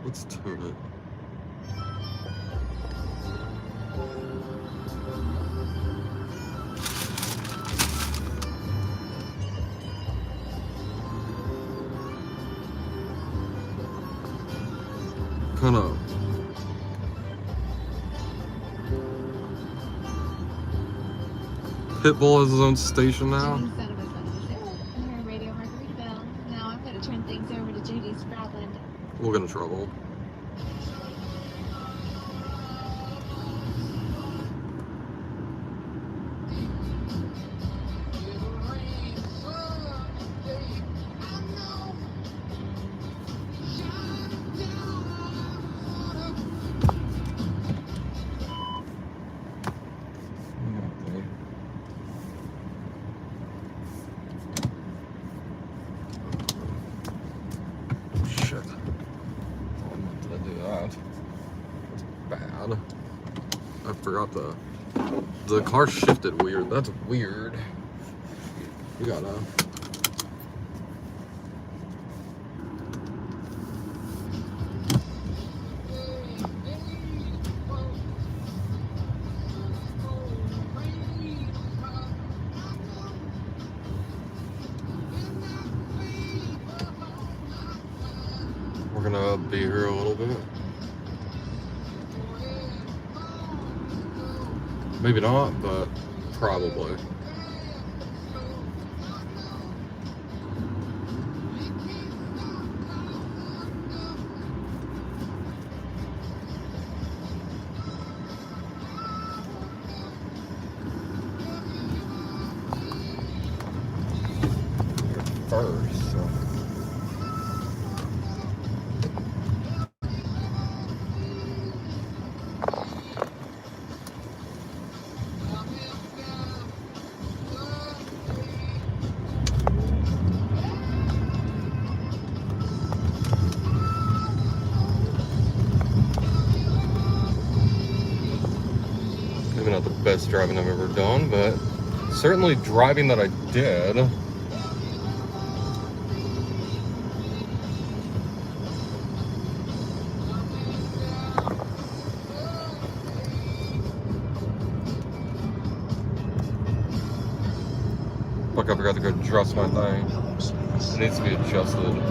Let's tune it. Kind of. Pitbull has his own station now. Jimmy, son of a I'm here, Radio Margaritaville. Now I'm going to turn things over to J.D. Spradland. We'll get in trouble. I forgot the car shifted weird. That's weird. We gotta. We're gonna be here a little bit. Maybe not, but probably. First. Maybe not the best driving I've ever done, but certainly driving that I did. Fuck, I forgot to go adjust my thing. It needs to be adjusted.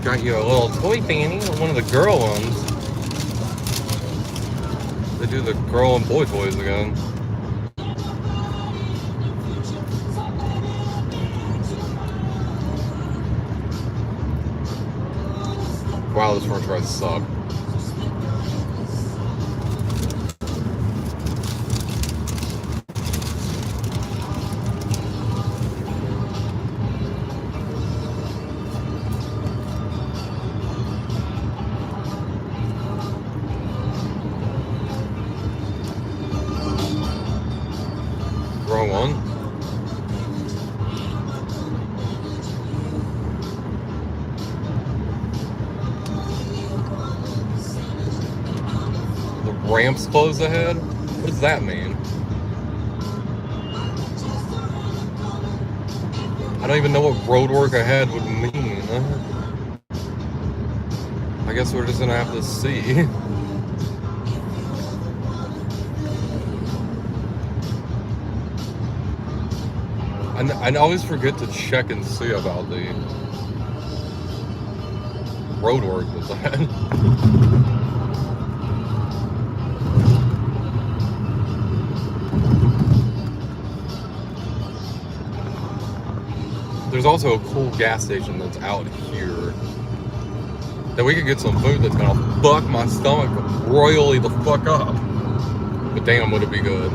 Got you a little toy Fanny, one of the girl ones. They do the girl and boy toys again. Wow, this french fries suck. Wrong one. The ramp's closed ahead? What does that mean? I don't even know what road work ahead would mean. I guess we're just gonna have to see. I always forget to check and see about the road work that's ahead. There's also a cool gas station that's out here that we could get some food that's gonna fuck my stomach royally the fuck up. But damn, would it be good.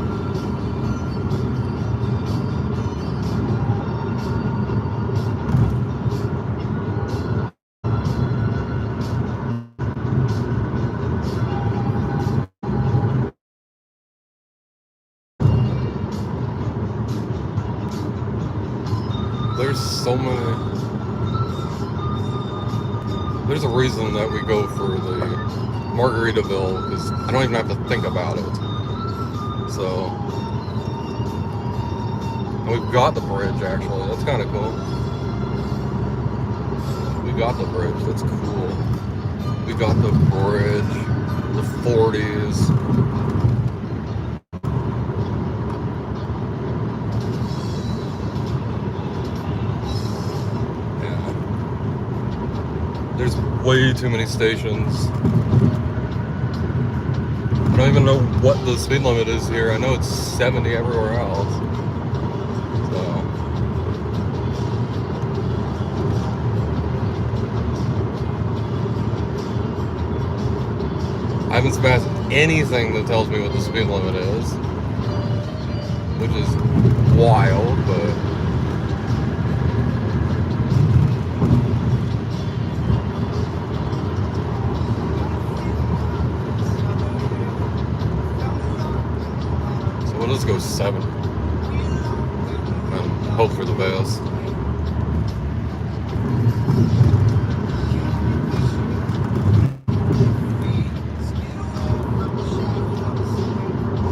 There's so many. There's a reason that we go for the Margaritaville, because I don't even have to think about it. So, and we've got the bridge, actually. That's kind of cool. We got the bridge. That's cool. We got the bridge, the 40s. Yeah. There's way too many stations. I don't even know what the speed limit is here. I know it's 70 everywhere else. So. I haven't smashed anything that tells me what the speed limit is, which is wild, but so we'll just go 70 and hope for the best.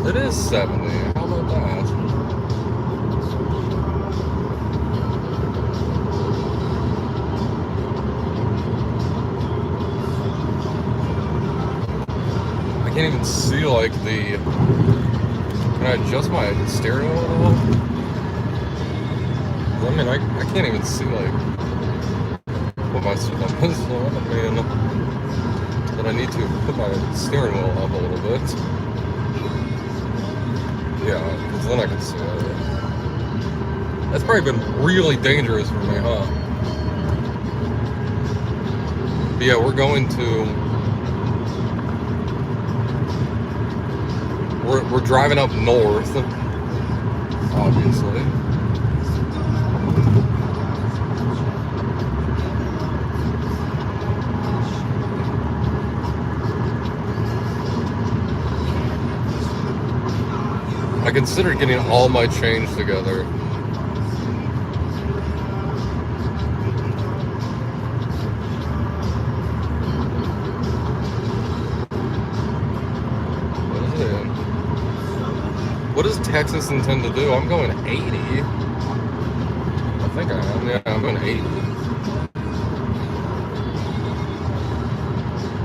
It is 70. How about that? I can't even see like the. Can I adjust my steering wheel at all? I mean, I can't even see like what my speed limit is. So I mean, that I need to put my steering wheel up a little bit. Yeah, because then I can see it. That's probably been really dangerous for me, huh? But yeah, we're going to... We're driving up north, obviously. I considered getting all my change together. What does Texas intend to do? I'm going 80. I think I am. Yeah, I'm going 80.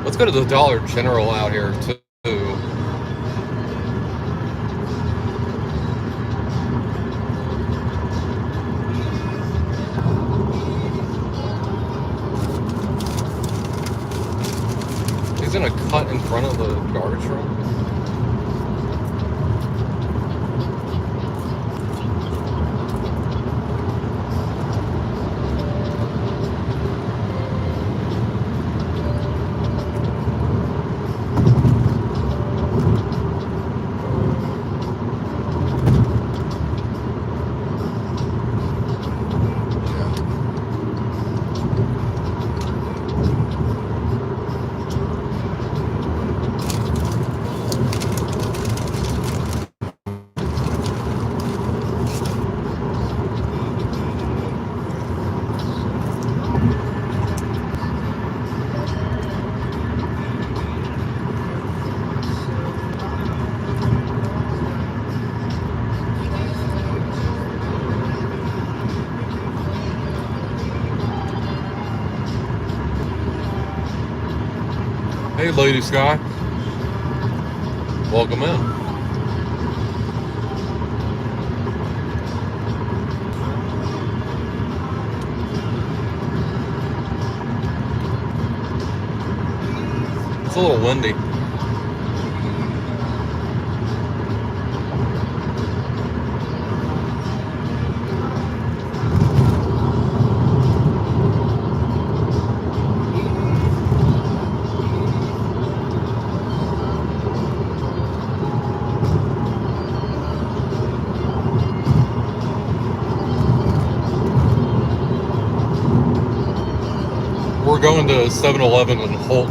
Let's go to the Dollar General out here, too. He's gonna cut in front of the garbage truck. Hey, Lady Sky. Welcome in. It's a little windy. We're going to 7-Eleven in Holt,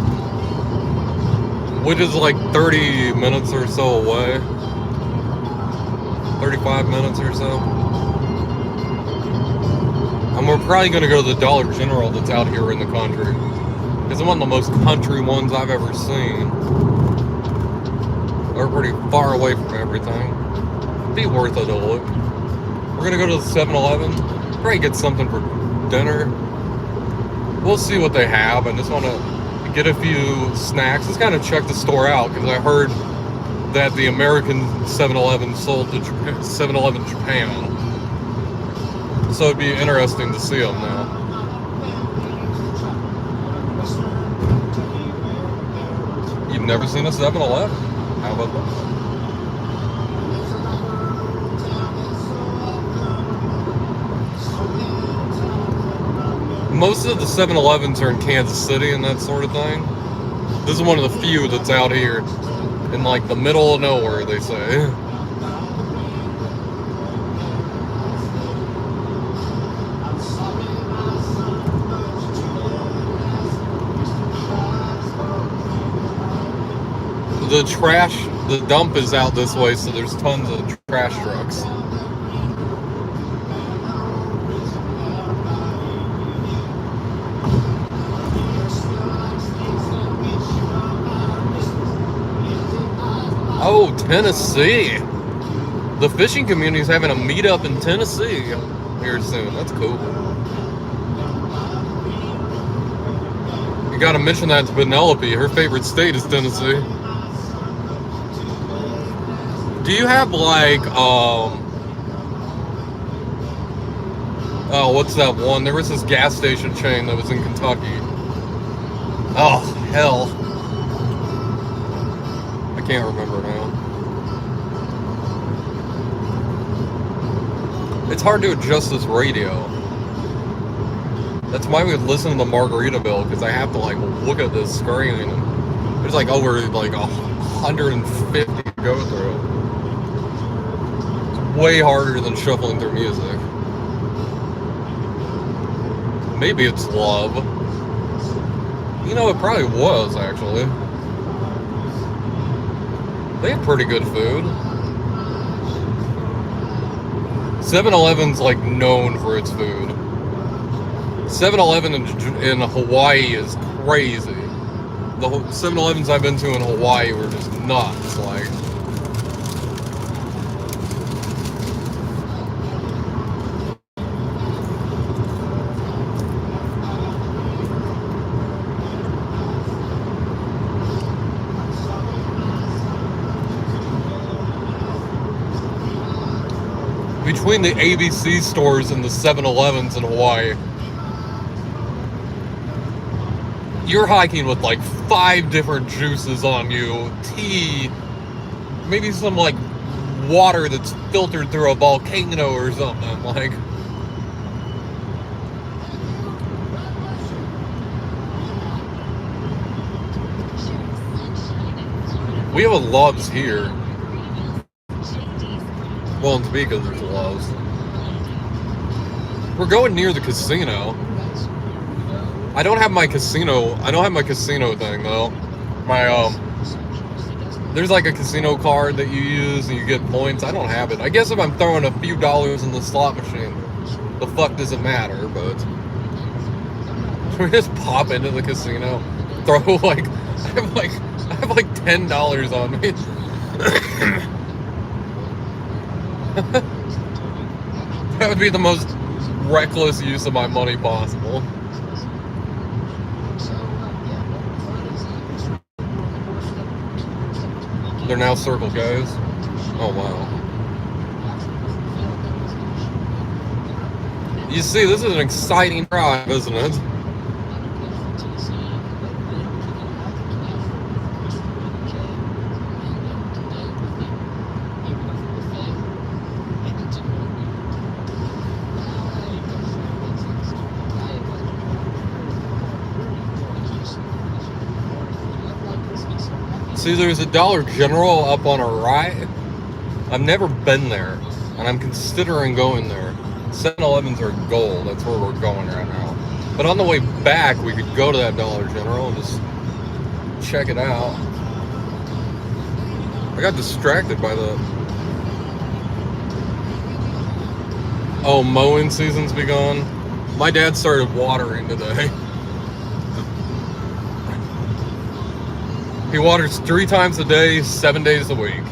which is like 30 minutes or so away. 35 minutes or so. And we're probably going to go to the Dollar General that's out here in the country. It's one of the most country ones I've ever seen. They're pretty far away from everything. Be worth it a look. We're gonna go to the 7-Eleven. Probably get something for dinner. We'll see what they have. I just want to get a few snacks. Just kind of check the store out because I heard that the American 7-Eleven sold to 7-Eleven Japan. So it'd be interesting to see them now. You've never seen a 7-Eleven? How about that? Most of the 7-Elevens are in Kansas City and that sort of thing. This is one of the few that's out here in like the middle of nowhere, they say. The dump is out this way, so there's tons of trash trucks. Oh, Tennessee. The fishing community is having a meetup in Tennessee here soon. That's cool. You gotta mention that to Penelope. Her favorite state is Tennessee. Do you have like, oh, what's that one? There was this gas station chain that was in Kentucky. Oh, hell. I can't remember now. It's hard to adjust this radio. That's why we listen to Margaritaville, because I have to like look at this screen and there's like over like 150 to go through. It's way harder than shuffling through music. Maybe it's love. You know, it probably was actually. They have pretty good food. 7-Eleven's like known for its food. 7-Eleven in Hawaii is crazy. The 7-Elevens I've been to in Hawaii were just nuts. Like, between the ABC stores and the 7-Elevens in Hawaii, you're hiking with like 5 different juices on you, tea, maybe some like water that's filtered through a volcano or something. Like, we have a Love's here. Well, in Topeka, there's a Love's. We're going near the casino. I don't have my casino thing though. There's like a casino card that you use and you get points. I don't have it. I guess if I'm throwing a few dollars in the slot machine, the fuck does it matter, but we just pop into the casino, throw like, I have like $10 on me. That would be the most reckless use of my money possible. They're now Circle K's. Oh wow. You see, this is an exciting drive, isn't it? See, there's a Dollar General up on our right. I've never been there, and I'm considering going there. 7-Elevens are gold. That's where we're going right now. But on the way back, we could go to that Dollar General and just check it out. I got distracted by the... Oh, mowing season's begun. My dad started watering today. He waters 3 times a day, 7 days a week.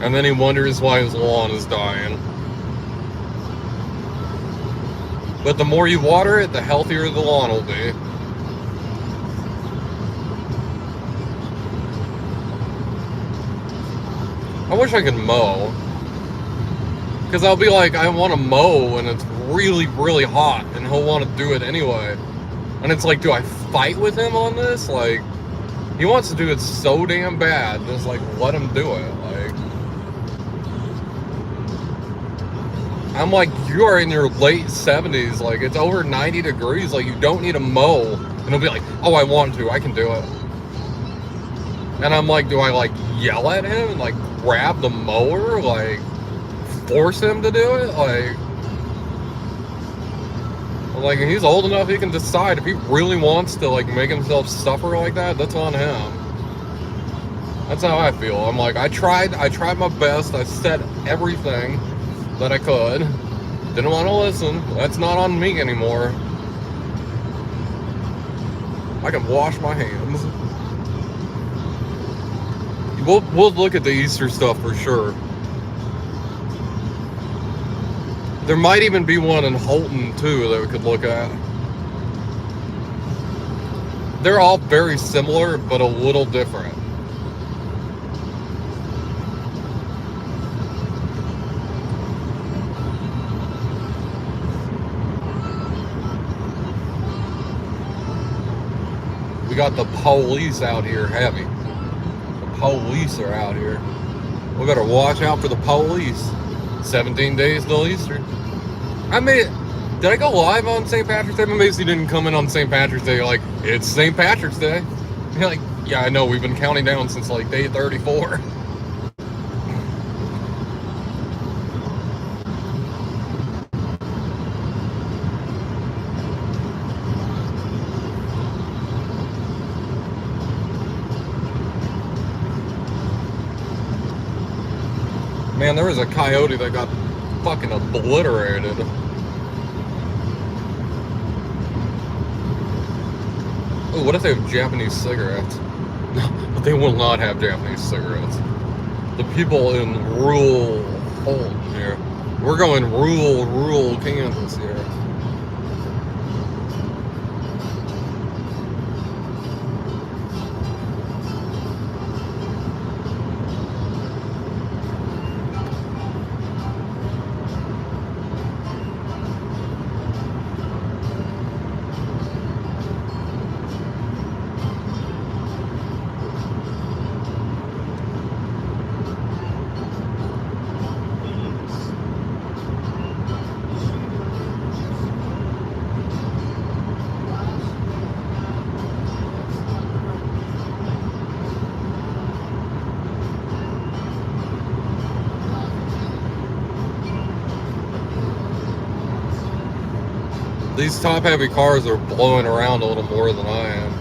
And then he wonders why his lawn is dying. But the more you water it, the healthier the lawn will be. I wish I could mow. Because I'll be like, I want to mow, and it's really, really hot, and he'll want to do it anyway. And it's like, do I fight with him on this? Like, he wants to do it so damn bad, just like, let him do it. Like, I'm like, you are in your late 70s, like, it's over 90 degrees, like, you don't need to mow. And he'll be like, oh, I want to, I can do it. And I'm like, do I, like, yell at him and, like, grab the mower? Like, force him to do it? Like, he's old enough, he can decide. If he really wants to, like, make himself suffer like that, that's on him. That's how I feel. I'm like, I tried my best. I said everything that I could. Didn't want to listen. That's not on me anymore. I can wash my hands. We'll look at the Easter stuff for sure. There might even be one in Holton too that we could look at. They're all very similar, but a little different. We got the police out here heavy. The police are out here. We better watch out for the police. 17 days till Easter. Did I go live on St. Patrick's Day? I mean, you didn't come in on St. Patrick's Day. You're like, it's St. Patrick's Day. You're like, yeah, I know. We've been counting down since like day 34. Man, there was a coyote that got fucking obliterated. Oh, what if they have Japanese cigarettes? No, but they will not have Japanese cigarettes. The people in rural Holton here. We're going rural Kansas here. These top-heavy cars are blowing around a little more than I am.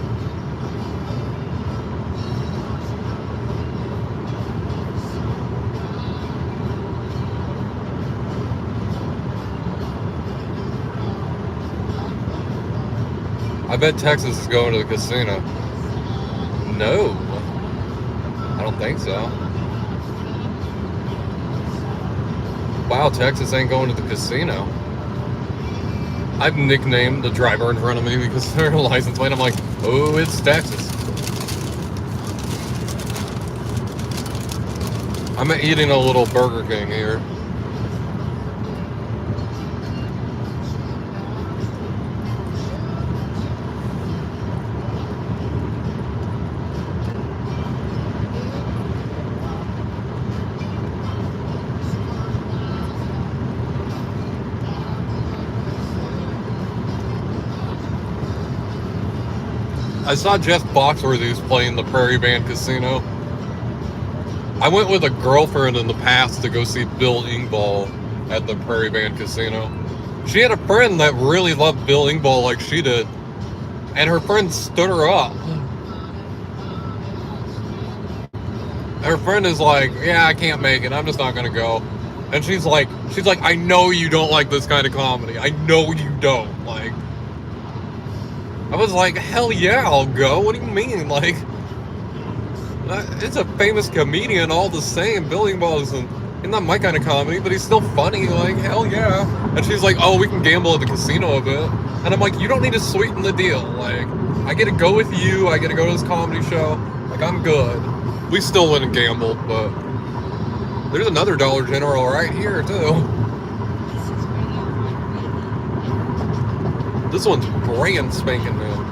I bet Texas is going to the casino. No. I don't think so. Wow, Texas ain't going to the casino. I've nicknamed the driver in front of me because their license plate. I'm like, oh, it's Texas. I'm eating a little Burger King here. I saw Jeff Foxworthy's playing the Prairie Band Casino. I went with a girlfriend in the past to go see Bill Engvall at the Prairie Band Casino. She had a friend that really loved Bill Engvall like she did, and her friend stood her up. Her friend is like, yeah, I can't make it. I'm just not gonna go. And she's like, I know you don't like this kind of comedy. I know you don't. Like, I was like, hell yeah, I'll go. What do you mean? Like, It's a famous comedian all the same. Billy wasn't. He's not my kind of comedy, but he's still funny. Like, hell yeah. And she's like, oh, we can gamble at the casino a bit. And I'm like, you don't need to sweeten the deal. Like, I get to go with you. I get to go to this comedy show. Like, I'm good. We still wouldn't gamble, but there's another Dollar General right here, too. This one's brand spanking new.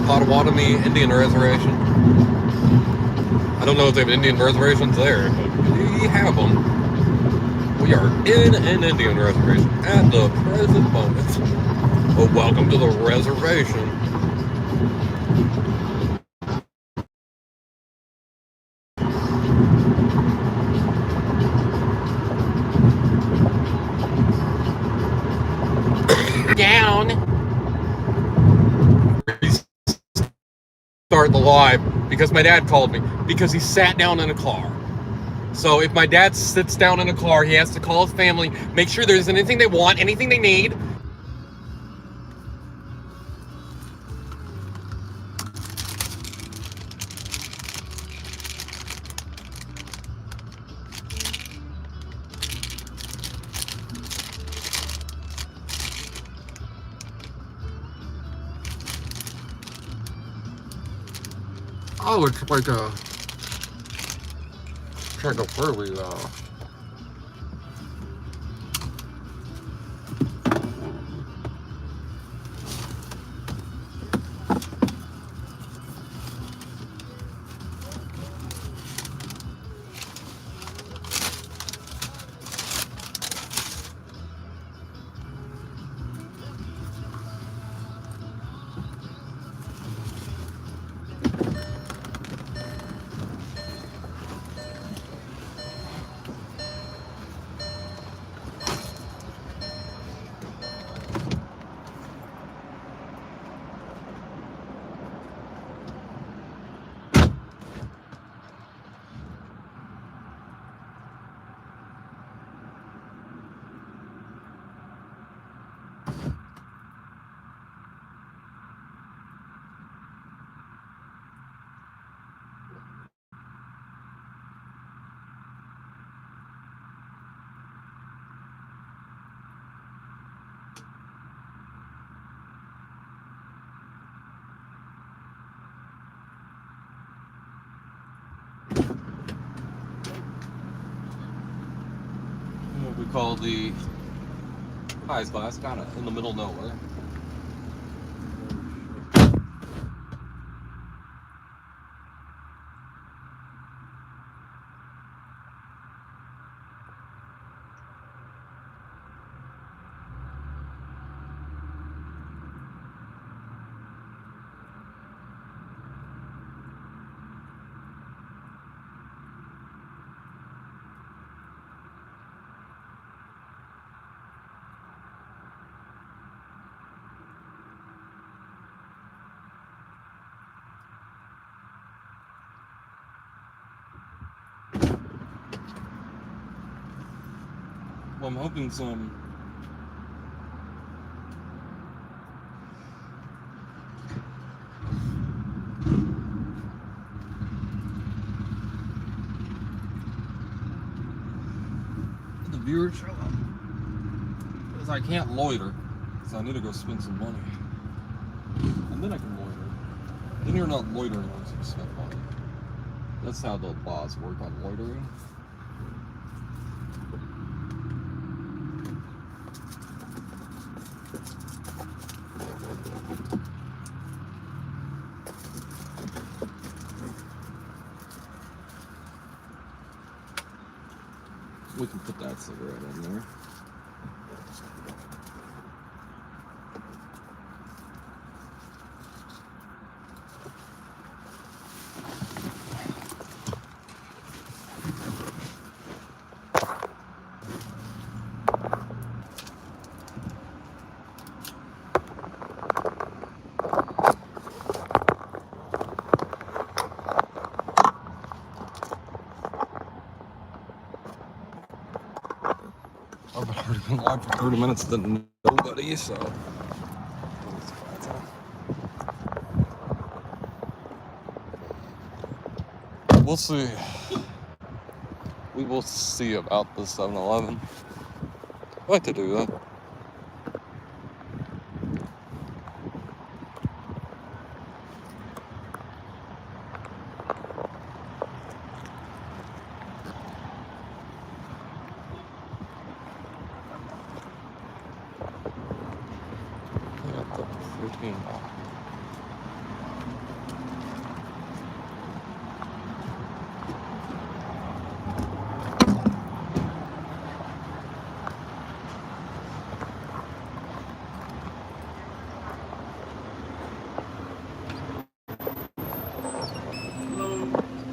Potawatomi Indian Reservation. I don't know if they have Indian reservations there, but we have them. We are in an Indian reservation at the present moment. Well, welcome to the reservation. Down. Start the live because my dad called me because he sat down in a car. So if my dad sits down in a car, he has to call his family, make sure there's anything they want, anything they need. Oh, it's like a furry what we call the highest class, kind of in the middle of nowhere. Well, I'm hoping some viewers show up. Because I can't loiter. So I need to go spend some money. And then I can loiter. Then you're not loitering once you spend money. That's how the laws work on loitering. We can put that cigarette in there. I've already been live for 30 minutes, didn't nobody, so. We'll see. We will see about the 7-Eleven. I like to do that.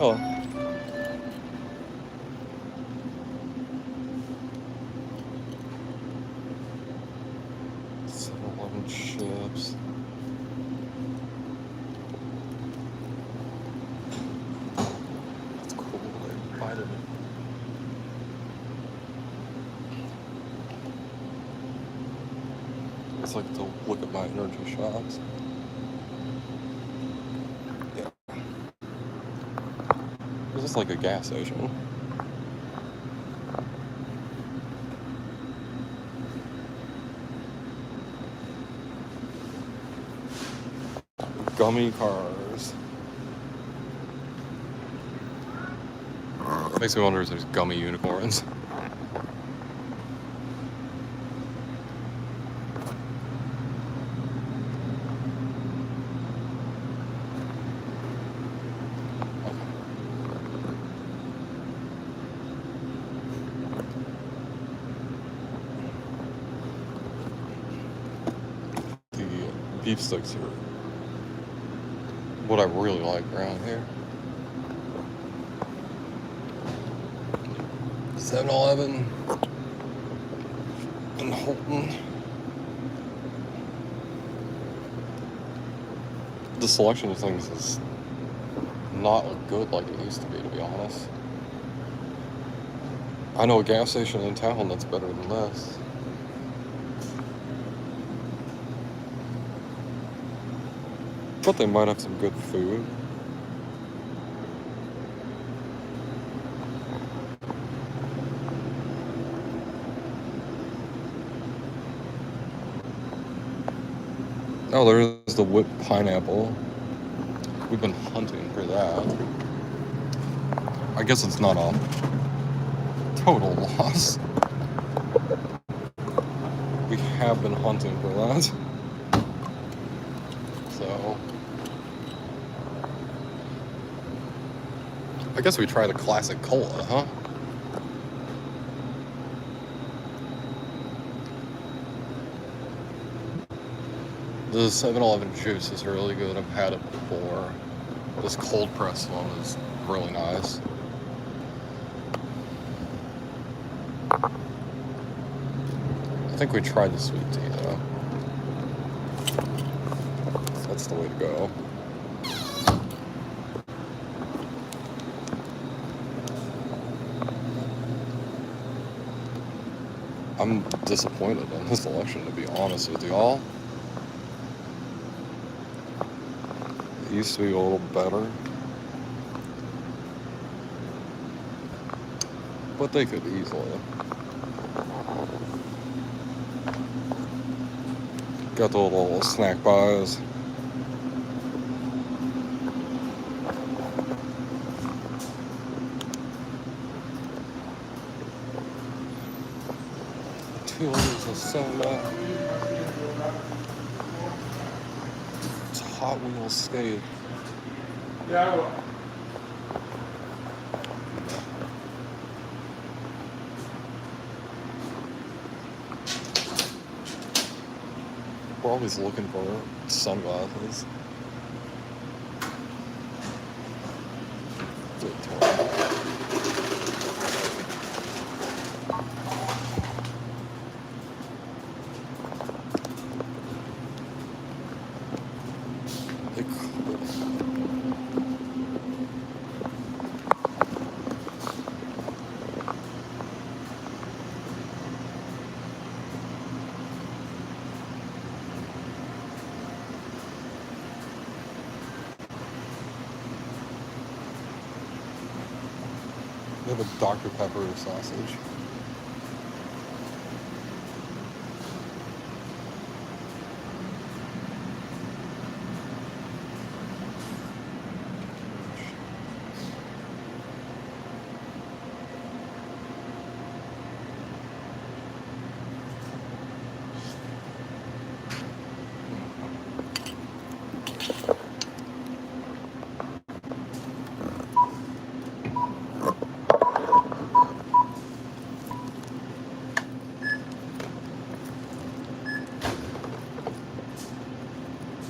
Oh. Chips. That's cool. They invited me. It's like to look at my energy shots. Yeah. It's just like a gas station. Gummy cars. Makes me wonder if there's gummy unicorns. The beef sticks are what I really like around here. 7-Eleven in Holton. The selection of things is not good like it used to be honest. I know a gas station in town that's better than this. But they might have some good food. Oh, there's the whipped pineapple. We've been hunting for that. I guess it's not a total loss. We have been hunting for that. So I guess we try the classic cola, huh? The 7-Eleven juice is really good. I've had it before. This cold pressed one is really nice. I think we tried the sweet tea though. That's the way to go. I'm disappointed in this election, to be honest with y'all. It used to be a little better. But they could easily. Got the little snack buys. $2 of soda. It's a Hot Wheels skate. Yeah, I will. We're always looking for sunglasses. Good time. They have a Dr. Pepper sausage.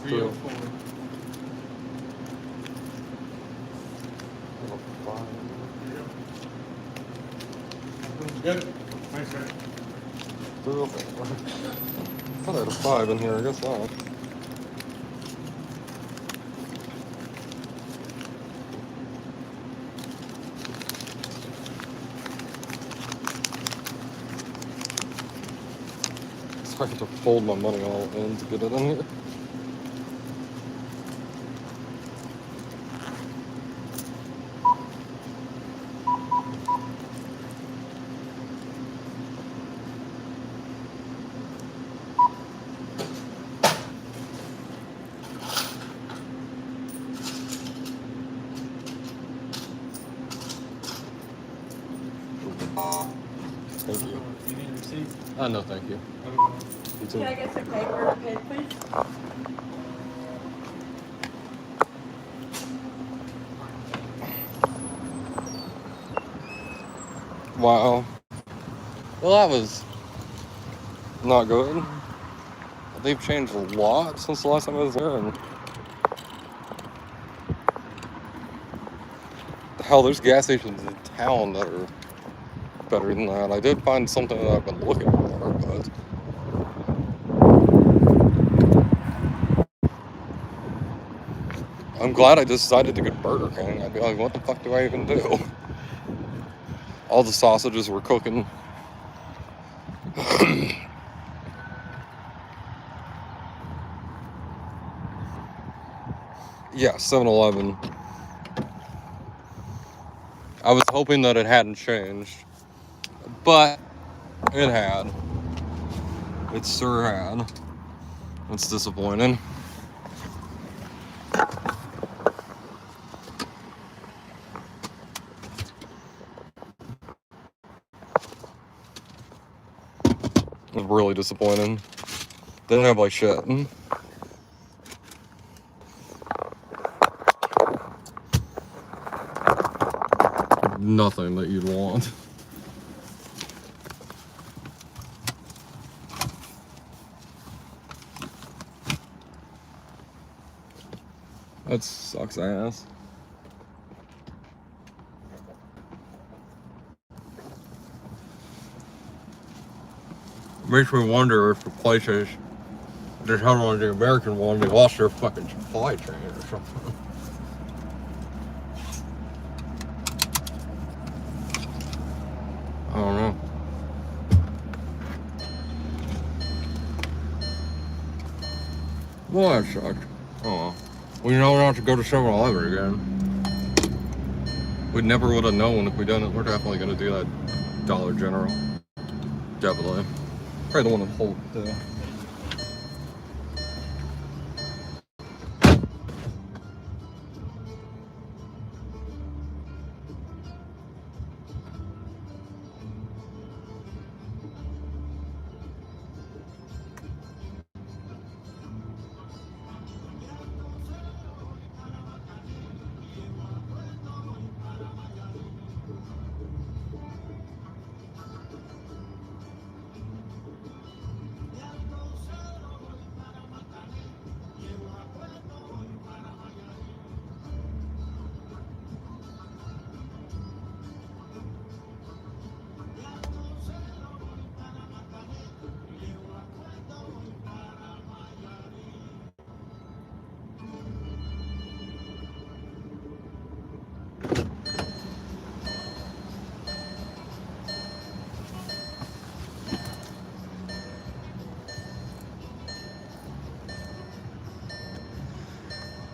Real Good. Thanks, man. I thought I had a 5 in here, I guess not. So I have to fold my money all in to get it in here. Thank you. You need a receipt? No, thank you. You too. Can I get some paper and pen, please? Wow. Well, that was not good. They've changed a lot since the last time I was there, and hell, there's gas stations in town that are better than that. I did find something that I've been looking for, but I'm glad I decided to get Burger King. I'd be like, what the fuck do I even do? All the sausages were cooking. Yeah, 7-Eleven. I was hoping that it hadn't changed, but it had. It sure had. It's disappointing. It was really disappointing. They didn't have like shit. Nothing that you'd want. That sucks ass. Makes me wonder if the places just held on to the American one, they lost their fucking supply chain or something. I don't know. Well, that sucks. Oh well. We know not to go to 7-Eleven again. We never would have known if we done it. We're definitely gonna do that Dollar General. Definitely. Probably the one in Holt too.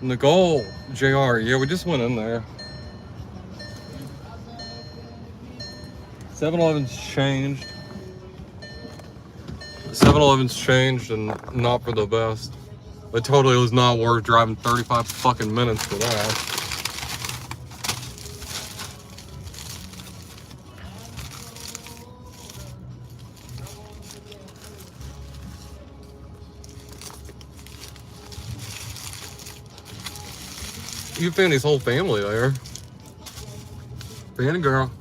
Nicole, JR, yeah, we just went in there. 7-Eleven's changed. 7-Eleven's changed and not for the best. It totally was not worth driving 35 fucking minutes for that. You Fanny's whole family there. Fanny girl.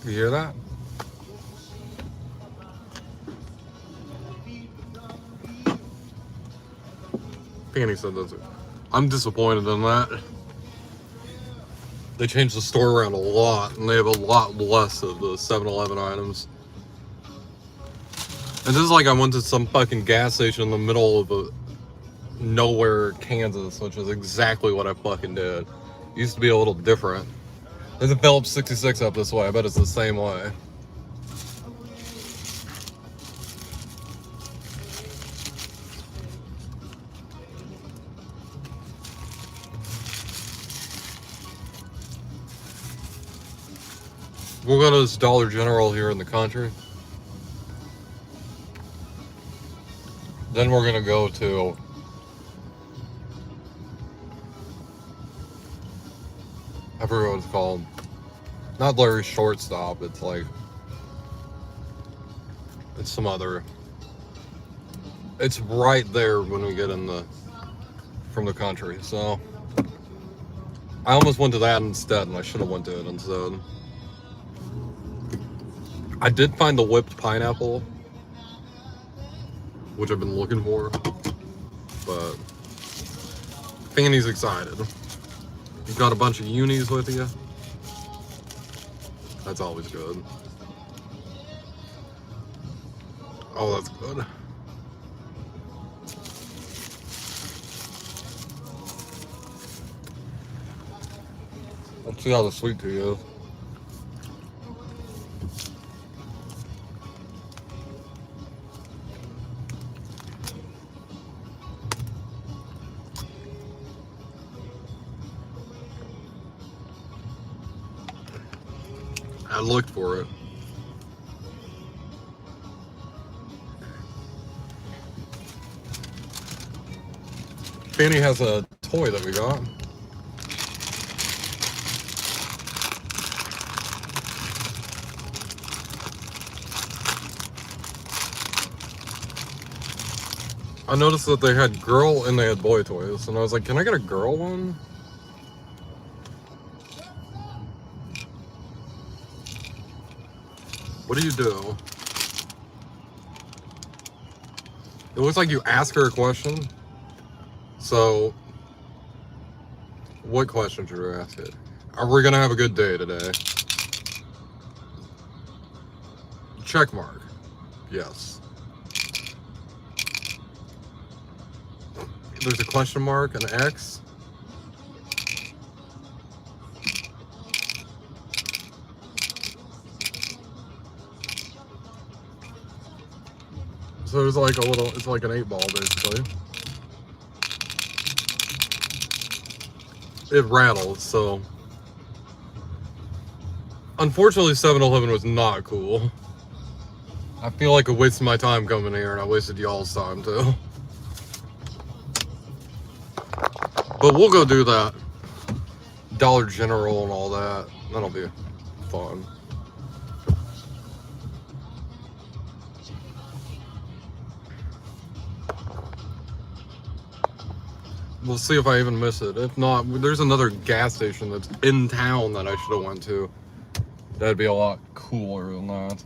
You hear that? Fanny said that's it. I'm disappointed in that. They changed the store around a lot, and they have a lot less of the 7-Eleven items. And this is like I went to some fucking gas station in the middle of nowhere, Kansas, which is exactly what I fucking did. Used to be a little different. There's a Phillips 66 up this way. I bet it's the same way. We'll go to this Dollar General here in the country. Then we're gonna go to I forget what it's called. Not Larry's Shortstop. It's like it's some other. It's right there when we get in from the country. So I almost went to that instead, and I should have went to it instead. I did find the whipped pineapple, which I've been looking for, but Fanny's excited. You got a bunch of unis with you? That's always good. Oh, that's good. Let's see how the sweet tea is. I looked for it. Fanny has a toy that we got. I noticed that they had girl and they had boy toys, and I was like, can I get a girl one? What do you do? It looks like you ask her a question. So, what question should we ask it? Are we gonna have a good day today? Check mark. Yes. There's a question mark, an X. So there's like a little, it's like an 8-ball basically. It rattles, so. Unfortunately, 7-Eleven was not cool. I feel like I wasted my time coming here, and I wasted y'all's time too. But we'll go do that. Dollar General and all that. That'll be fun. We'll see if I even miss it. If not, there's another gas station that's in town that I should have went to. That'd be a lot cooler than that.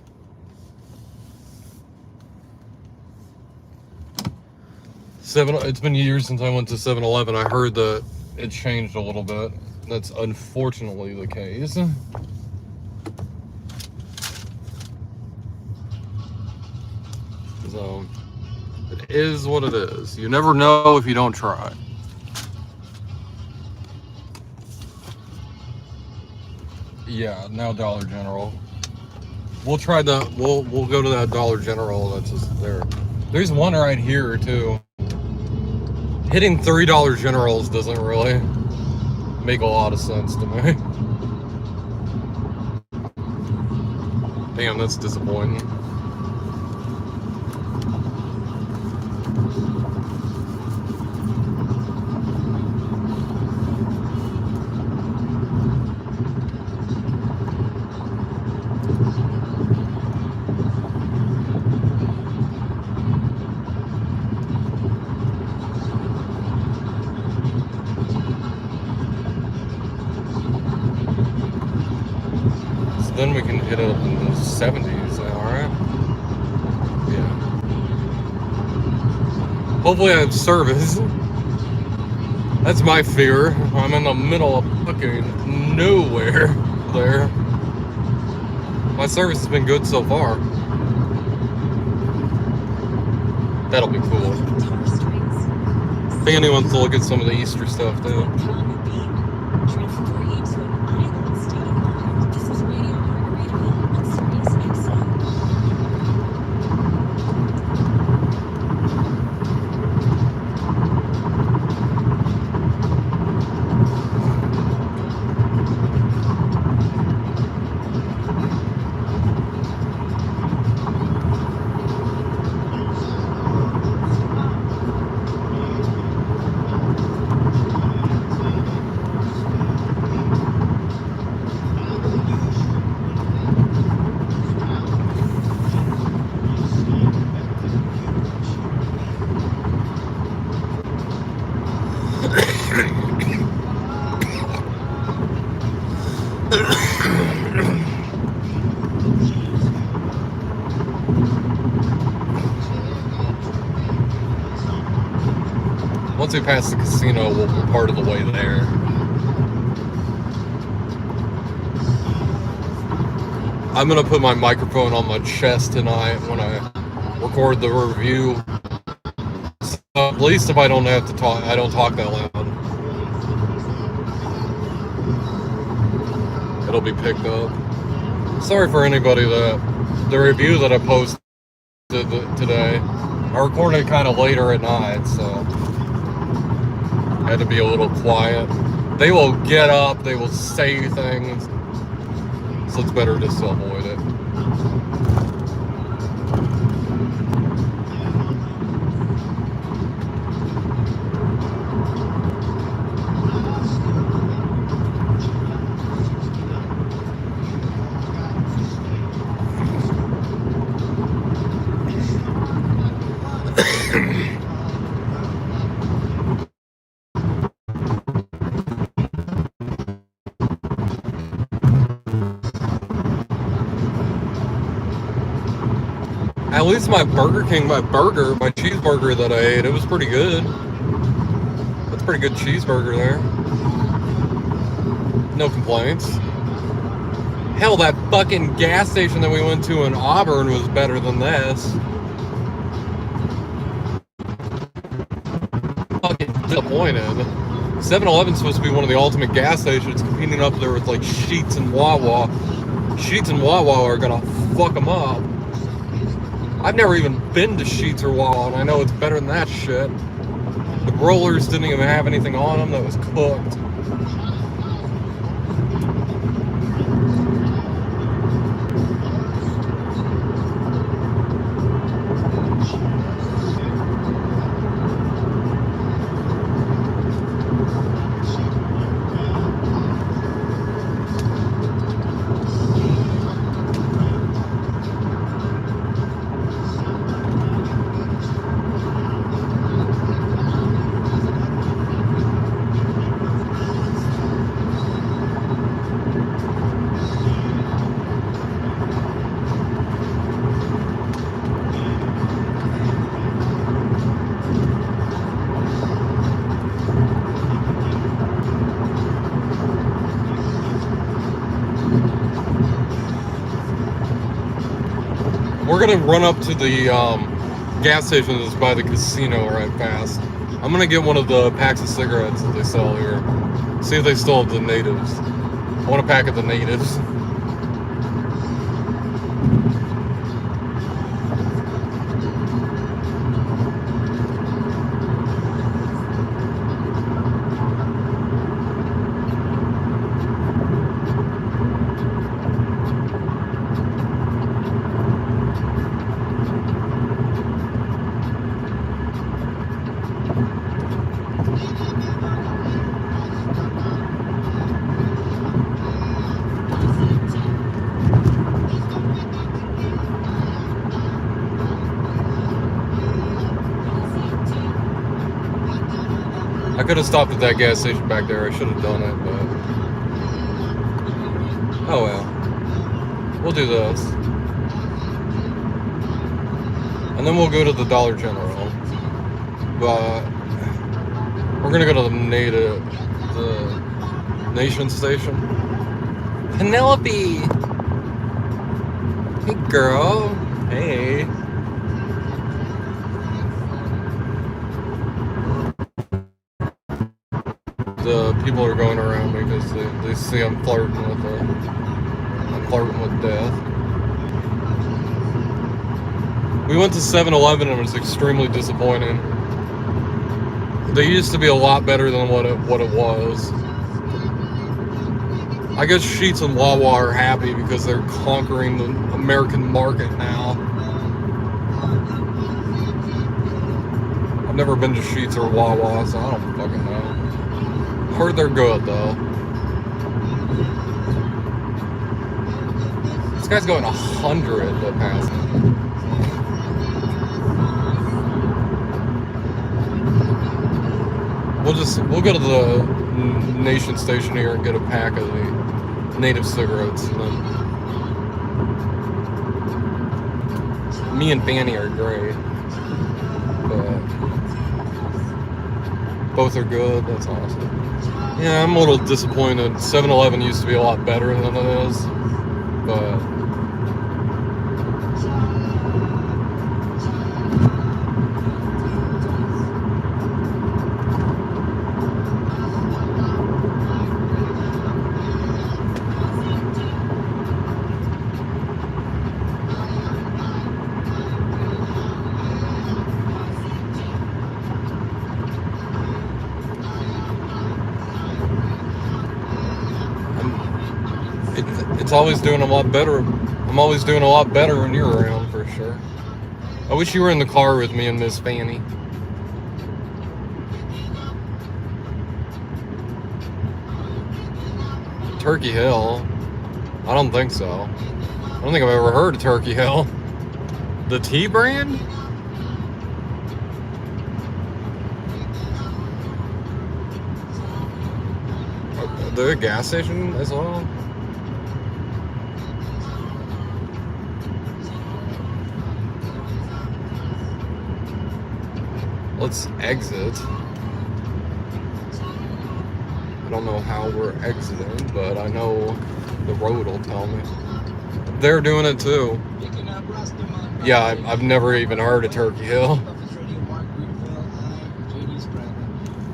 It's been years since I went to 7-Eleven. I heard that it changed a little bit. That's unfortunately the case. So, it is what it is. You never know if you don't try. Yeah, now Dollar General. We'll try that. We'll go to that Dollar General that's just there. There's one right here too. Hitting $3 generals doesn't really make a lot of sense to me. Damn, that's disappointing. Then we can hit it up in the 70s, alright? Yeah. Hopefully I have service. That's my fear. I'm in the middle of fucking nowhere there. My service has been good so far. That'll be cool. Fanny wants to look at some of the Easter stuff too. Once we pass the casino, we'll be part of the way there. I'm gonna put my microphone on my chest tonight when I record the review. So at least if I don't have to talk, I don't talk that loud. It'll be picked up. Sorry for anybody that the review that I posted today. I recorded it kind of later at night, so I had to be a little quiet. They will get up, they will say things, so it's better just to avoid it. At least my Burger King, my cheeseburger that I ate, it was pretty good. That's a pretty good cheeseburger there. No complaints. Hell, that fucking gas station that we went to in Auburn was better than this. Fucking disappointed. 7-Eleven's supposed to be one of the ultimate gas stations, competing up there with like Sheetz and Wawa. Sheetz and Wawa are gonna fuck them up. I've never even been to Sheetz or Wawa, and I know it's better than that shit. The rollers didn't even have anything on them that was cooked. We're gonna run up to the gas station that's by the casino right fast. I'm gonna get one of the packs of cigarettes that they sell here. See if they still have the natives. I want a pack of the natives. could have stopped at that gas station back there. I should have done it, but oh well. We'll do this, and then we'll go to the Dollar General. But we're gonna go to the Nation Station. Penelope, hey girl, hey. The people are going around me because they see I'm flirting with death. We went to 7-Eleven and it was extremely disappointing. They used to be a lot better than what it was. I guess Sheetz and Wawa are happy because they're conquering the American market now. I've never been to Sheetz or Wawa, so I don't fucking know. Heard they're good though. This guy's going 100 to pass me. We'll go to the Nation Station here and get a pack of the native cigarettes. And then me and Fanny are great, but both are good. That's awesome. Yeah, I'm a little disappointed. 7-Eleven used to be a lot better than it is, but it's always doing a lot better. I'm always doing a lot better when you're around, for sure. I wish you were in the car with me and Miss Fanny. Turkey Hill? I don't think so. I don't think I've ever heard of Turkey Hill. The tea brand? Are there a gas station as well? Let's exit. I don't know how we're exiting, but I know the road will tell me. They're doing it too. Yeah, I've never even heard of Turkey Hill.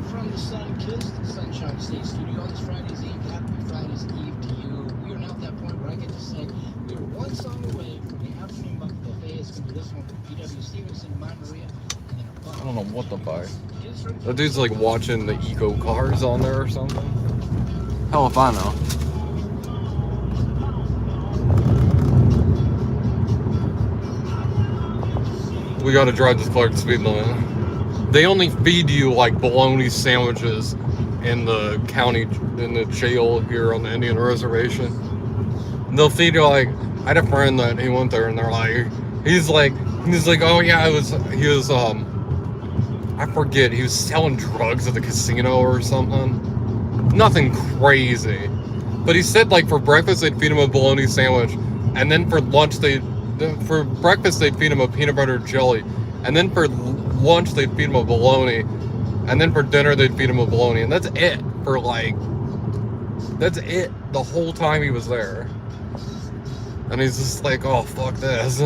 From the sun-kissed Sunshine State Studio, this Friday's Eve. Happy Friday's Eve to you. We are now at that point where I get to say we are one song away from the afternoon buffet. It's going to be this one from P.W. Stevenson, My Maria. I don't know what the fuck. That dude's like watching the eco cars on there or something. Hell if I know. We gotta drive this car at the speed limit. They only feed you like bologna sandwiches in the county, in the jail here on the Indian reservation. And they'll feed you like, I had a friend that he went there and they're like, he's like, oh yeah, he was I forget, he was selling drugs at the casino or something. Nothing crazy. But he said like for breakfast they'd feed him a bologna sandwich, and then for lunch for breakfast they'd feed him a peanut butter jelly, and then for lunch they'd feed him a bologna, and then for dinner they'd feed him a bologna, and that's it the whole time he was there. And he's just like, oh fuck this.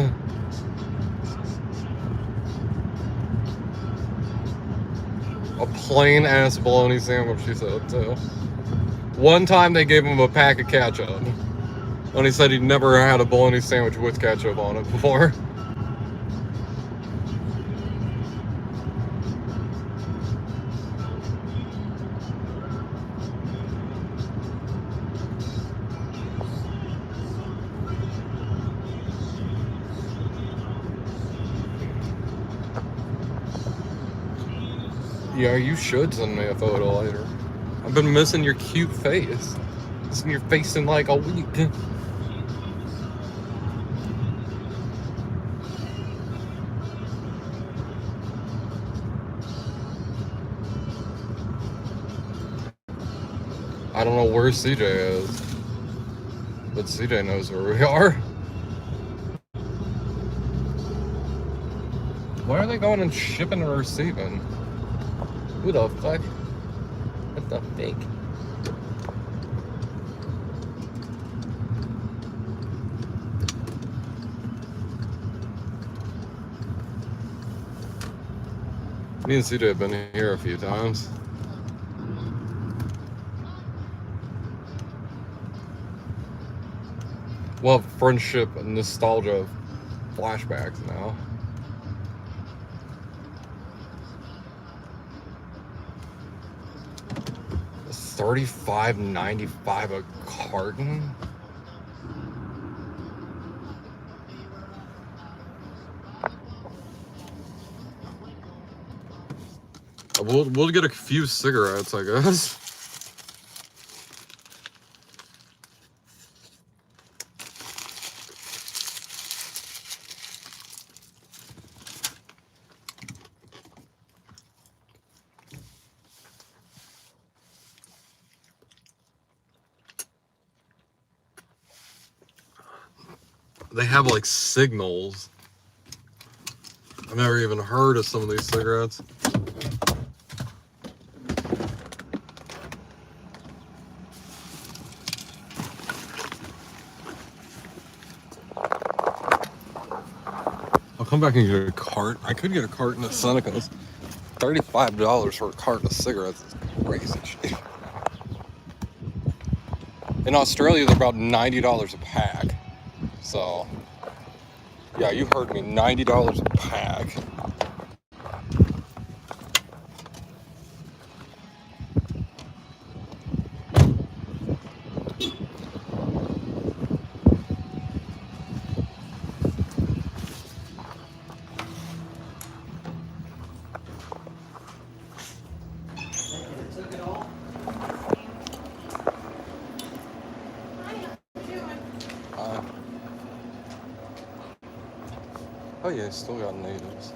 A plain ass bologna sandwich, he said too. One time they gave him a pack of ketchup, and he said he'd never had a bologna sandwich with ketchup on it before. Yeah, you should send me a photo later. I've been missing your cute face. Missing your face in like a week. don't know where CJ is, but CJ knows where we are. Why are they going and shipping and receiving? Who the fuck? What the fake? Me and CJ have been here a few times. Well, friendship and nostalgia flashbacks now. $35.95 a carton. We'll get a few cigarettes, I guess. They have like signals. I've never even heard of some of these cigarettes. I'll come back and get a cart. I could get a carton at Seneca's. $35 for a carton of cigarettes is crazy shit. In Australia, they're about $90 a pack. So, yeah, you heard me, $90 a pack. Oh yeah, still got natives.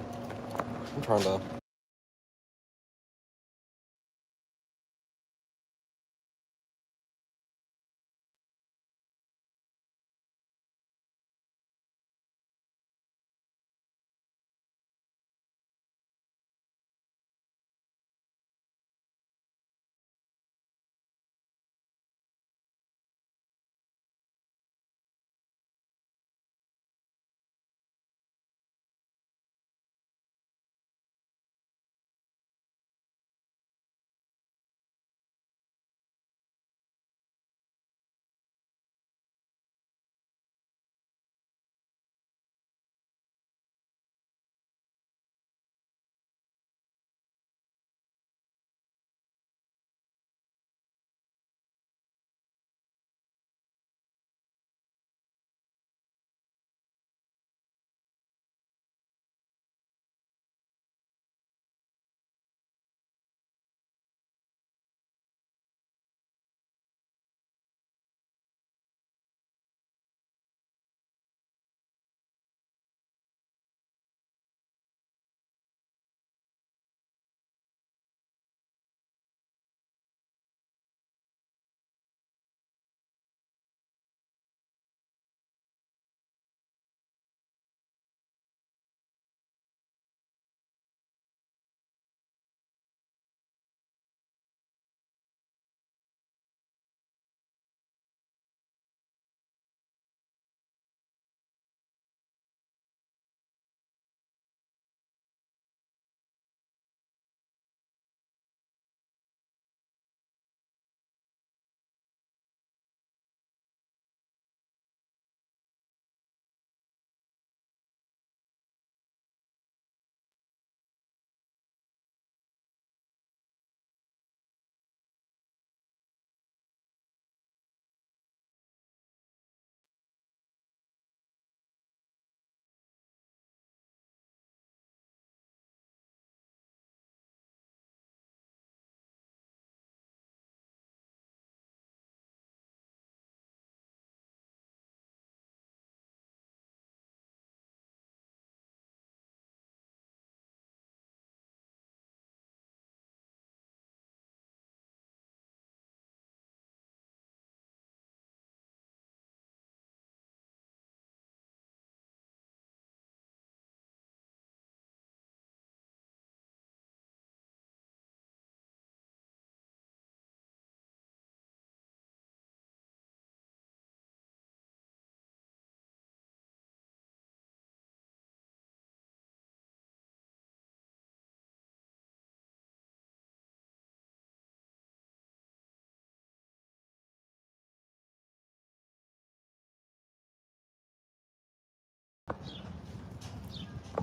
I'm trying to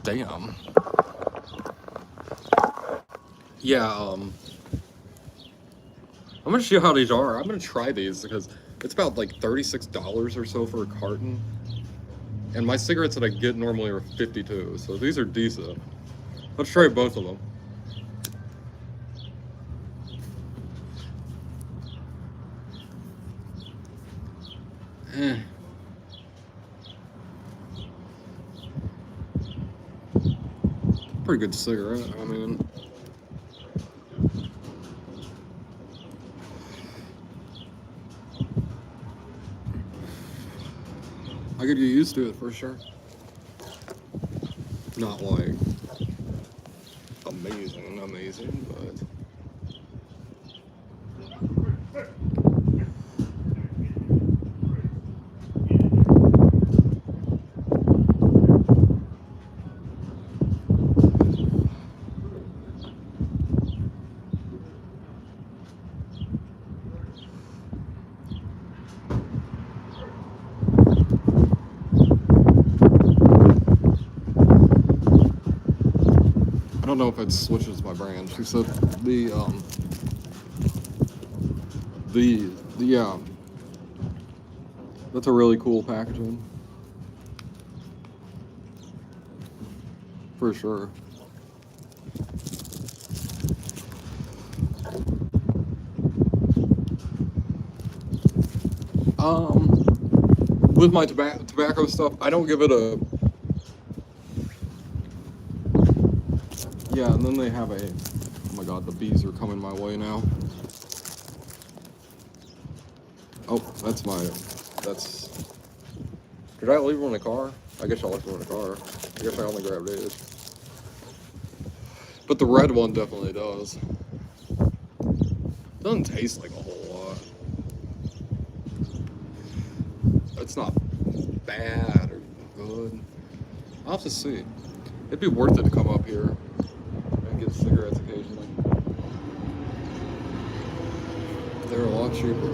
Damn. Yeah, I'm gonna show you how these are. I'm gonna try these because it's about like $36 or so for a carton. And my cigarettes that I get normally are 52, so these are decent. Let's try both of them. Pretty good cigarette, I mean. I could get used to it for sure. Not like amazing, but I don't know if it switches my brand. She said yeah, that's a really cool packaging. For sure. With my tobacco stuff, I don't give it a. Yeah, and then they have a. Oh my god, the bees are coming my way now. Oh, that's my. That's. Did I leave one in the car? I guess I left one in the car. I guess I only grabbed it. But the red one definitely does. Doesn't taste like a whole lot. It's not bad or good. I'll have to see. It'd be worth it to come up here and get cigarettes occasionally. They're a lot cheaper.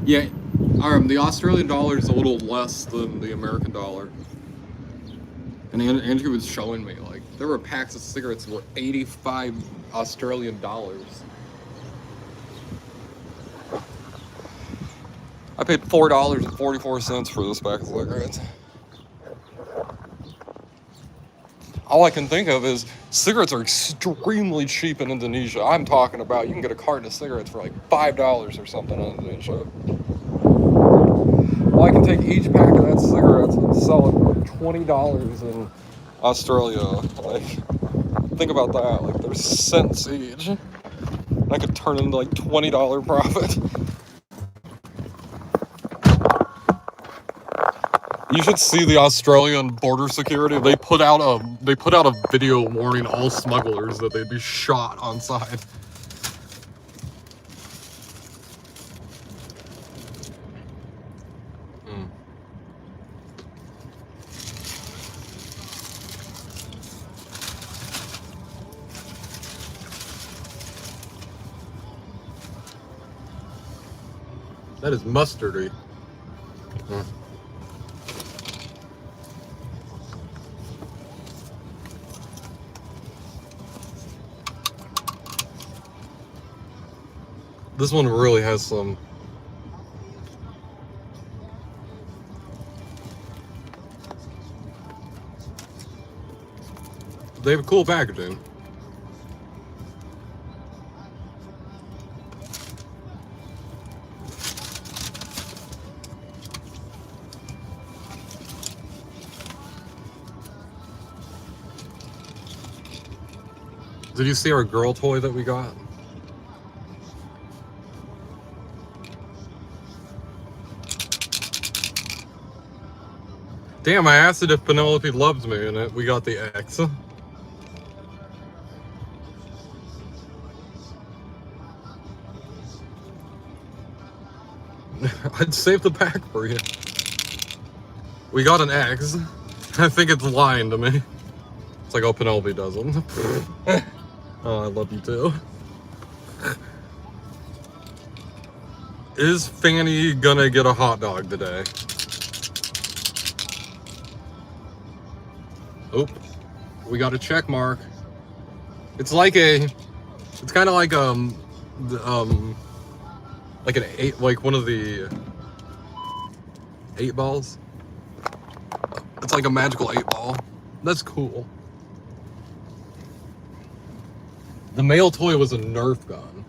Yeah, the Australian dollar is a little less than the American dollar. And Andrew was showing me, like, there were packs of cigarettes that were 85 Australian dollars. I paid $4.44 for this pack of cigarettes. All I can think of is cigarettes are extremely cheap in Indonesia. I'm talking about you can get a carton of cigarettes for like $5 or something in Indonesia. Well, I can take each pack of that cigarettes and sell it for $20 in Australia. Like, think about that. Like, they're cents each. I could turn into like $20 profit. You should see the Australian border security. They put out a video warning all smugglers that they'd be shot on sight. That is mustardy. This one really has some. They have cool packaging. Did you see our girl toy that we got? Damn, I asked it if Penelope loves me, and we got the X. I'd save the pack for you. We got an X. I think it's lying to me. It's like, oh, Penelope doesn't. Oh, I love you too. Is Fanny gonna get a hot dog today? Oop. We got a check mark. It's like it's kind of like like an like one of the 8 balls. It's like a magical 8 ball. That's cool. The male toy was a Nerf gun,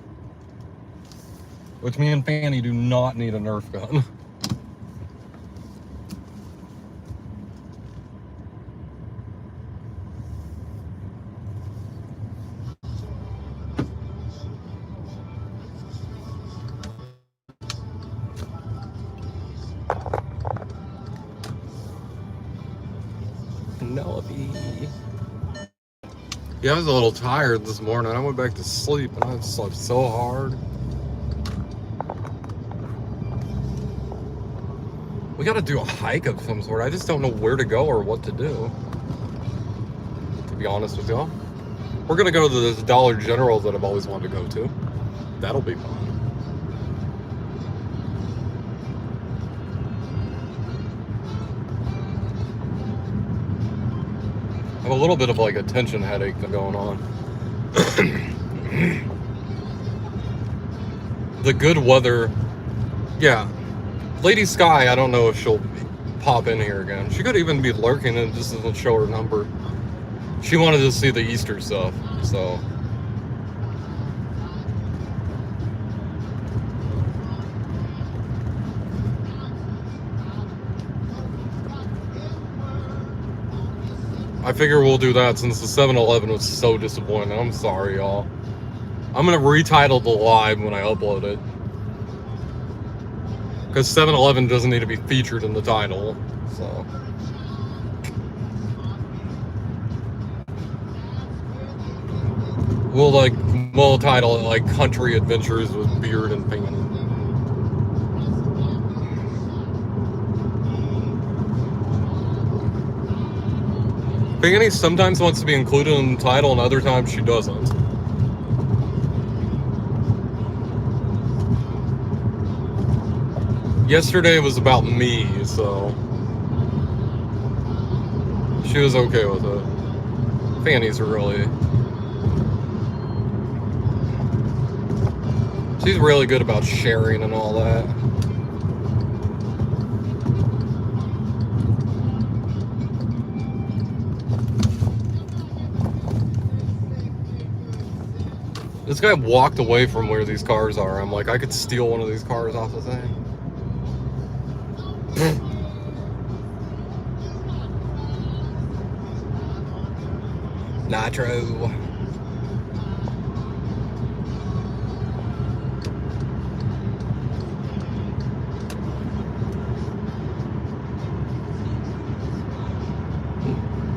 which me and Fanny do not need a Nerf gun. Penelope. Yeah, I was a little tired this morning. I went back to sleep and I slept so hard. We gotta do a hike of some sort. I just don't know where to go or what to do, to be honest with y'all. We're gonna go to this Dollar General that I've always wanted to go to. That'll be fun. I have a little bit of like a tension headache going on. The good weather, yeah. Lady Sky, I don't know if she'll pop in here again. She could even be lurking and just doesn't show her number. She wanted to see the Easter stuff, so. I figure we'll do that since the 7-Eleven was so disappointing. I'm sorry, y'all. I'm gonna retitle the live when I upload it. Because 7-Eleven doesn't need to be featured in the title, so. We'll title it like Country Adventures with Beard and Fanny. Fanny sometimes wants to be included in the title and other times she doesn't. Yesterday was about me, so she was okay with it. Fanny's really... She's really good about sharing and all that. This guy walked away from where these cars are. I'm like, I could steal one of these cars off the thing. Nitro.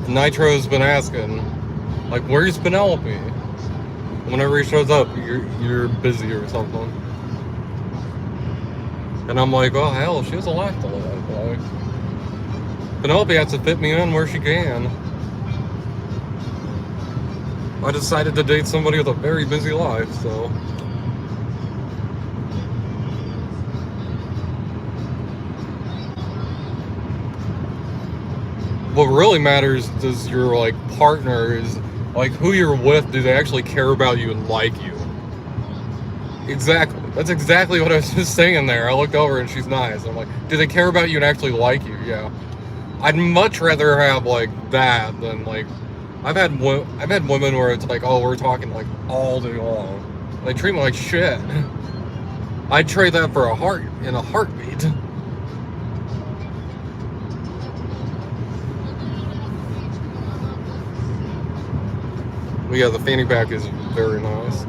Nitro's been asking, like, where's Penelope? Whenever he shows up, you're busy or something. And I'm like, oh hell, she has a life to live. Like, Penelope has to fit me in where she can. I decided to date somebody with a very busy life, so. What really matters is your like partners, like who you're with, do they actually care about you and like you? Exactly. That's exactly what I was just saying there. I looked over and she's nice. I'm like, do they care about you and actually like you? Yeah. I'd much rather have like that than like, I've had women where it's like, oh, we're talking like all day long. They treat me like shit. I'd trade that for a heartbeat. But yeah, the fanny pack is very nice.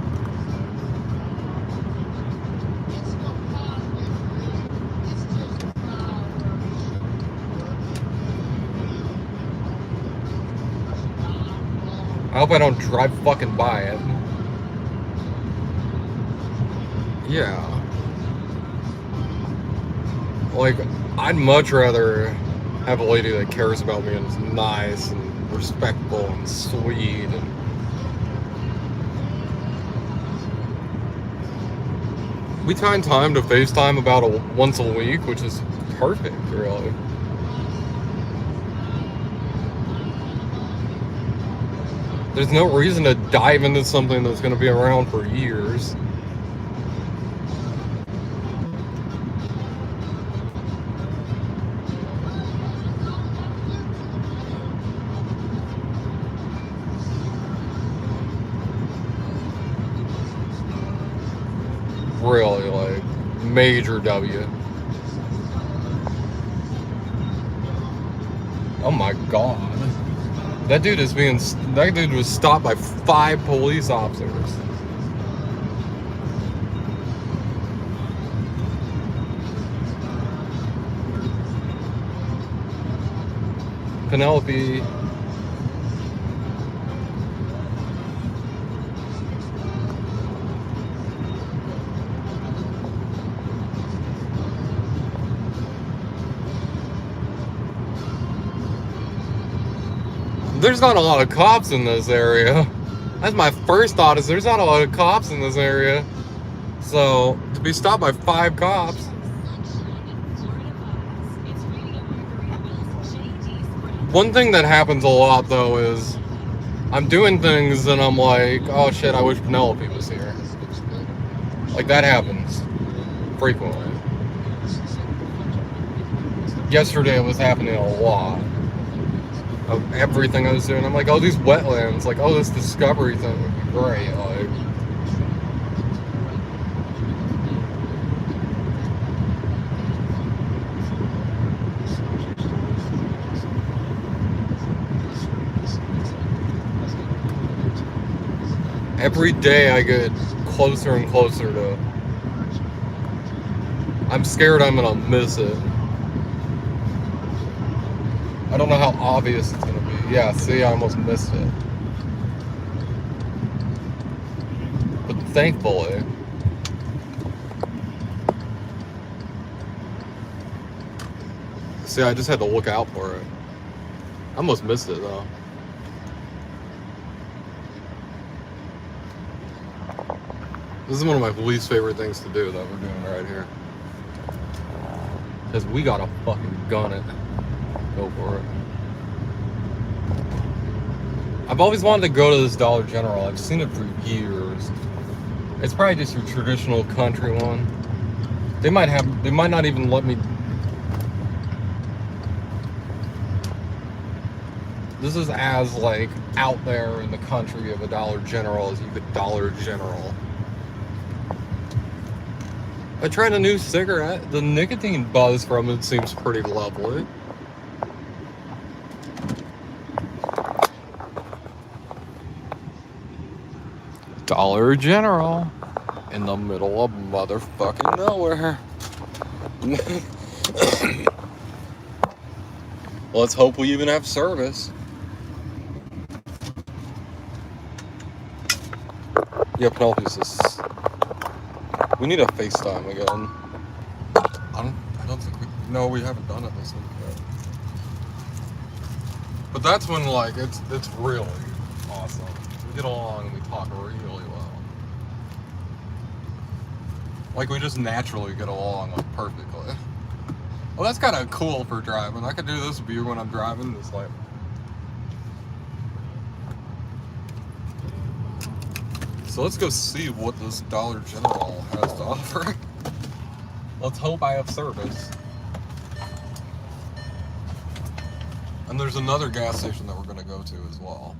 I hope I don't drive fucking by it. Yeah. Like, I'd much rather have a lady that cares about me and is nice and respectful and sweet and We find time to FaceTime about once a week, which is perfect, really. There's no reason to dive into something that's going to be around for years. Really, like, major W. Oh my god. That dude was stopped by 5 police officers. Penelope. There's not a lot of cops in this area. That's my first thought, is there's not a lot of cops in this area. So, to be stopped by 5 cops. One thing that happens a lot, though, is I'm doing things and I'm like, oh shit, I wish Penelope was here. Like, that happens frequently. Yesterday it was happening a lot. Of everything I was doing. I'm like, oh, these wetlands, like, oh, this discovery thing would be great. Like, every day I get closer and closer to. I'm scared I'm gonna miss it. I don't know how obvious it's gonna be. Yeah, see, I almost missed it. But thankfully, see, I just had to look out for it. I almost missed it though. This is one of my least favorite things to do that we're doing right here. Because we gotta fucking gun it. Go for it. I've always wanted to go to this Dollar General. I've seen it for years. It's probably just your traditional country one. They might not even let me. This is as, like, out there in the country of a Dollar General as you could Dollar General. I tried a new cigarette. The nicotine buzz from it seems pretty lovely. Dollar General in the middle of motherfucking nowhere. Let's hope we even have service. Yeah, Penelope's just. We need a FaceTime again. I don't think we. No, we haven't done it this week yet. But that's when, like, it's really awesome. We get along and we talk really well. Like, we just naturally get along, like, perfectly. Well, that's kind of cool for driving. I could do this view when I'm driving. It's like. So let's go see what this Dollar General has to offer. Let's hope I have service. And there's another gas station that we're going to go to as well.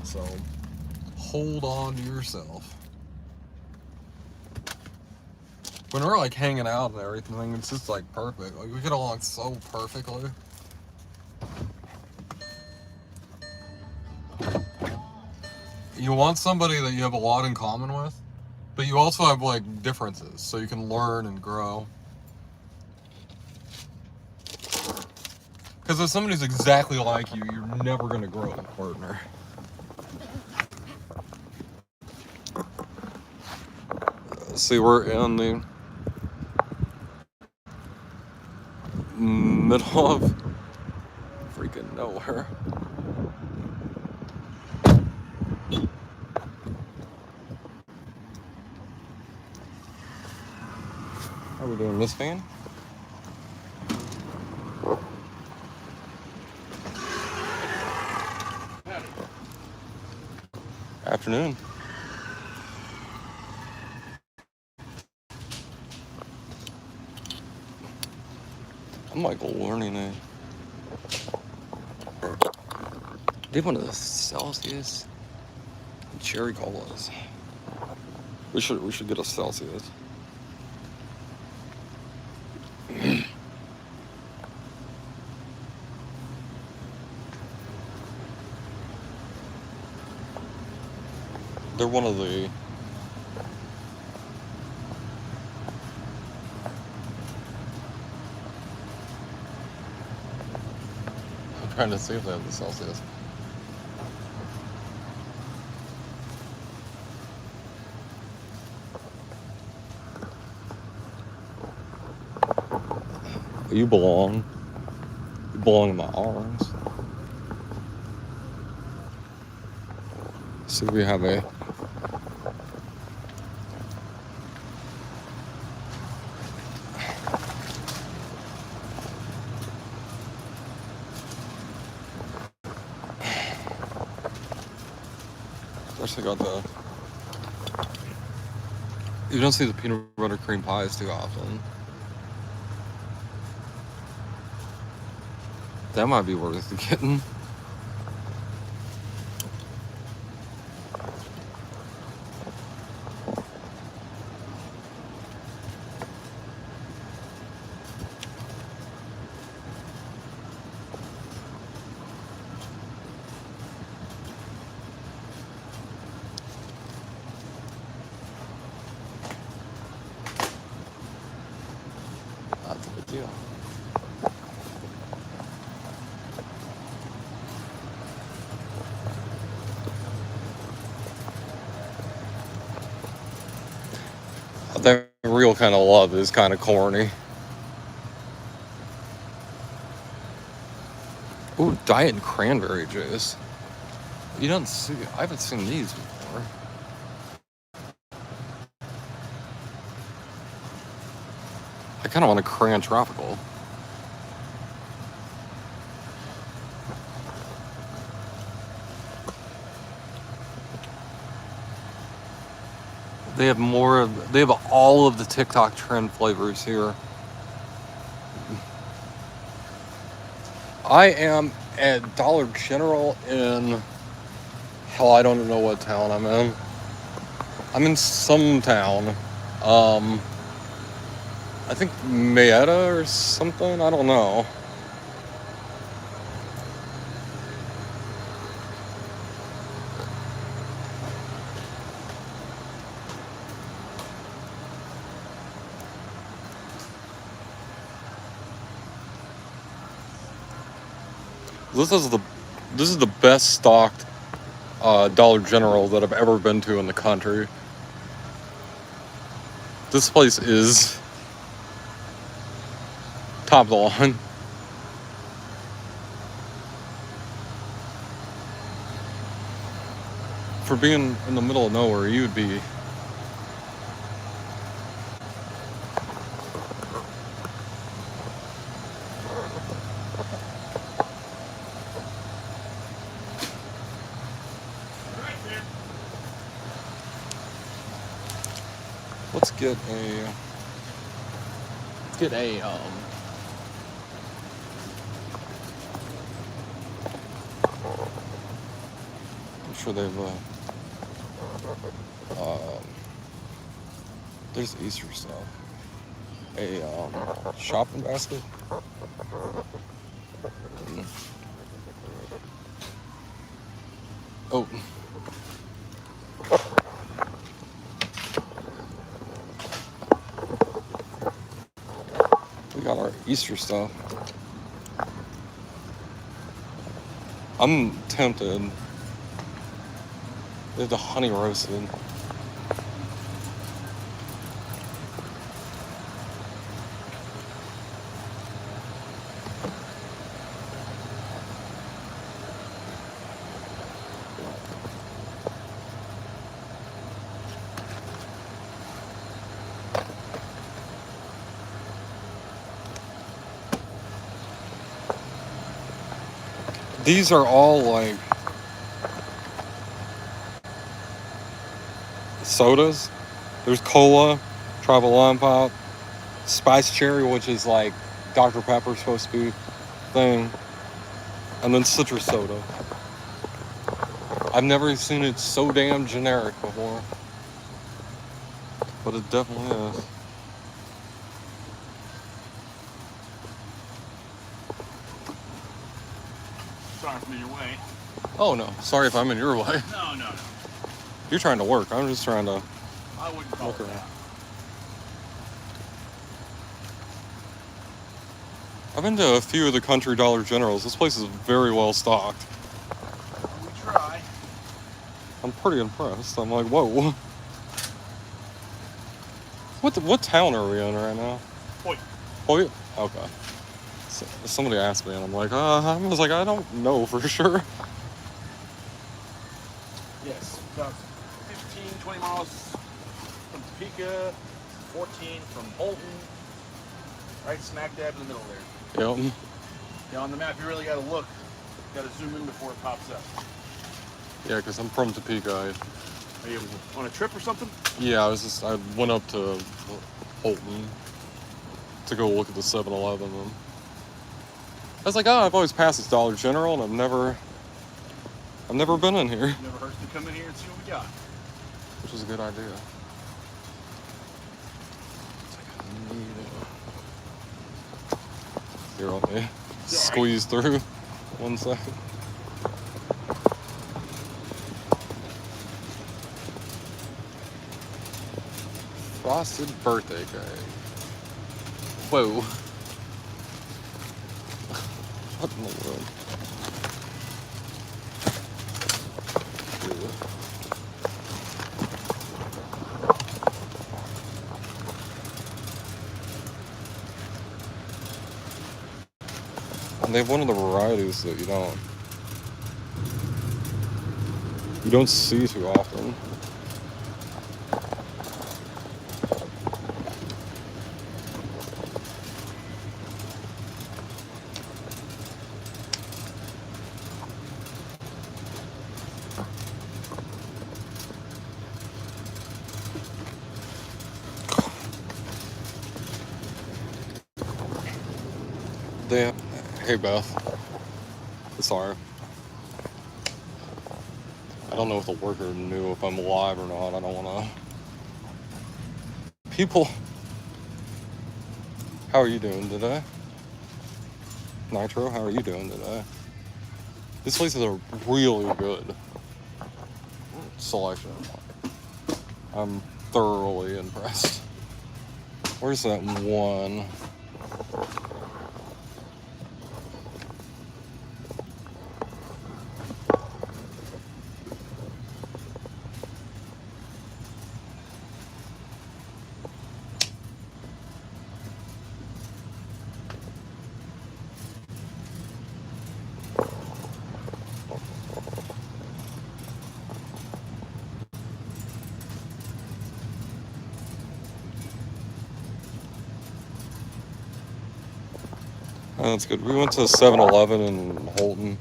So, hold on to yourself. When we're, like, hanging out and everything, it's just, like, perfect. Like, we get along so perfectly. You want somebody that you have a lot in common with, but you also have, like, differences, so you can learn and grow. Because if somebody's exactly like you, you're never going to grow as a partner. See, we're in the middle of freaking nowhere. we doing, Miss Fanny? Afternoon. I'm like learning it. They have one of the Celsius cherry colas. We should get a Celsius. They're one of the I'm trying to see if they have the Celsius. You belong. You belong in my arms. See if we have a Especially got the you don't see the peanut butter cream pies too often. That might be worth getting. That's a good deal. That real kind of love is kind of corny. Ooh, diet and cranberry juice. You don't see. I haven't seen these before. I kind of want a cran tropical. They have more of. They have all of the TikTok trend flavors here. I am at Dollar General in. Hell, I don't know what town I'm in. I'm in some town. I think Mayetta or something. I don't know. This is the best stocked Dollar General that I've ever been to in the country. This place is top of the line. For being in the middle of nowhere, you would be. Let's get a I'm sure they've there's Easter stuff. A shopping basket. Oh. We got our Easter stuff. I'm tempted. They have the honey roasted. These are all like sodas. There's cola, Travel Lime Pop, Spice Cherry, which is like Dr. Pepper supposed to be thing, and then citrus soda. I've never seen it so damn generic before, but it definitely is. Sorry for your way. Oh no, sorry if I'm in your way. No. You're trying to work. I'm just trying to I wouldn't call look it around. that. I've been to a few of the country Dollar Generals. This place is very well stocked. We try. I'm pretty impressed. I'm like, whoa. What town are we in right now? Hoyt. Hoyt? Okay. So, somebody asked me, and I'm like, I was like, I don't know for sure. Yes, about 15, 20 miles from Topeka, 14 from Holton, right smack dab in the middle there. Yep. Now on the map, you really got to look. Got to zoom in before it pops up. Yeah, because I'm from Topeka. Are you on a trip or something? I went up to Holton to go look at the 7-Eleven. And I was like, I've always passed this Dollar General, and I've never been in here, Never hurts to come in here and see what we got. which is a good idea. It's like I need it. Here, let me squeeze through. 1 second. Frosted birthday cake. Whoa. What in the world? And they have one of the varieties that you don't see too often. Hey Beth, sorry. I don't know if the worker knew if I'm alive or not. I don't want to. People, how are you doing today? Nitro, how are you doing today? This place is a really good selection. I'm thoroughly impressed. Where's that one? Oh, that's good. We went to 7-Eleven in Holton.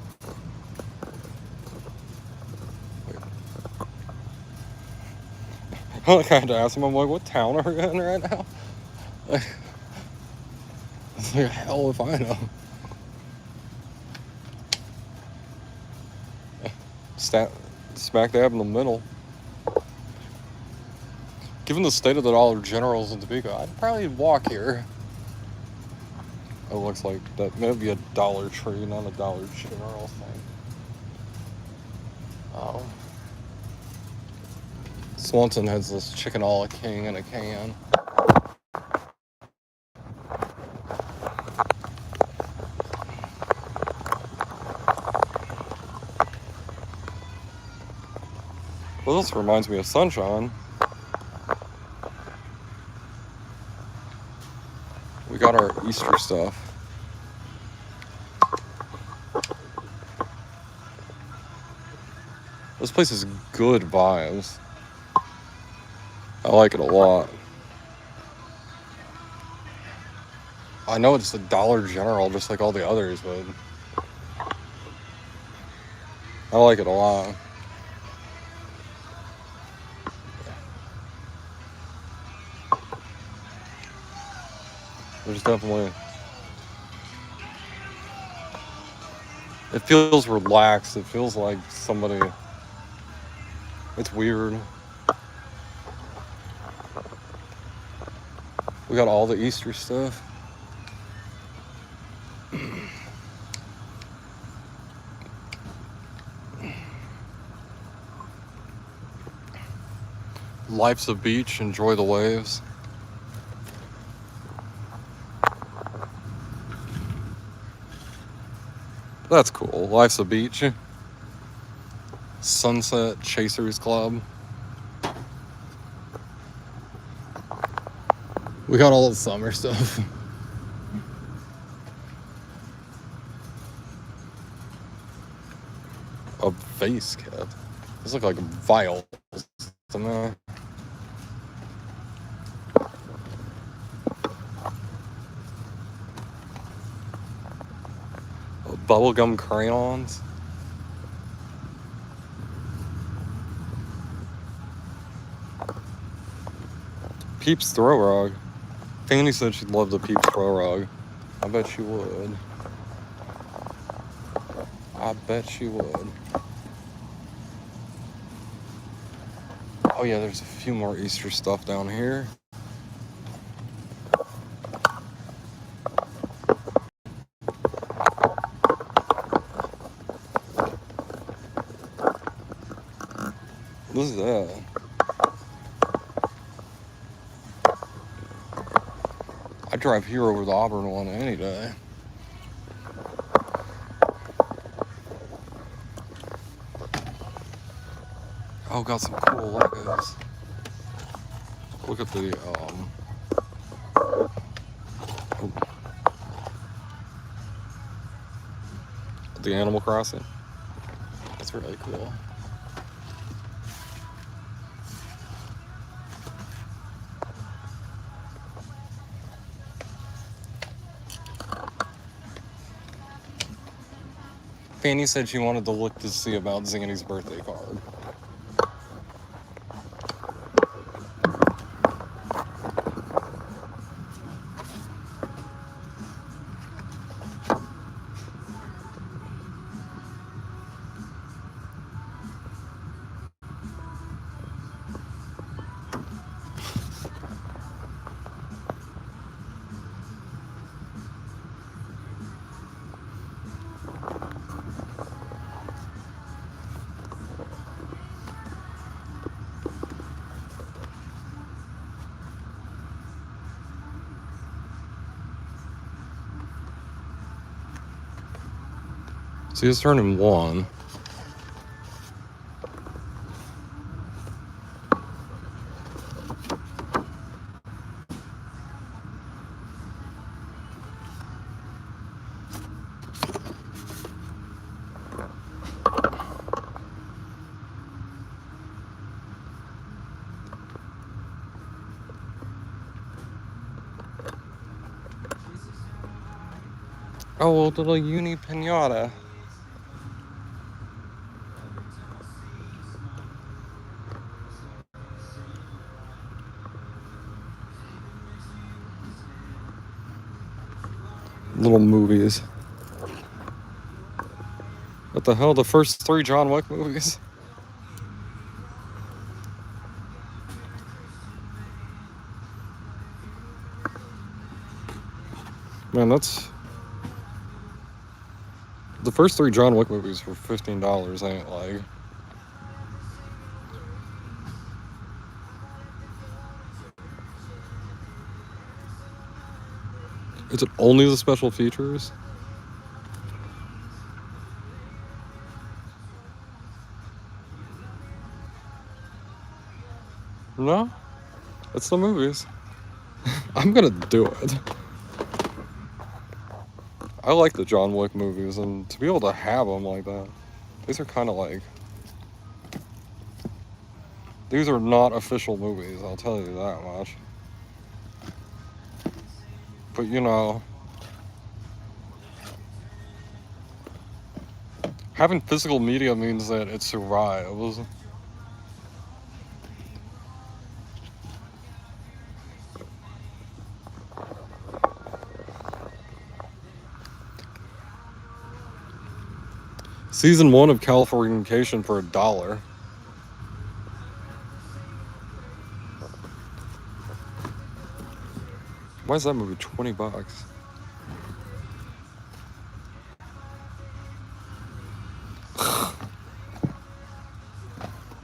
I kind of asked him, I'm like, what town are we in right now? Like, hell if I know. Smack dab in the middle. Given the state of the Dollar Generals in Topeka, I'd probably walk here. It looks like that may be a Dollar Tree, not a Dollar General thing. Swanson has this chicken a la king in a can. Well, this reminds me of Sunshine. We got our Easter stuff. This place is good vibes. I like it a lot. I know it's a Dollar General just like all the others, but I like it a lot. There's definitely... It feels relaxed. It feels like somebody... It's weird. We got all the Easter stuff. Life's a beach. Enjoy the waves. That's cool. Life's a beach. Sunset Chasers Club. We got all the summer stuff. A vase cap. These look like vials. A bubblegum crayons. Peeps throw rug. Fanny said she'd love the Peeps throw rug. I bet she would. I bet she would. Oh yeah, there's a few more Easter stuff down here. What is that? I'd drive here over the Auburn one any day. Oh, got some cool Legos. Look at the the Animal Crossing. That's really cool. Fanny said she wanted to look to see about Zanny's birthday card. So he's turning 1. Oh, a little uni pinata. Little movies. What the hell? The first 3 John Wick movies? Man, that's... The first 3 John Wick movies for $15, ain't like... Is it only the special features? No? It's the movies. I'm gonna do it. I like the John Wick movies, and to be able to have them like that, these are kind of like... These are not official movies, I'll tell you that much. But you know, Having physical media means that it survives. Season 1 of Californication for $1. Why is that movie $20?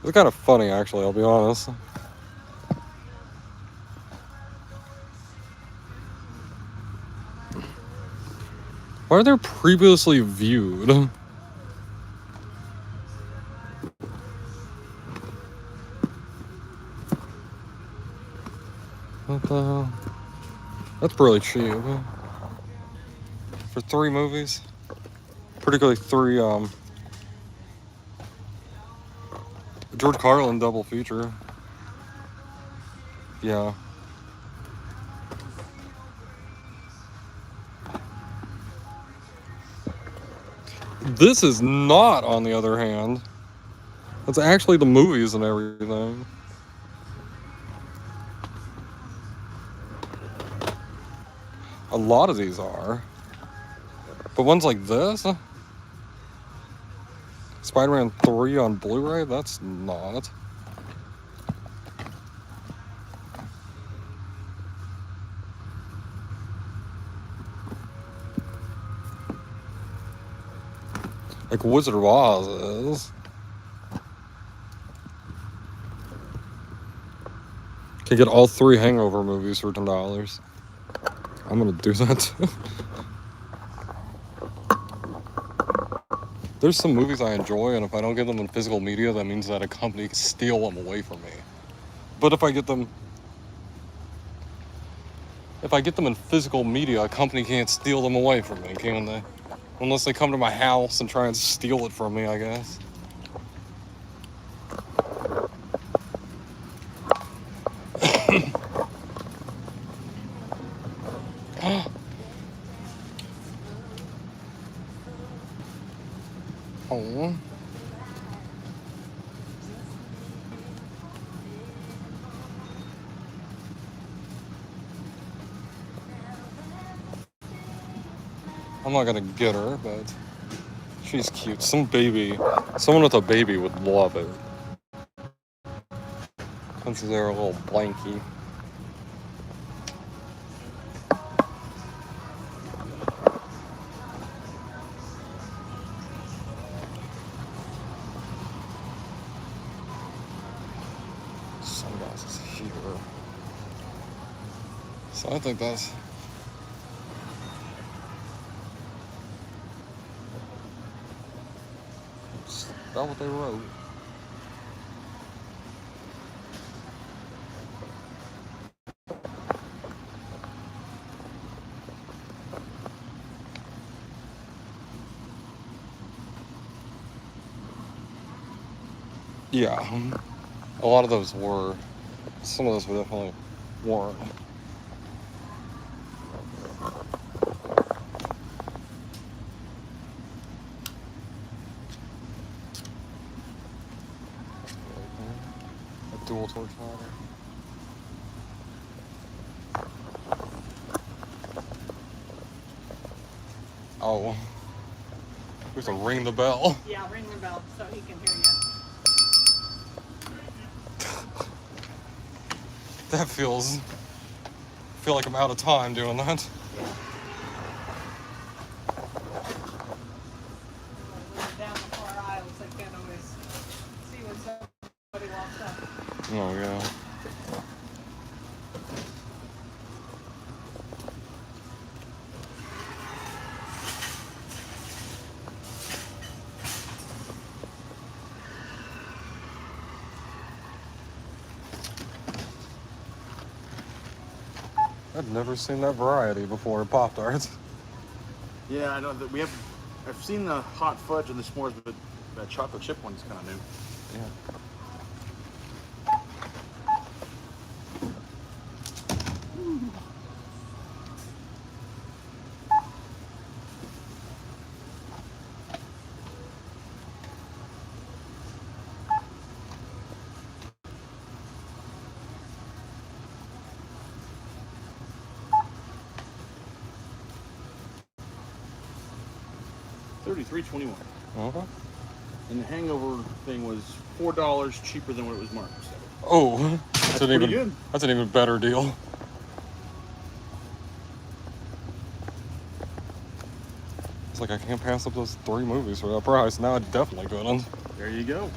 It's kind of funny, actually, I'll be honest. Why are there previously viewed? What the hell? That's really cheap. For 3 movies? Particularly 3, George Carlin double feature. Yeah. This is not, on the other hand. That's actually the movies and everything. A lot of these are. But ones like this? Spider-Man 3 on Blu-ray? That's not. Like Wizard of Oz is. Can get all 3 Hangover movies for $10. I'm gonna do that too. There's some movies I enjoy, and if I don't get them in physical media, that means that a company can steal them away from me. But if I get them in physical media, a company can't steal them away from me, can they? Unless they come to my house and try and steal it from me, I guess. Oh. I'm not gonna get her, but she's cute. Someone with a baby would love it. Since they're a little blanky. Sunglasses here. So I think that's... Is that what they wrote? Yeah, a lot of those were. Some of those were definitely weren't. A dual torch ladder. Oh, we have to ring the bell. Yeah, ring the bell so he can hear you. That feels... I feel like I'm out of time doing that. When you're down the far aisles, I can't always see when somebody walks up. Oh, yeah. I've never seen that variety before, Pop-Tarts. Yeah, I know that we have. I've seen the hot fudge and the s'mores, but that chocolate chip one's kind of new. Yeah. $33.21. Okay. And the Hangover thing was $4 cheaper than what it was marked. So Oh, that's an pretty even good. that's an even better deal. It's like I can't pass up those 3 movies for that price. Now I definitely couldn't. There you go.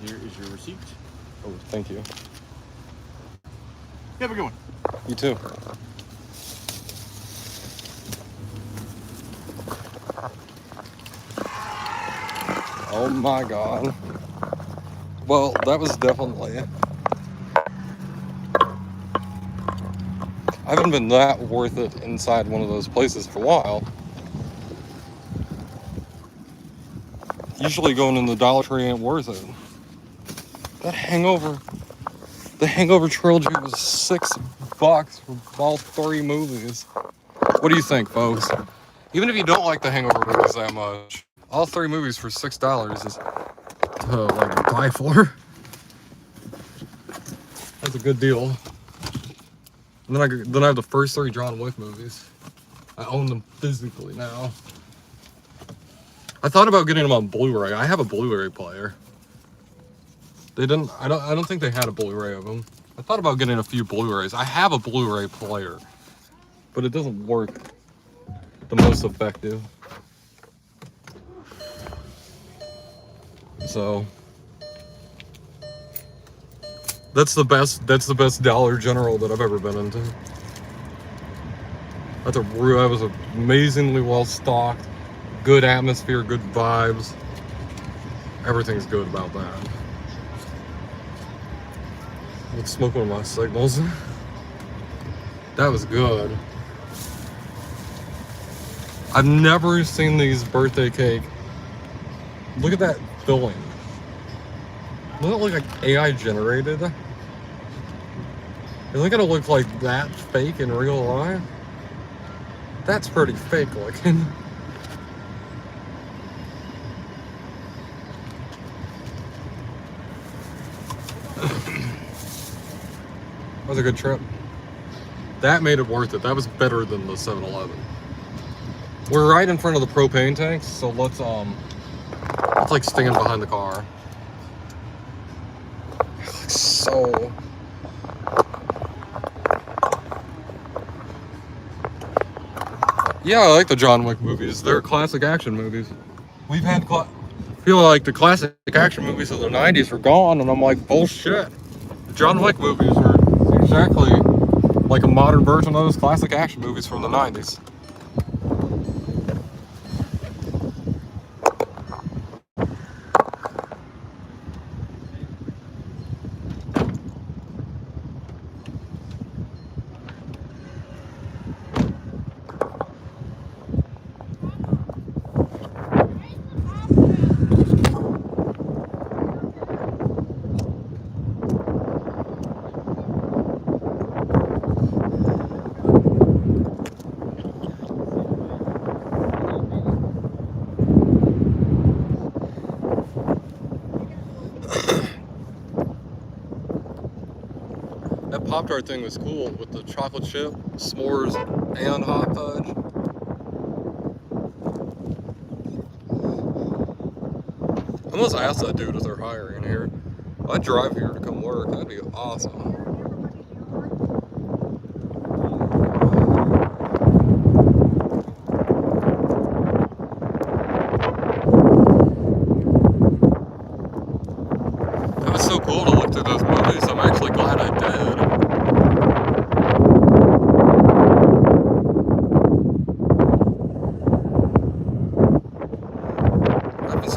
Here is your receipt. Oh, thank you. Have a good one. You too. Oh my god. Well, that was definitely... I haven't been that worth it inside one of those places for a while. Usually going in the Dollar Tree ain't worth it. The Hangover trilogy was $6 for all 3 movies. What do you think, folks? Even if you don't like the Hangover movies that much, all 3 movies for $6 is to like buy for. That's a good deal. And then I have the first 3 John Wick movies. I own them physically now. I thought about getting them on Blu-ray. I have a Blu-ray player. They didn't. I don't think they had a Blu-ray of them. I thought about getting a few Blu-rays. I have a Blu-ray player, but it doesn't work the most effective. So that's the best Dollar General that I've ever been into. That was amazingly well stocked, good atmosphere, good vibes. Everything's good about that. Let's smoke one of my signals. That was good. I've never seen these birthday cake. Look at that filling. Doesn't it look like AI generated? Is it gonna look like that fake in real life? That's pretty fake looking. That was a good trip. That made it worth it. That was better than the 7-Eleven. We're right in front of the propane tanks, so let's like stand behind the car. It looks so... Yeah, I like the John Wick movies. They're classic action movies. We've had feel like the classic action movies of the 90s are gone, and I'm like, bullshit. The John Wick movies are exactly like a modern version of those classic action movies from the 90s. That Pop-Tart thing was cool with the chocolate chip, s'mores, and hot fudge. I must ask that dude if they're hiring here. I'd drive here to come work. That'd be awesome. That was so cool to look through those movies. I'm actually glad I did.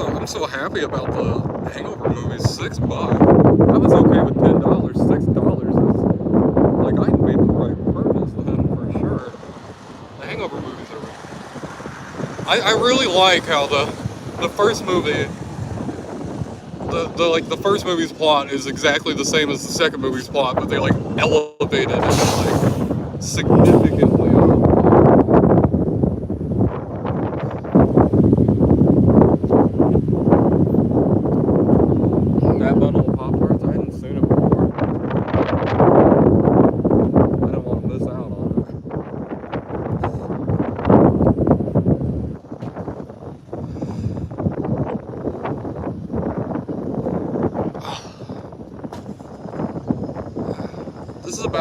I'm so happy about the Hangover movies. $6. I was okay with $10. $6 is like I made the right purchase then for sure. The Hangover movies are. I really like how the first movie. The first movie's plot is exactly the same as the second movie's plot, but they like elevated it like significantly. That bundle of Pop-Tarts, I hadn't seen it before. I didn't want to miss out on it.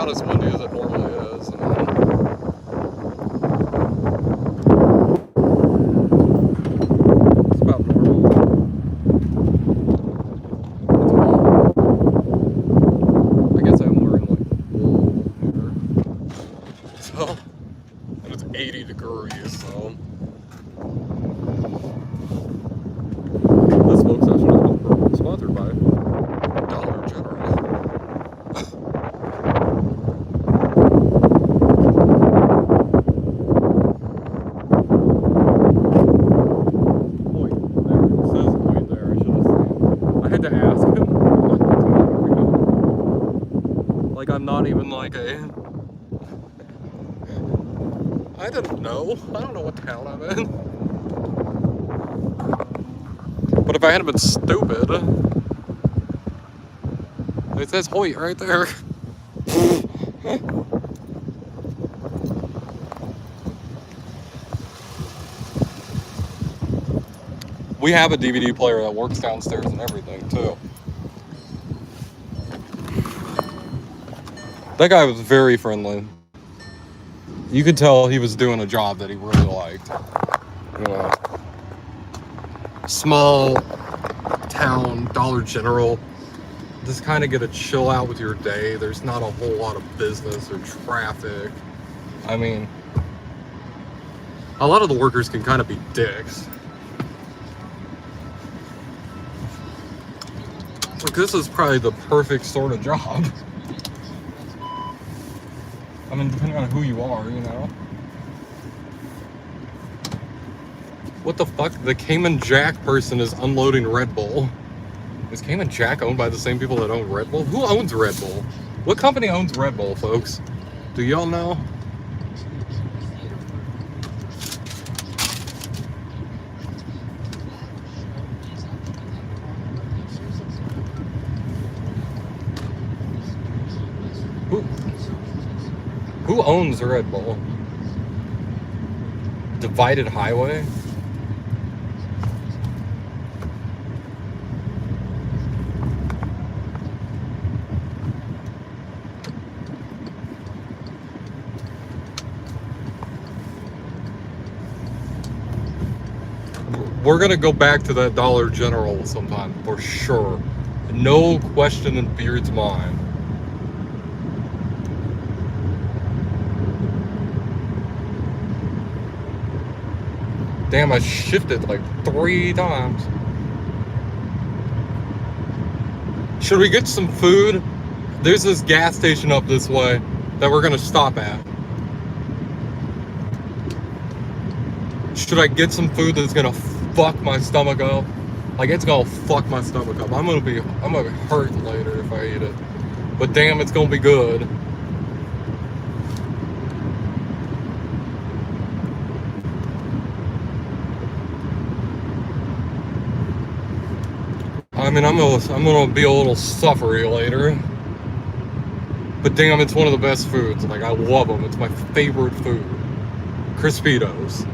not as windy as it normally is. It's about normal. I guess I'm wearing like wool here. So, and it's 80 degrees, so. This smoke session has been sponsored by Dollar General. Wait, there. It says wait there. I should have seen. I had to ask him. Like, I'm not even like a. I didn't know. I don't know what town I'm in. But if I hadn't been stupid, it says Hoyt right there. We have a DVD player that works downstairs and everything too. That guy was very friendly. You could tell he was doing a job that he really liked. You know, small town Dollar General. Just kind of get to chill out with your day. There's not a whole lot of business or traffic. I mean, a lot of the workers can kind of be dicks. Like, this is probably the perfect sort of job. I mean, depending on who you are, you know. What the fuck? The Cayman Jack person is unloading Red Bull. Is Cayman Jack owned by the same people that own Red Bull? Who owns Red Bull? What company owns Red Bull, folks? Do y'all know? Who owns Red Bull? Divided Highway? We're gonna go back to that Dollar General sometime, for sure. No question in Beard's mind. Damn, I shifted like 3 times. Should we get some food? There's this gas station up this way that we're gonna stop at. Should I get some food that's gonna fuck my stomach up? Like, it's gonna fuck my stomach up. I'm gonna be hurting later if I eat it. But damn, it's gonna be good. I mean, I'm gonna be a little suffery later. But damn, it's one of the best foods. Like, I love them. It's my favorite food. Crispitos.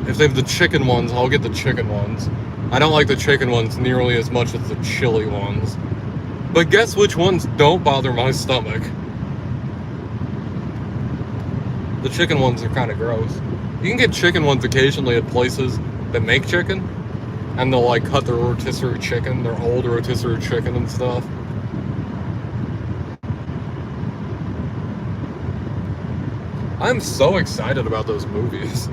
If they have the chicken ones, I'll get the chicken ones. I don't like the chicken ones nearly as much as the chili ones. But guess which ones don't bother my stomach? The chicken ones are kind of gross. You can get chicken ones occasionally at places that make chicken. And they'll like cut their rotisserie chicken, their old rotisserie chicken and stuff. I'm so excited about those movies.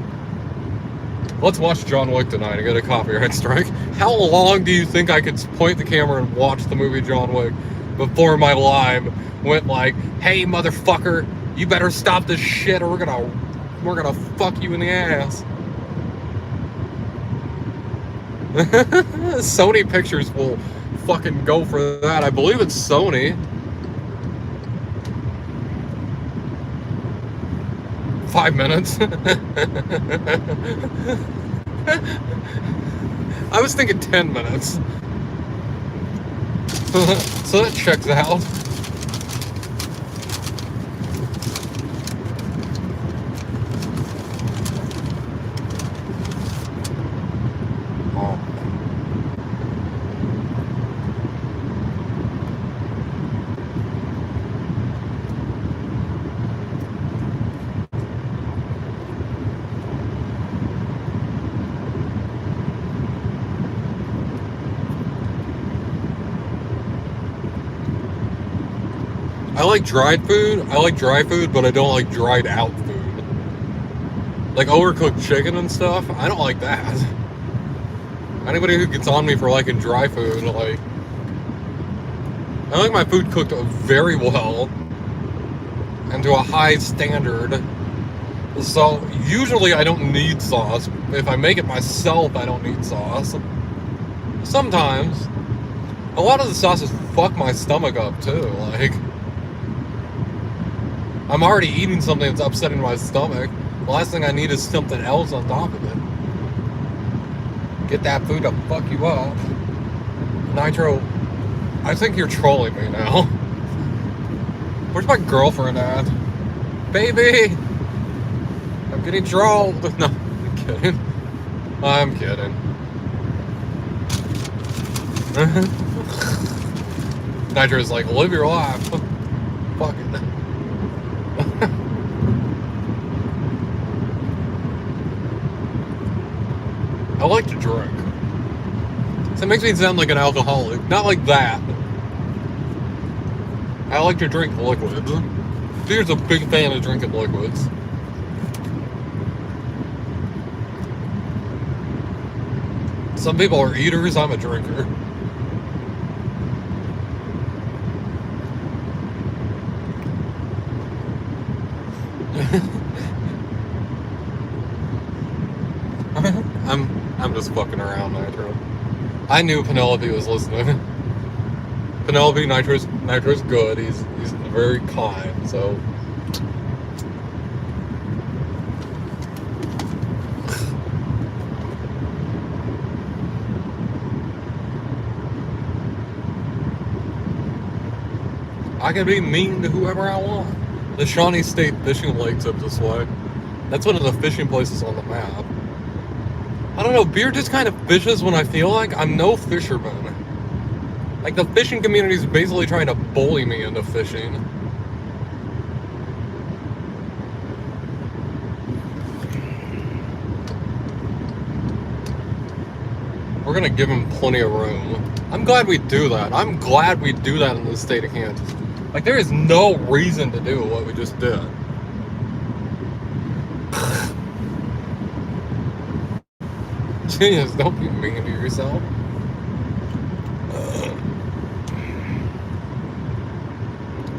Let's watch John Wick tonight and get a copyright strike. How long do you think I could point the camera and watch the movie John Wick before my live went like, hey motherfucker, you better stop this shit or we're gonna fuck you in the ass. Sony Pictures will fucking go for that. I believe it's Sony. 5 minutes. I was thinking 10 minutes. So that checks out. I like dried food. I like dry food, but I don't like dried out food. Like overcooked chicken and stuff. I don't like that. Anybody who gets on me for liking dry food, like, I like my food cooked very well and to a high standard. So usually I don't need sauce. If I make it myself, I don't need sauce. Sometimes. A lot of the sauces fuck my stomach up too. Like, I'm already eating something that's upsetting my stomach. The last thing I need is something else on top of it. Get that food to fuck you up. Nitro, I think you're trolling me now. Where's my girlfriend at? Baby! I'm getting trolled. No, I'm kidding. I'm kidding. Nitro's like, live your life. Fuck it. I like to drink. So it makes me sound like an alcoholic. Not like that. I like to drink liquids. Peter's a big fan of drinking liquids. Some people are eaters, I'm a drinker. I'm just fucking around, Nitro. I knew Penelope was listening. Penelope, Nitro's good. He's very kind, so. I can be mean to whoever I want. The Shawnee State Fishing Lake's up this way. That's one of the fishing places on the map. I don't know, beer just kind of fishes when I feel like. I'm no fisherman. Like, the fishing community is basically trying to bully me into fishing. We're gonna give him plenty of room. I'm glad we do that. I'm glad we do that in the state of Kansas. Like, there is no reason to do what we just did. Genius, don't be mean to yourself.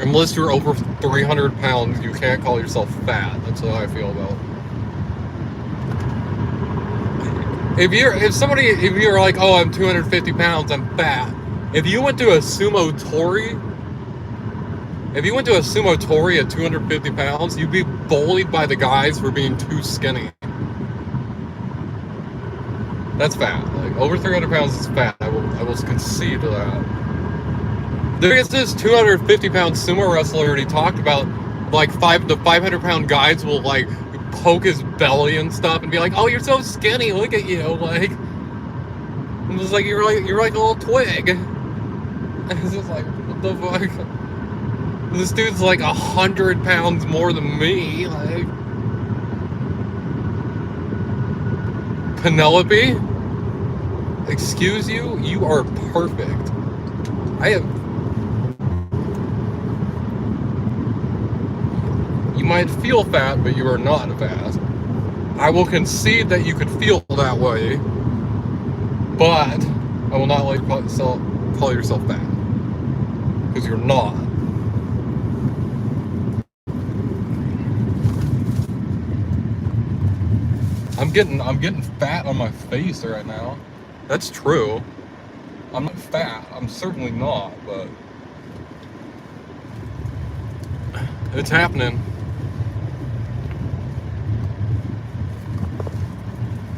Unless you're over 300 pounds, you can't call yourself fat. That's how I feel about it. If you're like, oh, I'm 250 pounds, I'm fat. If you went to a sumo tori at 250 pounds, you'd be bullied by the guys for being too skinny. That's fat. Like, over 300 pounds is fat. I will concede to that. There is this 250-pound sumo wrestler, and he talked about, like, the 500-pound guys will, like, poke his belly and stuff and be like, oh, you're so skinny, look at you, like, I'm just like, you're like a little twig. And it's just like, what the fuck? This dude's like 100 pounds more than me, like. Penelope? Excuse you? You are perfect. You might feel fat, but you are not fat. I will concede that you could feel that way, but I will not let you call yourself fat. Because you're not. I'm getting fat on my face right now. That's true. I'm not fat. I'm certainly not, but it's happening.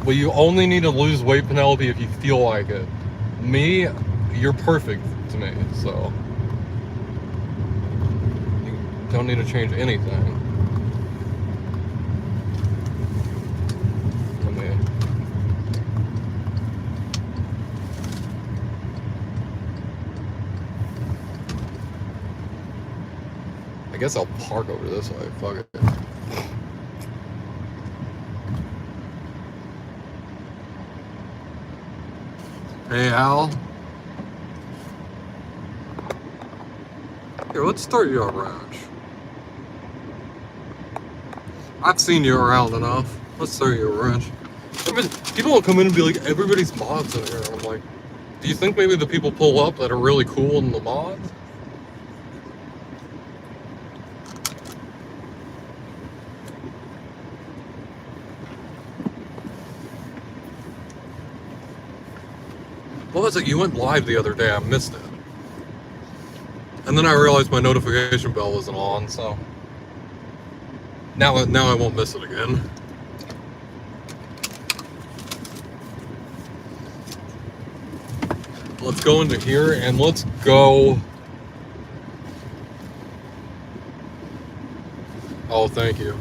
But you only need to lose weight, Penelope, if you feel like it. Me, you're perfect to me, so you don't need to change anything. I guess I'll park over this way. Fuck it. Hey, Al. Here, let's start you a ranch. I've seen you around enough. Let's start you a ranch. People will come in and be like, everybody's mods in here. I'm like, do you think maybe the people pull up that are really cool in the mods? What was it? You went live the other day. I missed it. And then I realized my notification bell wasn't on, so now I won't miss it again. Let's go into here and let's go. Oh, thank you.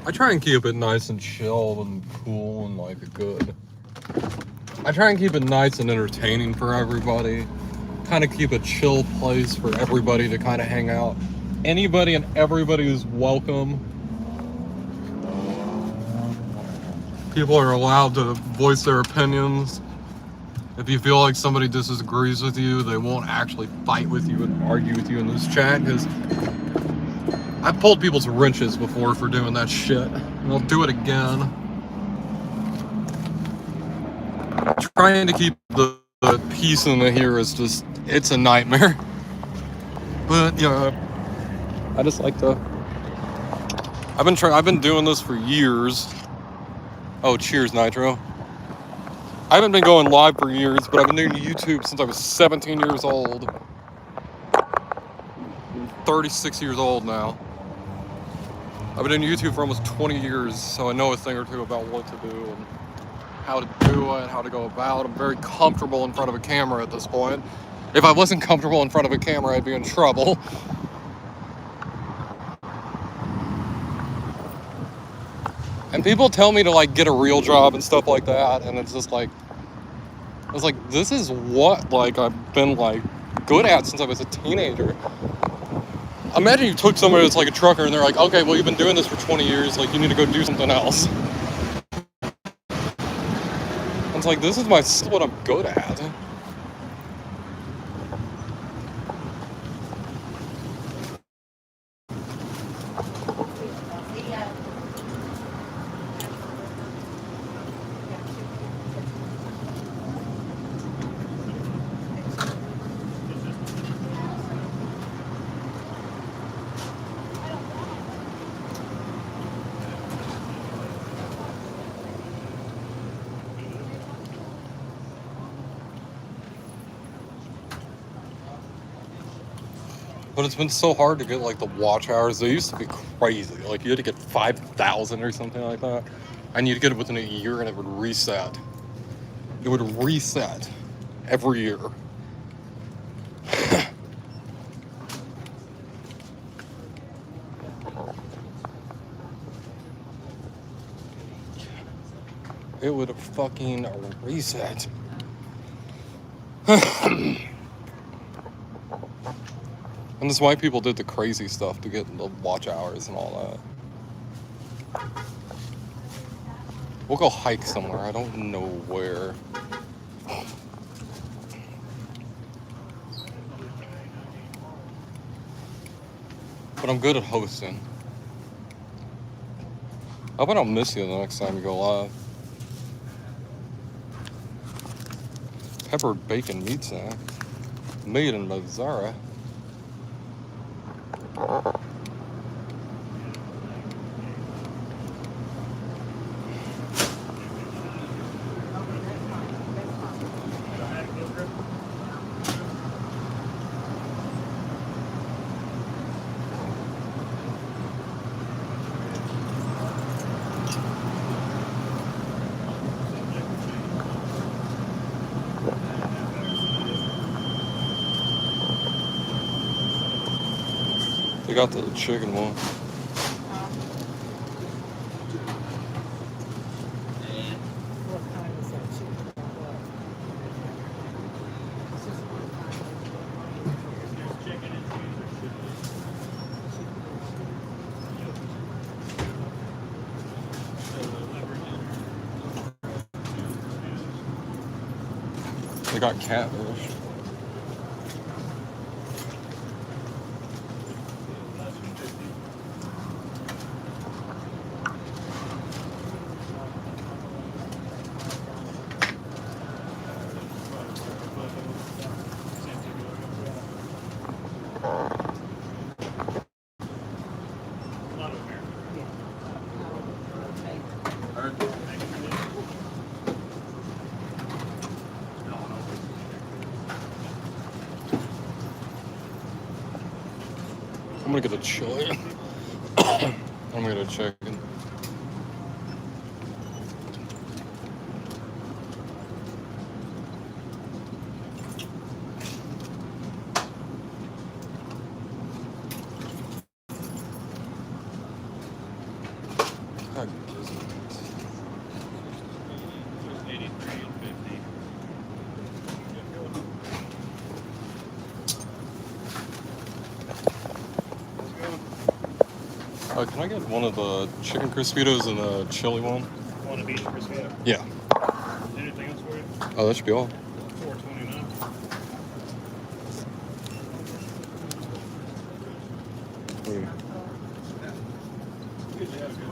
I try and keep it nice and chill and cool and like good. I try and keep it nice and entertaining for everybody. Kind of keep a chill place for everybody to kind of hang out. Anybody and everybody is welcome. People are allowed to voice their opinions. If you feel like somebody disagrees with you, they won't actually fight with you and argue with you in this chat, because I've pulled people's wrenches before for doing that shit, and I'll do it again. Trying to keep the peace in here is just, it's a nightmare. But yeah, I just like to. I've been doing this for years. Oh, cheers, Nitro. I haven't been going live for years, but I've been doing YouTube since I was 17 years old. I'm 36 years old now. I've been doing YouTube for almost 20 years, so I know a thing or two about what to do and how to do it, how to go about. I'm very comfortable in front of a camera at this point. If I wasn't comfortable in front of a camera, I'd be in trouble. And people tell me to like get a real job and stuff like that, and it's just like, I was like, this is what like I've been like good at since I was a teenager. Imagine you took somebody that's like a trucker and they're like, okay, well, you've been doing this for 20 years, like you need to go do something else. It's like, this is what I'm good at. But it's been so hard to get like the watch hours. They used to be crazy. Like you had to get 5,000 or something like that. And you'd get it within a year and it would reset. It would reset every year. It would fucking reset. And that's why people did the crazy stuff to get the watch hours and all that. We'll go hike somewhere. I don't know where. But I'm good at hosting. I hope I don't miss you the next time you go live. Peppered bacon meat snack. Made in Mazzara. They got the chicken one. What kind is that chicken? They got catfish. out of America. Yeah. Okay. Or, no, no. I'm gonna get a chili. I'm gonna get a chicken. God, There's 83 and 50. can I get one of the chicken crispitos and the chili one? Want a beef crispy? Yeah. Anything else for you? Oh, that should be all. $4.29. Hmm. Good to have you.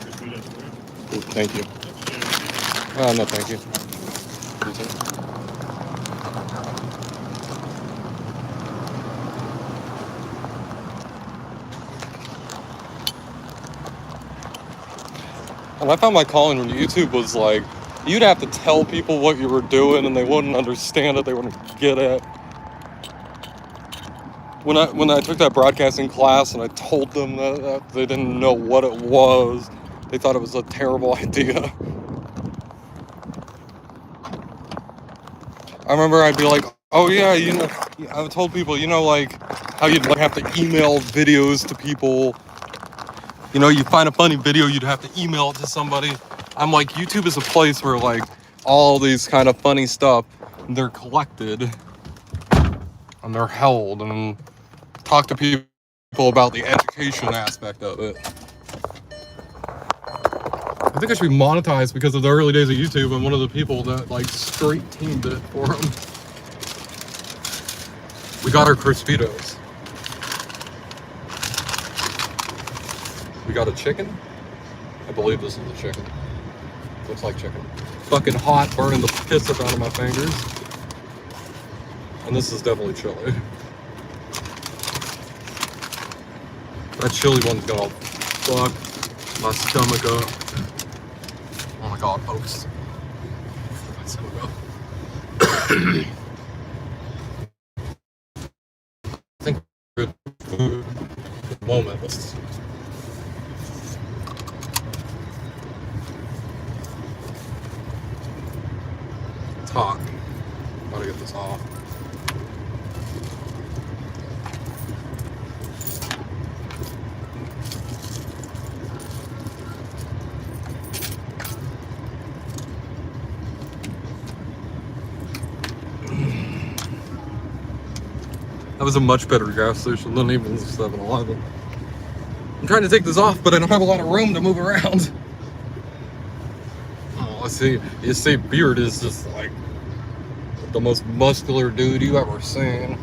Crispy that's for you. Ooh, thank you. No, thank you. You too. And I found my calling when YouTube was like, you'd have to tell people what you were doing and they wouldn't understand it, they wouldn't get it. When I took that broadcasting class and I told them that they didn't know what it was, they thought it was a terrible idea. I remember I'd be like, oh yeah, you know, I've told people, you know, like how you'd like have to email videos to people. You know, you find a funny video, you'd have to email it to somebody. I'm like, YouTube is a place where like all these kind of funny stuff, they're collected and they're held, and talk to people about the education aspect of it. I think I should be monetized because of the early days of YouTube. I'm one of the people that like straight teamed it for them. We got our Crispitos. We got a chicken. I believe this is the chicken. Looks like chicken. Fucking hot, burning the piss up out of my fingers. And this is definitely chili. That chili one's gonna fuck my stomach up. Oh my god, folks. My stomach up. I think good food at the moment. It's hot. Gotta get this off. That was a much better gas station than even the 7-Eleven. I'm trying to take this off, but I don't have a lot of room to move around. Oh, let's see. You see, Beard is just like the most muscular dude you ever seen.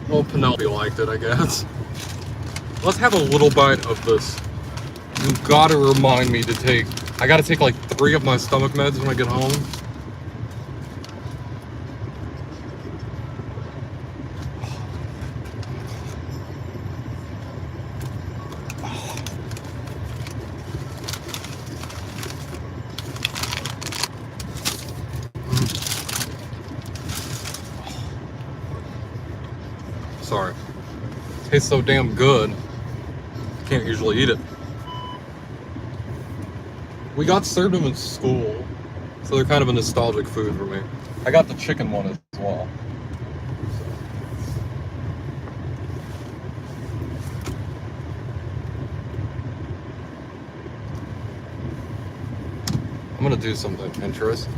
Well, Penelope liked it, I guess. Let's have a little bite of this. You gotta remind me to take... I gotta take like 3 of my stomach meds when I get home. Sorry. Tastes so damn good. Can't usually eat it. We got served them in school, so they're kind of a nostalgic food for me. I got the chicken one as well. I'm gonna do something interesting.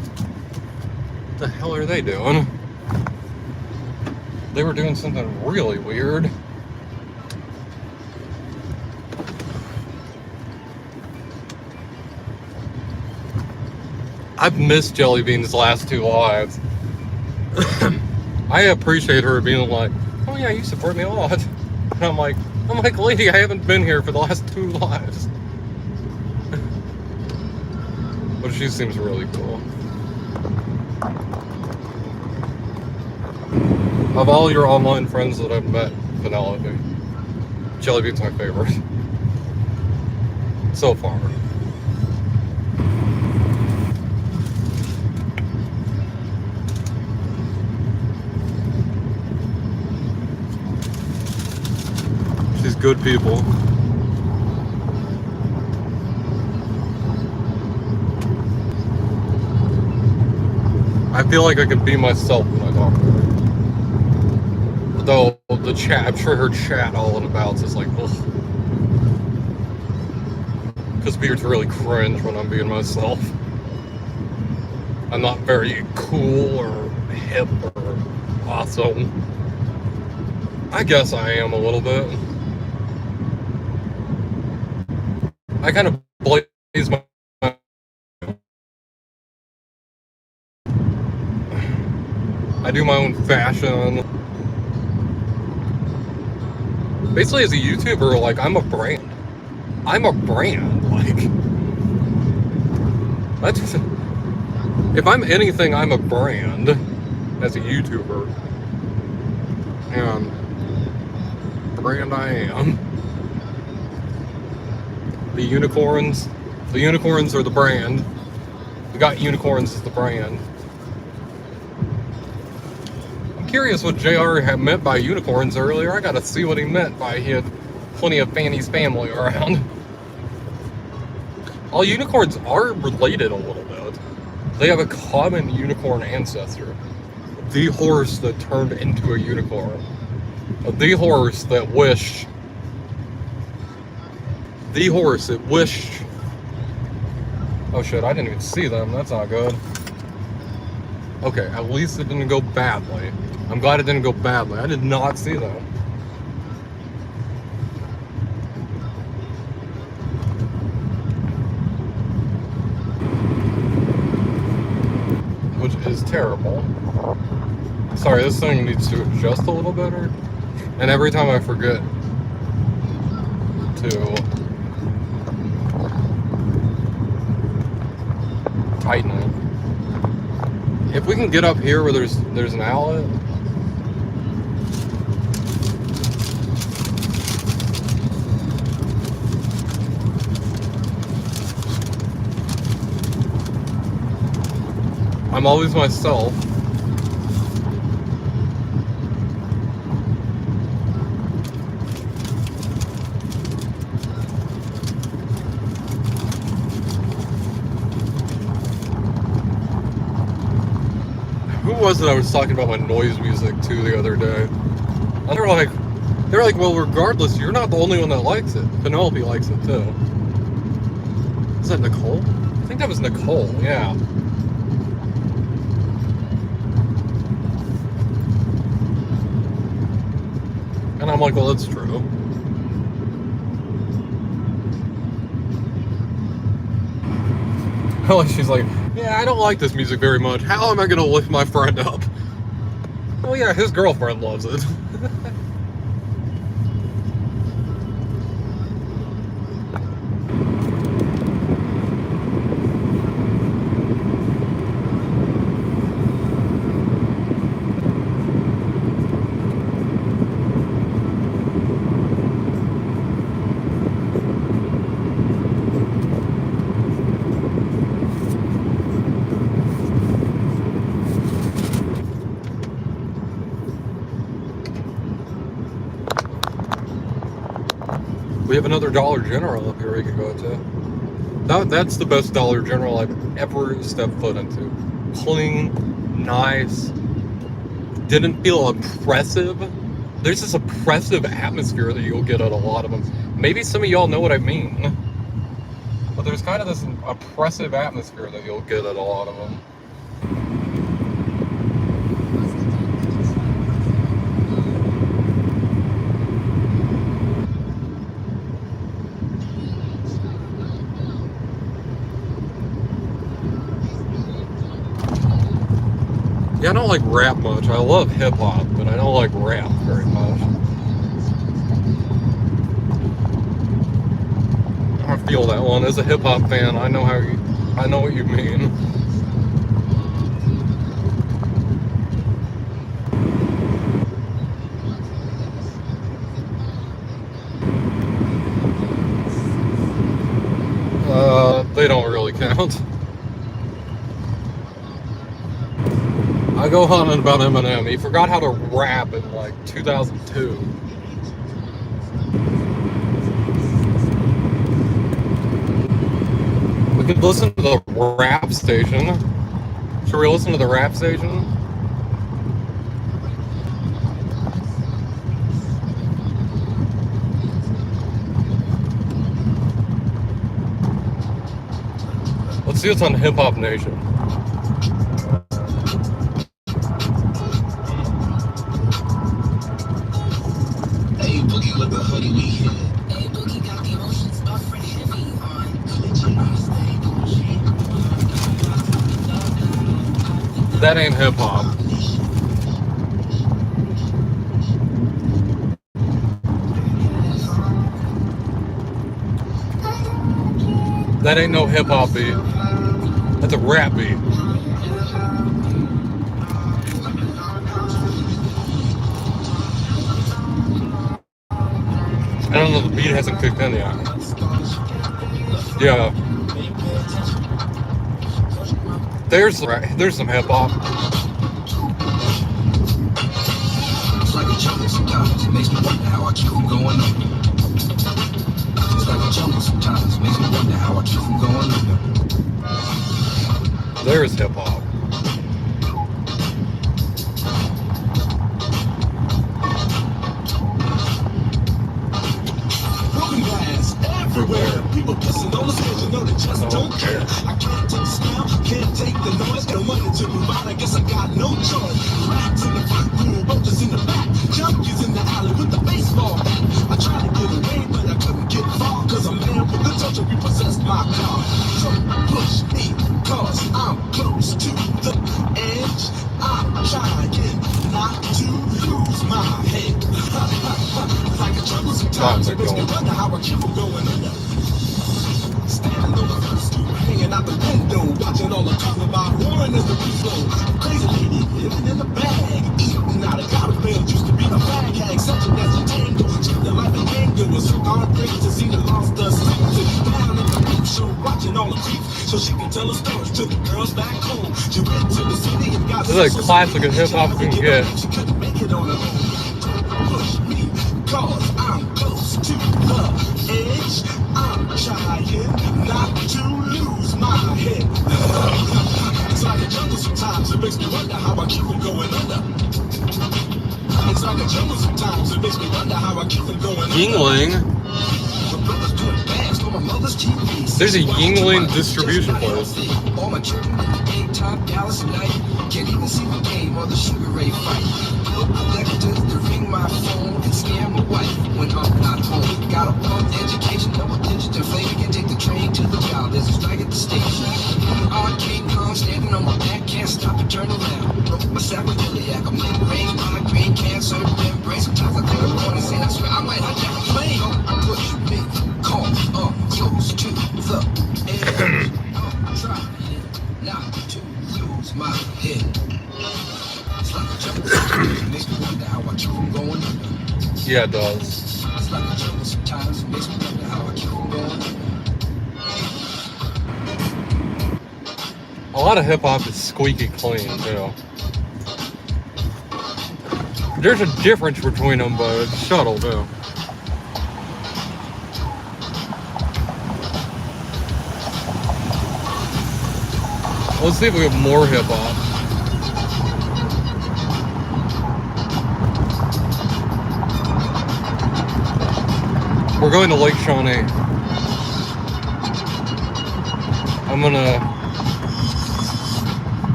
the hell are they doing? They were doing something really weird. I've missed Jelly Bean's last 2 lives. I appreciate her being like, oh yeah, you support me a lot. And I'm like, lady, I haven't been here for the last 2 lives. But she seems really cool. Of all your online friends that I've met, Penelope, Jelly Bean's my favorite. So far. She's good people. I feel like I can be myself when I talk to her. Though the chat, I'm sure her chat all in abouts is like, ugh. Because Beard's really cringe when I'm being myself. I'm not very cool or hip or awesome. I guess I am a little bit. I kind of blaze my... I do my own fashion. Basically, as a YouTuber, like, I'm a brand. I'm a brand, like... That's... If I'm anything, I'm a brand as a YouTuber. And... brand I am. The unicorns are the brand. We got unicorns as the brand. I'm curious what JR had meant by unicorns earlier. I gotta see what he meant by he had plenty of Fanny's family around. All unicorns are related a little bit. They have a common unicorn ancestor. The horse that turned into a unicorn. The horse that wished. The horse that wished. Oh shit, I didn't even see them. That's not good. Okay, at least it didn't go badly. I'm glad it didn't go badly. I did not see them. Which is terrible. Sorry, this thing needs to adjust a little better. And every time I forget to tighten it. If we can get up here where there's an outlet. I'm always myself. Who was it I was talking about my noise music to the other day? And they're like, well, regardless, you're not the only one that likes it. Penelope likes it too. Is that Nicole? I think that was Nicole, yeah. And I'm like, well, that's true. She's like, yeah, I don't like this music very much. How am I going to lift my friend up? Oh yeah, his girlfriend loves it. We have another Dollar General up here we could go to. That's the best Dollar General I've ever stepped foot into. Clean, nice, didn't feel oppressive. There's this oppressive atmosphere that you'll get at a lot of them. Maybe some of y'all know what I mean. But there's kind of this oppressive atmosphere that you'll get at a lot of them. I don't like rap much. I love hip hop, but I don't like rap very much. I feel that one. As a hip hop fan, I know what you mean. They don't really count. I go on about Eminem. He forgot how to rap in like 2002. We could listen to the rap station. Should we listen to the rap station? Let's see what's on Hip Hop Nation. Hey, Boogie, look the hoodie we hit. Hey, Boogie got the emotions buffering heavy on. That ain't hip hop. That ain't no hip hop beat. That's a rap beat. I don't know, the beat hasn't kicked in yet. Yeah. There's some hip hop. It's like a jungle sometimes. It makes me wonder how I keep from going under. It's like a jungle sometimes. It makes me wonder how I keep from going under. There's hip hop. Everywhere, people pissing on the stage, you know they just don't care. I can't take the smell, can't take the noise, no money to move out, I guess I got no choice. Rats in the front room, roaches in the back, junkies in the alley with the baseball bat. I tried to get away, but I couldn't get far, cause a man with the touch repossessed my car. So push me, cause I'm close to the edge. I'm trying not to lose my head. Like a jungle sometimes, it makes me wonder how I keep from going under. Standing on the first stoop, hanging out the window, watching all the talk about warring as the beat goes. Crazy lady living in a bag, eating out of garbage pails, used to be a fag hag, such a nasty tango. Checked the life of Gango, was so heartbreaking to see the lost us. Down in the peep show, watching all the creeps, so she can tell her stories to the girls back home. She went to the city and got this is a classic of hip hop you can get. She couldn't make it on her own. Push me, cause I'm close to the edge. I'm trying not to lose my head. It's like a jungle sometimes, it makes me wonder how I keep from going under. It's like a jungle sometimes, it makes me wonder how I keep from going under. Yingling. There's a Yingling distribution place. All my children in the daytime, Dallas at night. Can't even see the game or the Sugar Ray fight. Bill collectors to ring my phone and scare my wife when I'm not home. Got a pump education, no attention to flavor. Can take the train to the job. There's a strike at the station. Arcade calm, standing on my back, can't stop to turn around. Broke my sacroiliac, I'm mid-range, migraine, cancer, embrace. Sometimes I think I'm going insane. I swear I might hijack a plane. Push me, call, close to the edge. I'm trying not to lose my head. It's like a jungle sometimes, it makes me wonder how I keep from going under. Yeah, it does. It's like a jungle sometimes, it makes me wonder how I keep from going under. A lot of hip hop is squeaky clean too. There's a difference between them, but it's subtle too. Let's see if we have more hip hop. We're going to Lake Shawnee.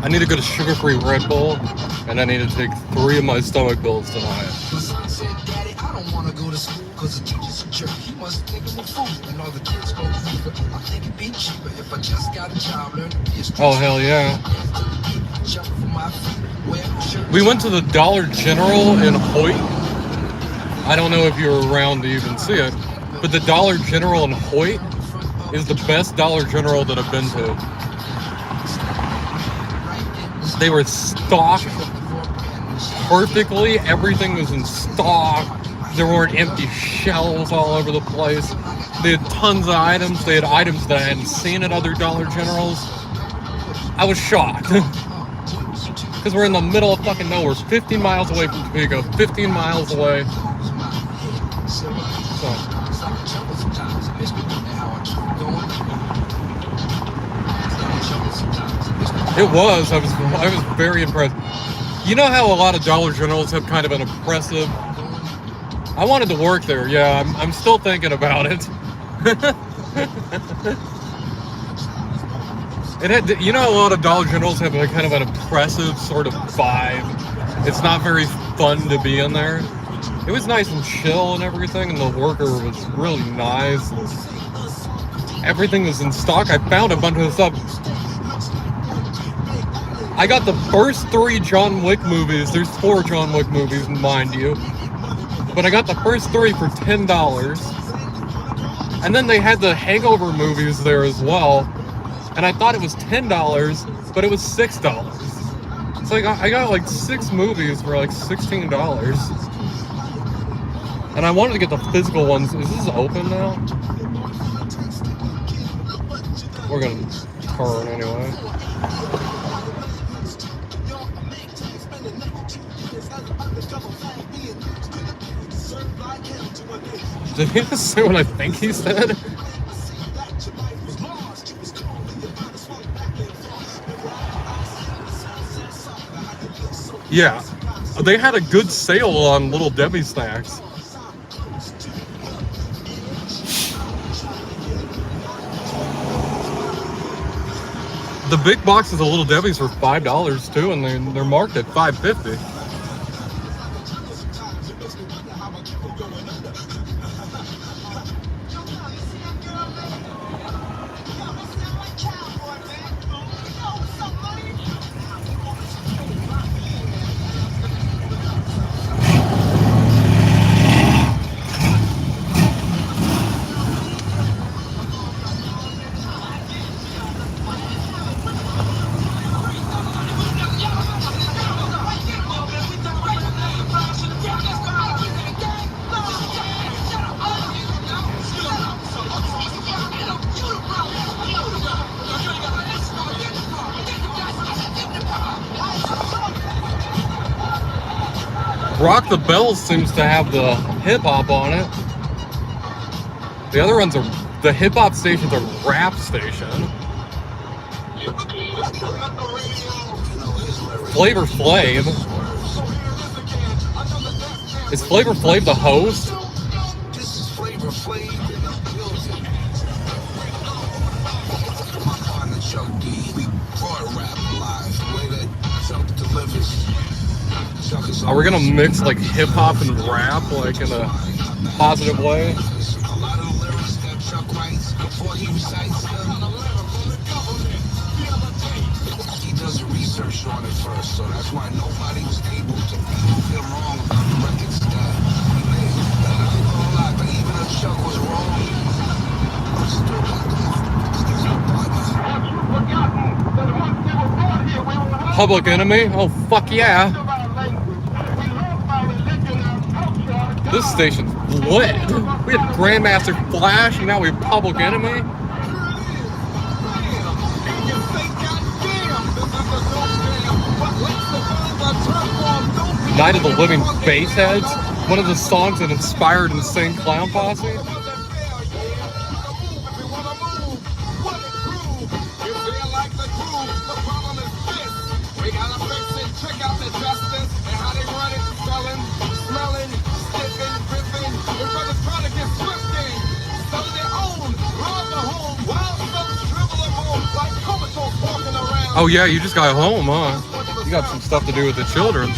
I need to get a sugar-free Red Bull, and I need to take 3 of my stomach pills tonight. My son said, Daddy, I don't want to go to school because the teacher's a jerk. He must think I'm a fool, and all the kids go fever. I think it'd be cheaper if I just got a job, learn to be a street. Oh, hell yeah. We went to the Dollar General in Hoyt. I don't know if you were around to even see it, but the Dollar General in Hoyt is the best Dollar General that I've been to. They were stocked perfectly. Everything was in stock. There weren't empty shelves all over the place. They had tons of items. They had items that I hadn't seen at other Dollar Generals. I was shocked. Because we're in the middle of fucking nowhere. 15 miles away from Topeka. 15 miles away. So. It was. I was very impressed. You know how a lot of Dollar Generals have kind of an oppressive... I wanted to work there. Yeah, I'm still thinking about it. It had, you know, a lot of Dollar Generals have a kind of an oppressive sort of vibe. It's not very fun to be in there. It was nice and chill and everything, and the worker was really nice. Everything was in stock. I found a bunch of stuff. I got the first 3 John Wick movies. There's 4 John Wick movies, mind you. But I got the first 3 for $10. And then they had the Hangover movies there as well. And I thought it was $10, but it was $6. So I got like 6 movies for like $16. And I wanted to get the physical ones. Is this open now? We're gonna turn anyway. Did he just say what I think he said? Yeah, they had a good sale on Little Debbie snacks. The big boxes of Little Debbie's are $5 too, and they're marked at $5.50. Rock the Bells seems to have the hip-hop on it. The other ones are, the hip-hop station's a rap station. Flavor Flav. Is Flavor Flav the host? Are we gonna mix like hip hop and rap like in a positive way? He does research on it first, so that's why nobody was able to prove him wrong about the records that he made. But even if Chuck was wrong, I'm still Public Enemy? Oh fuck yeah. This station's lit. We had Grandmaster Flash, and now we have Public Enemy. Night of the Living Bassheads, one of the songs that inspired Insane Clown Posse. Oh yeah, you just got home, huh? You got some stuff to do with the children.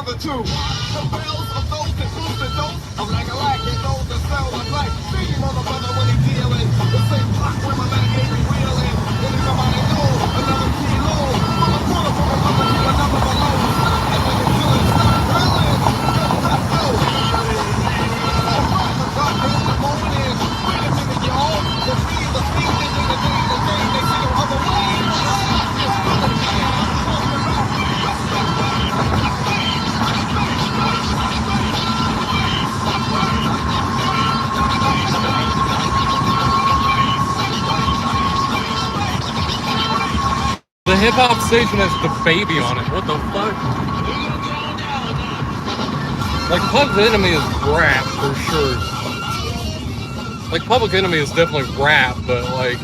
other two. The bells of those that move the dose of like a lack and those that sound of life. Singing on the brother when he dealing. The same block where my man gave me wheeling. And if somebody know another kilo from a corner from another to another below. Stop it when it's killing, stop drilling. Let's go. Alright, it's up in the morning. Wait a minute, y'all. It's me, the thing, the day, the day, the day. They see no other way. The hip hop station has the baby on it. What the fuck? Like Public Enemy is rap for sure. Like Public Enemy is definitely rap, but like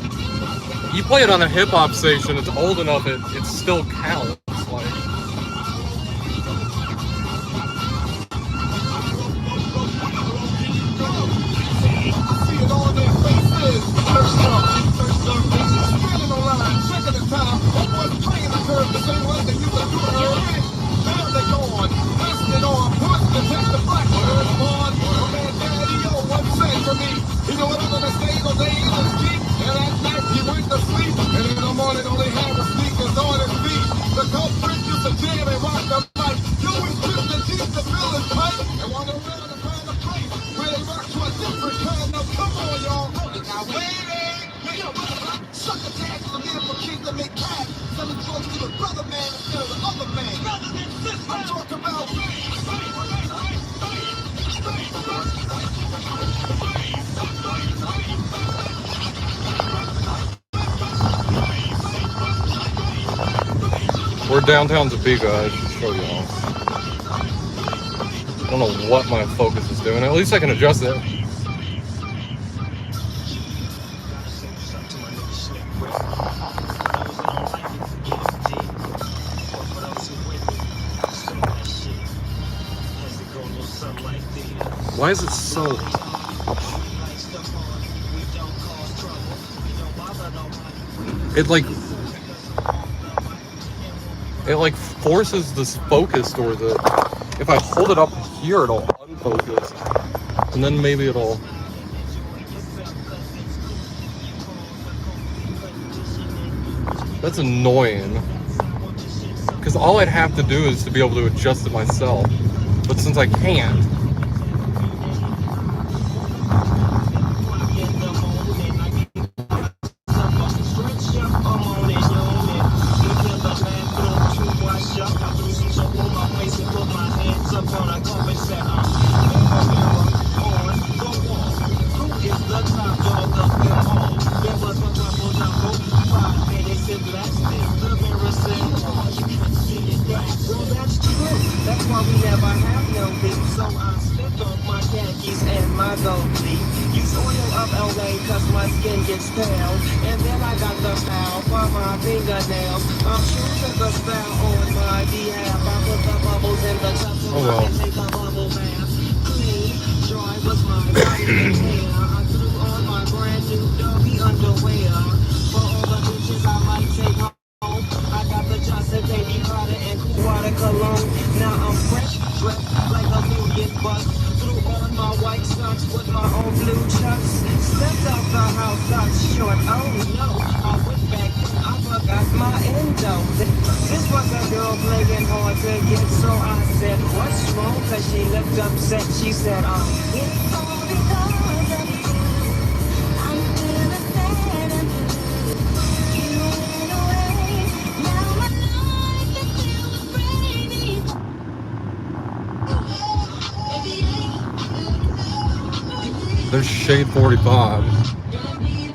you play it on a hip hop station, it's old enough it still counts. Like we're downtown Topeka, I should show y'all. I don't know what my focus is doing. At least I can adjust it. Why is it so... It like forces this focus towards it. If I hold it up here, it'll unfocus. And then maybe it'll... That's annoying. Because all I'd have to do is to be able to adjust it myself. But since I can't... That's why we never have no beef. So I slipped off my khakis and my gold leaf. Use oil of LA cause my skin gets pale. And then I got the foul for my fingernails. I'm sure that the spell on my behalf. I put the bubbles in the tub so I can take a bubble bath. Clean, dry was my body and hair. I threw on my brand new doggy underwear. For all the bitches I might take home. I got the Johnson baby Prada and water cologne. Now I'm fresh, dressed like a million bucks. Threw on my white socks with my own blue chucks. Stepped out the house, got short. Oh no, I went back, I forgot my endo. This was a girl playing hard to get, so I said, what's wrong? Cause she looked upset, she said, it's all because of you. I'm feeling sad and blue. You went away, now my life is filled with rainy. There's Shade 45.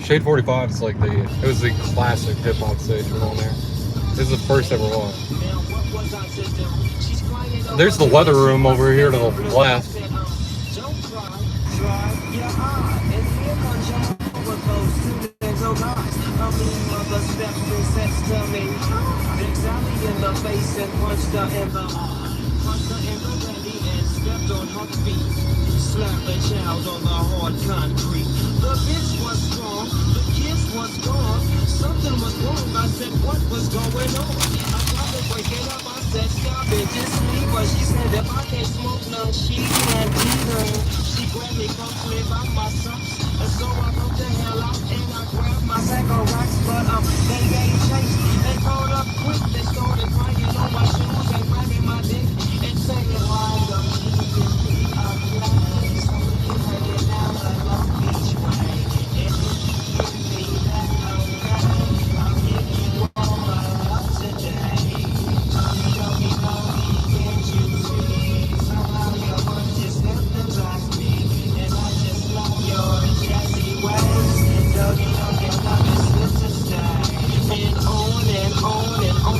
Shade 45 is like it was the classic hip hop station on there. This is the first ever one. There's the weather room over here to the left. Slap the child on the hard concrete. The bitch was strong, the kiss was gone. Something was wrong. I said, what was going on? I started waking up. said, stop it, just leave her. She said, if I can't smoke none, she can't either. She grabbed me, come to me by my socks. And so I broke the hell out and I grabbed my sack of rocks. But they gave chase. They caught up quick. They started crying on my shoes and grabbing my dick and saying, why don't you give me a place so we can hang down the Long Beach way? And if you give me that, okay, I'll give you all my love today. Can't you see? Somehow your words just hypnotize me, and I just love your jazzy ways. And though you know your love is here to stay, and on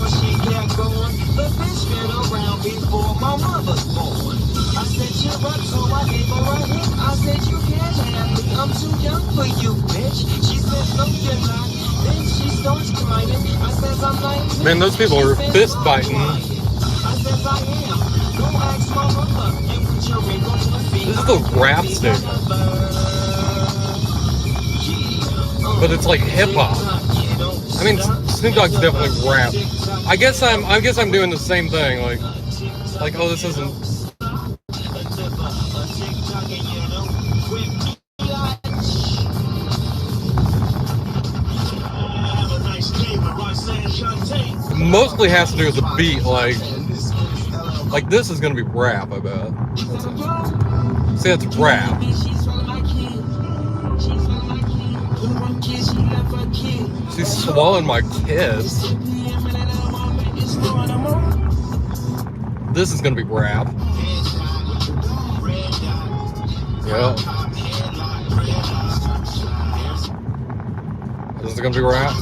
she kept going. The bitch been around before my mother's born. I said cheer up, so I gave her a hit. I said you can't have me, I'm too young for you, bitch. She said no you're not. Then she starts crying. I says I'm 19. Man, those people are fist fighting. This is the rap station. But it's like hip hop. I mean, Snoop Dogg's definitely rap. I guess I'm doing the same thing. Like, oh, this isn't. Mostly has to do with the beat. Like this is gonna be rap. I bet. See, it's rap. She's swallowing my kiss. This is gonna be rap. Yeah. This is gonna be rap.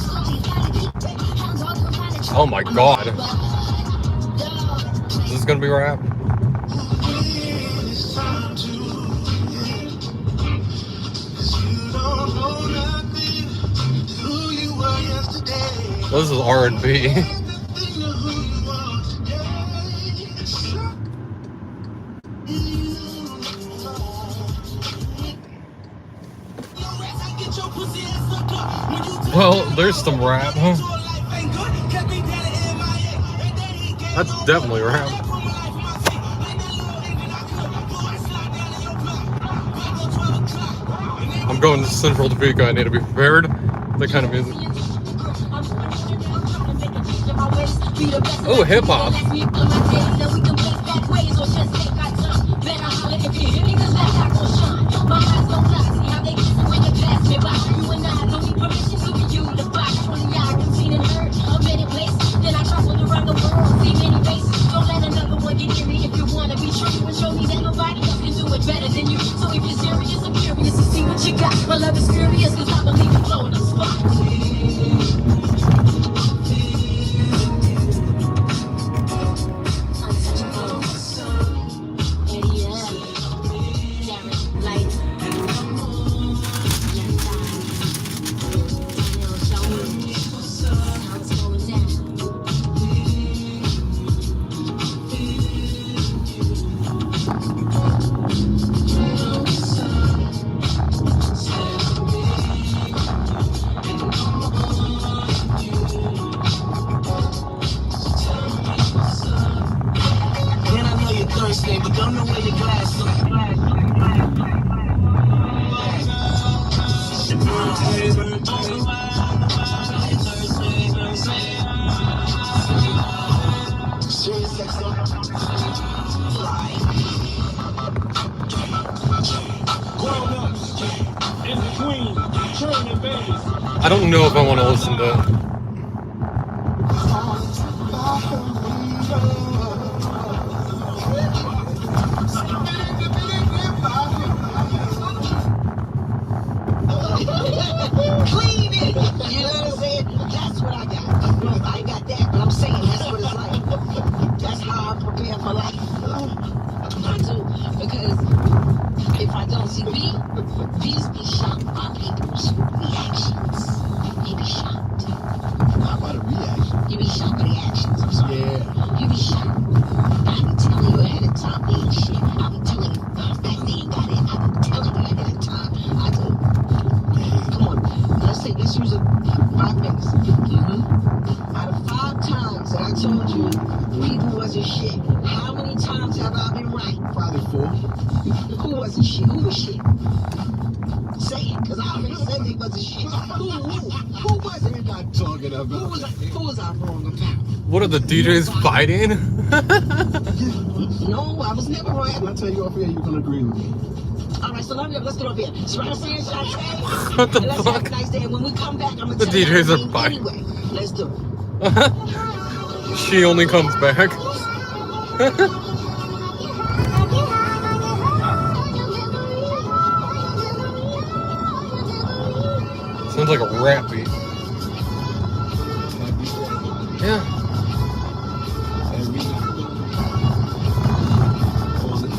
Oh my god. Is this gonna be rap? This is R&B. Well, there's some rap, huh? That's definitely rap. I'm going to Central Topeka. I need to be prepared. That kind of music. Oh, hip hop. Better than you. So if you're serious, I'm curious to see what you got. My love is furious because I believe you flow in the spot. But don't know where your glass I don't know if I want to listen to it. clean it. You know what I'm saying? That's what I got. I ain't got that, but I'm saying that's what it's like. That's how I prepare for life. I do, because if I don't see B's be shocked by people's reactions. He be shocked. shit. How many times have I been right? Probably 4. Who wasn't shit? Who was shit? Say it, because I already said they wasn't shit. Who wasn't? We're not talking about Who was I wrong about? What are the DJs fighting? No, I was never When I wrong. tell you off here, you can agree with me. All right, so let's get up here. So what I'm saying, Shantae, What the let's fuck? have a nice day. When we come back, I'm going The to tell you DJs are everything fighting. anyway. Let's do it. She only comes back. Sounds like a rap beat. Yeah. Every night. All the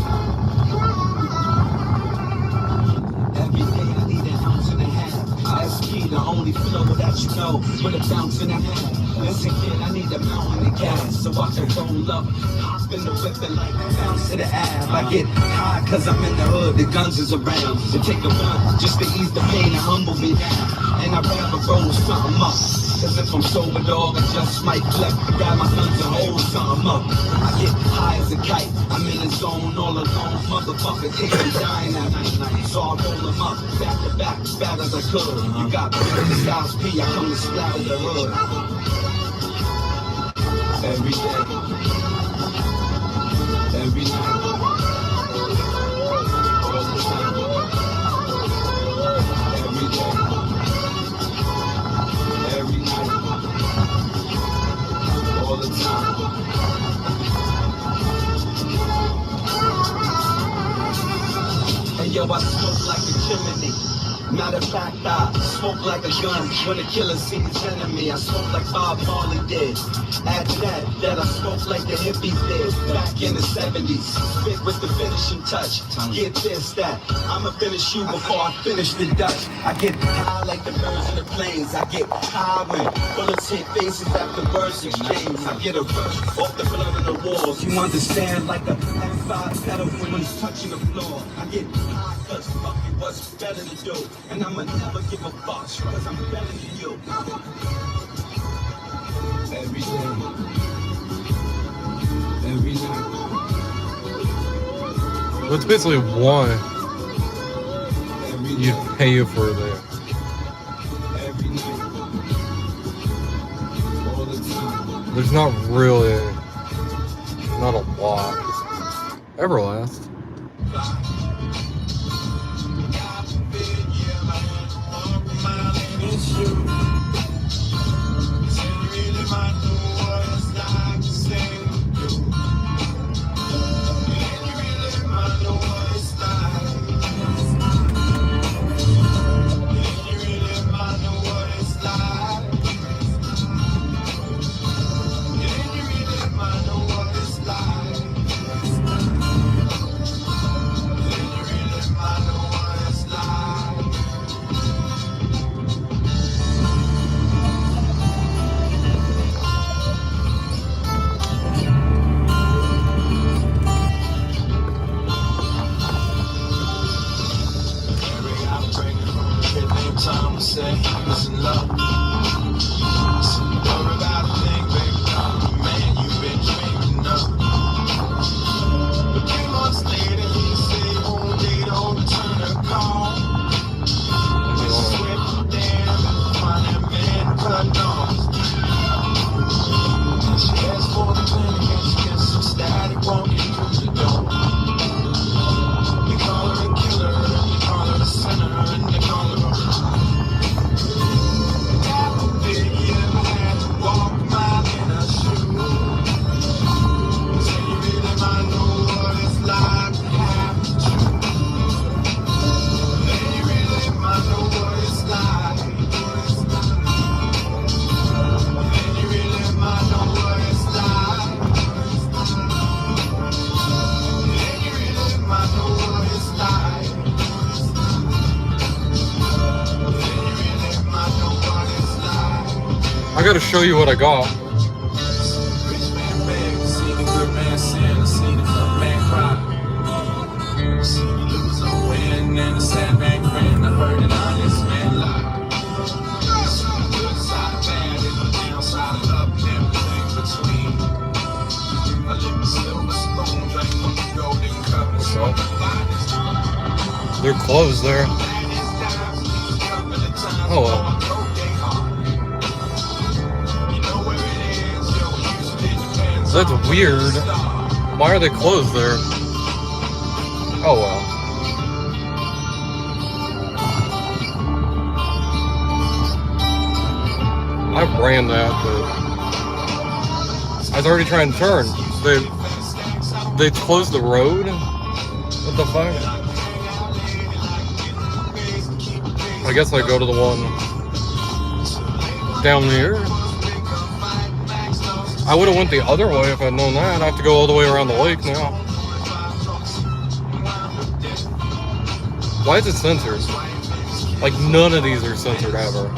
Every day I need an ounce and a half. That's key, the only flow that you know with a bounce and a half. Listen, kid, I need a mountain of gas so I can roll up. Hop in the whip and like bounce to the ab. I get high cause I'm in the hood, the guns is around. So take a run just to ease the pain and humble me down. And I'd rather roll something up. Cause if I'm sober, dog, I just might flip, grab my guns and hold something up. I get high as a kite, I'm in the zone all alone. Motherfuckers hate me dying at night. So I roll them up, back to back, as bad as I could. You got me with the Styles P, I come to splatter the hood. Every day, every night, all the time. Every day, every night, all the time. And yo, I smoke like a chimney. Matter of fact, I smoke like a gun when a killer sees enemy. I smoke like Bob Marley did. Add to that I smoke like the hippies did back in the 70s. Spit with the finishing touch. Get this, that I'ma finish you before I finish the Dutch. I get high like the birds in the planes. I get high when bullets hit faces after words exchange. I get a rush off the blood of the walls. You understand, like a M5 pedal when it's touching the floor. I get high cause fuck it, what's better to do? And I'ma never give a fuck cause I'm better than you. Every day, every night. Well, it's basically one. Every You'd day, pay you for that. every night. All the time. There's not really, not a lot. Everlast. I gotta show you what I got. I live They're closed there. Oh well. That's weird. Why are they closed there? Oh well. I ran that, but I was already trying to turn. They closed the road? What the fuck? I guess I go to the one down here. I would have went the other way if I'd known that. I have to go all the way around the lake now. Why is it censored? Like, none of these are censored ever.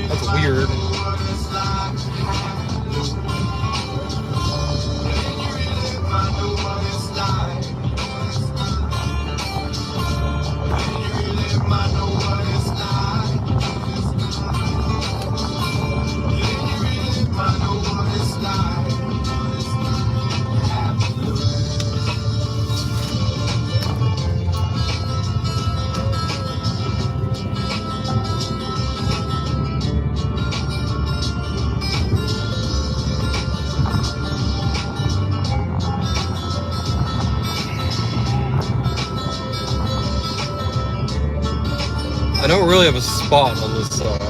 That's weird. I don't really have a spot on this side.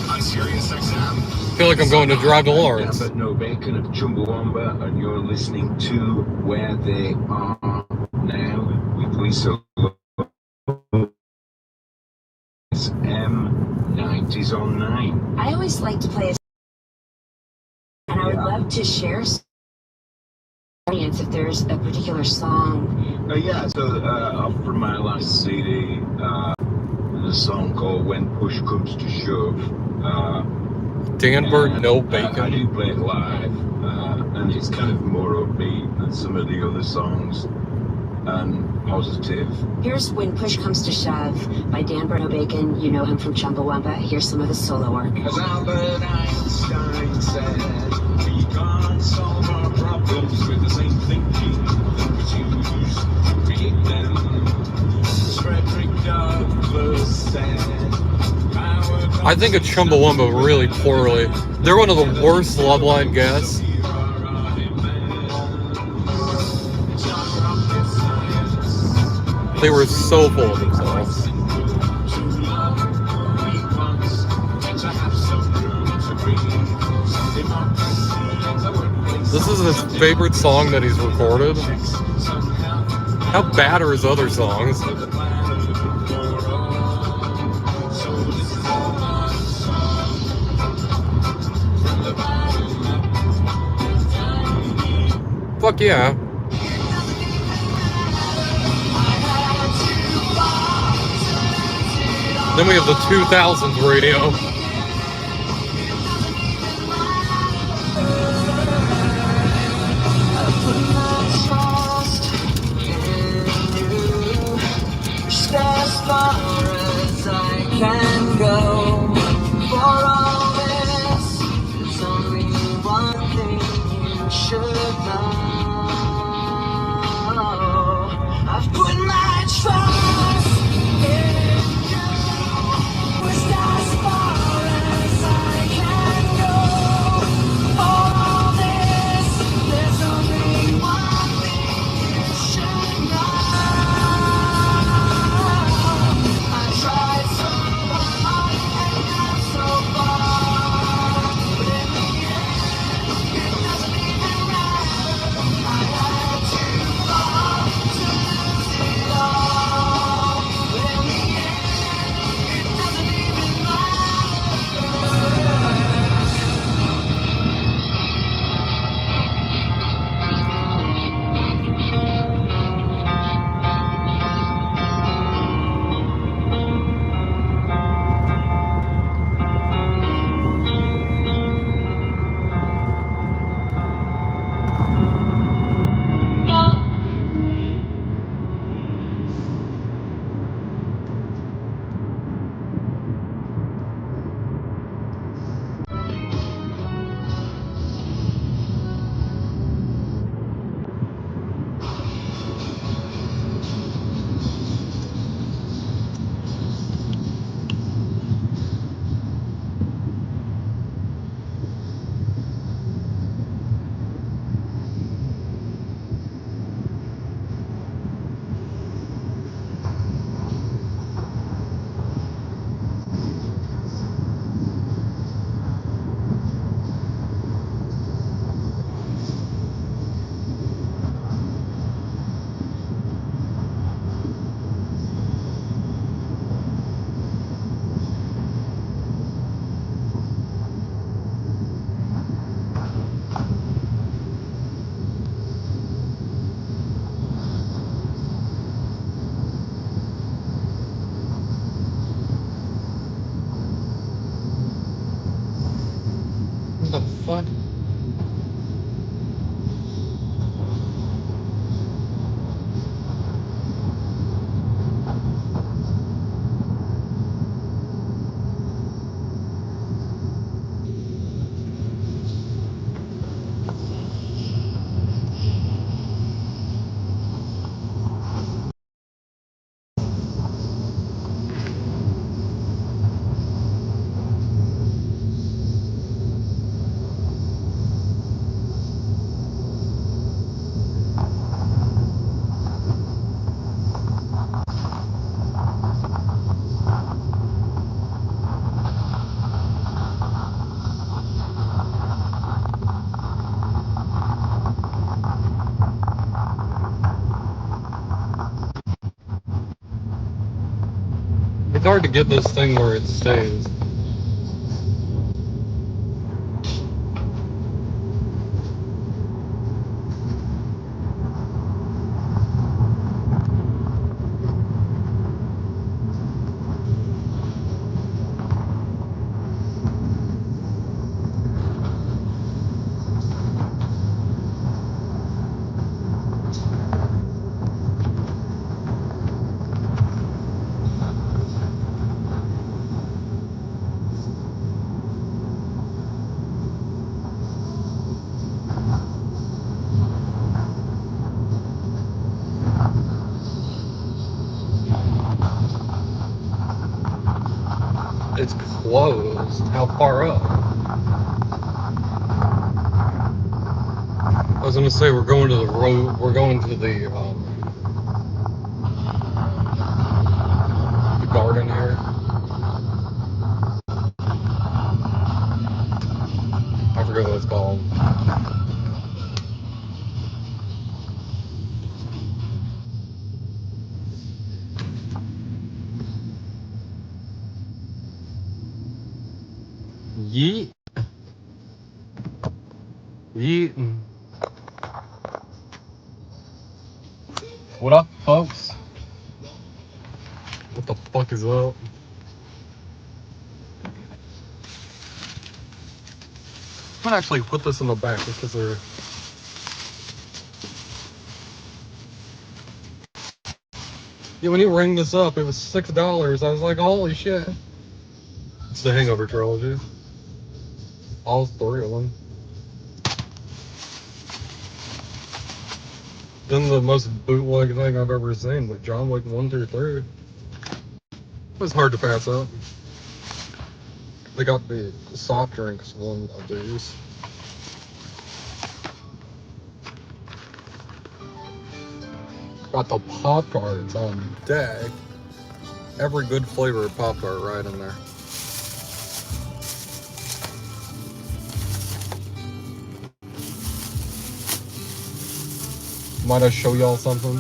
I feel like I'm going to Drive to Lawrence. But no bacon of Chumbawamba, and you're listening to Where They Are Now with Lisa. It's M90s on 9. I always like to play, and I would love to share audience if there's a particular song. Yeah, so off from my last CD, there's a song called When Push Comes to Shove. Danberg, no bacon. I do play it live, and it's kind of more upbeat than some of the other songs, and positive. Here's When Push Comes to Shove by Dan Bruno Bacon. You know him from Chumbawamba. Here's some of his solo work. As Albert Einstein said, we can't solve our problems with the same thinking that was used to create them. As Frederick Douglass said, I think of Chumbawamba really poorly. They're one of the worst Loveline guests. They were so full of themselves. This is his favorite song that he's recorded. How bad are his other songs? Fuck yeah. Then we have the 2000s radio. As far as I can go. For all this, there's only one thing you should know. I've put my trust in you. Pushed as far fuck? It's hard to get this thing where it stays. It's closed. How far up? I was gonna say we're going to the road. We're going to the garden here. I forget what it's called. Yeet. Yeet. What up, folks? What the fuck is up? I'm gonna actually put this in the back because they're. Yeah, when you ring this up, it was $6. I was like, holy shit. It's the Hangover trilogy. All three of them. Then the most bootleg thing I've ever seen with John Wick 1 through 3. It was hard to pass up. They got the soft drinks one of these. Got the Pop Tarts on deck. Every good flavor of Pop Tart right in there. Might I show y'all something?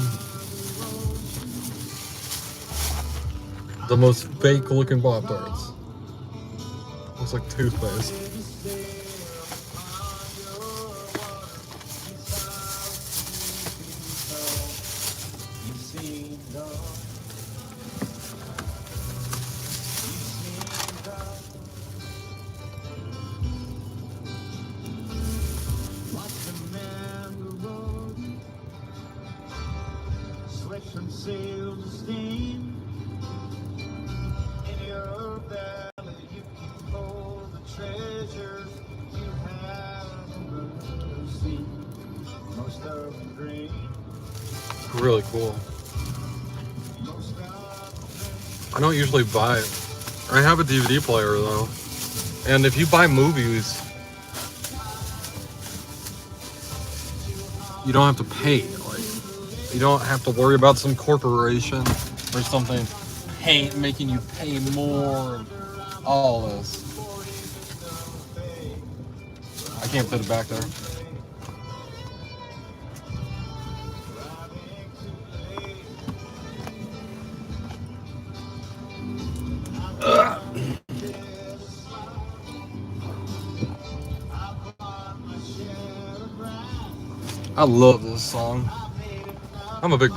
The most fake looking Pop Tarts. Looks like toothpaste. From sail to steam in your valley, you can hold the treasures you haven't seen. Most of them green. Really cool. I don't usually buy it. I have a DVD player though, and if you buy movies, you don't have to pay. Like, you don't have to worry about some corporation or something making you pay more. All this. I can't put it back there. I love this song. I'm a big.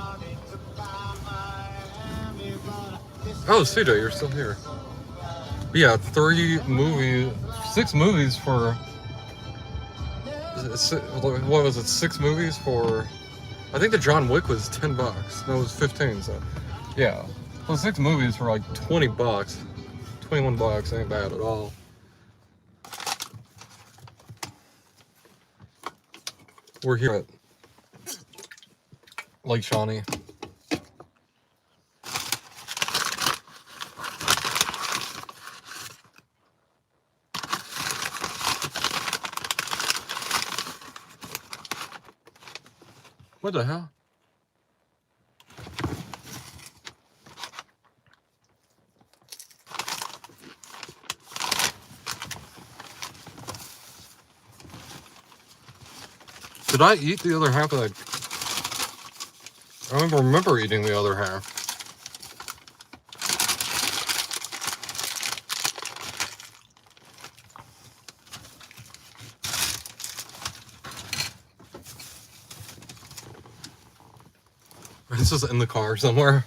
Oh, CJ, you're still here. But yeah, 6 movies for what was it, 6 movies for, I think the John Wick was $10. No, it was 15, so, yeah. So 6 movies for like $20. $21 ain't bad at all. We're here at Lake Shawnee. What the hell? Did I eat the other half of that? I don't remember eating the other half. It's just in the car somewhere.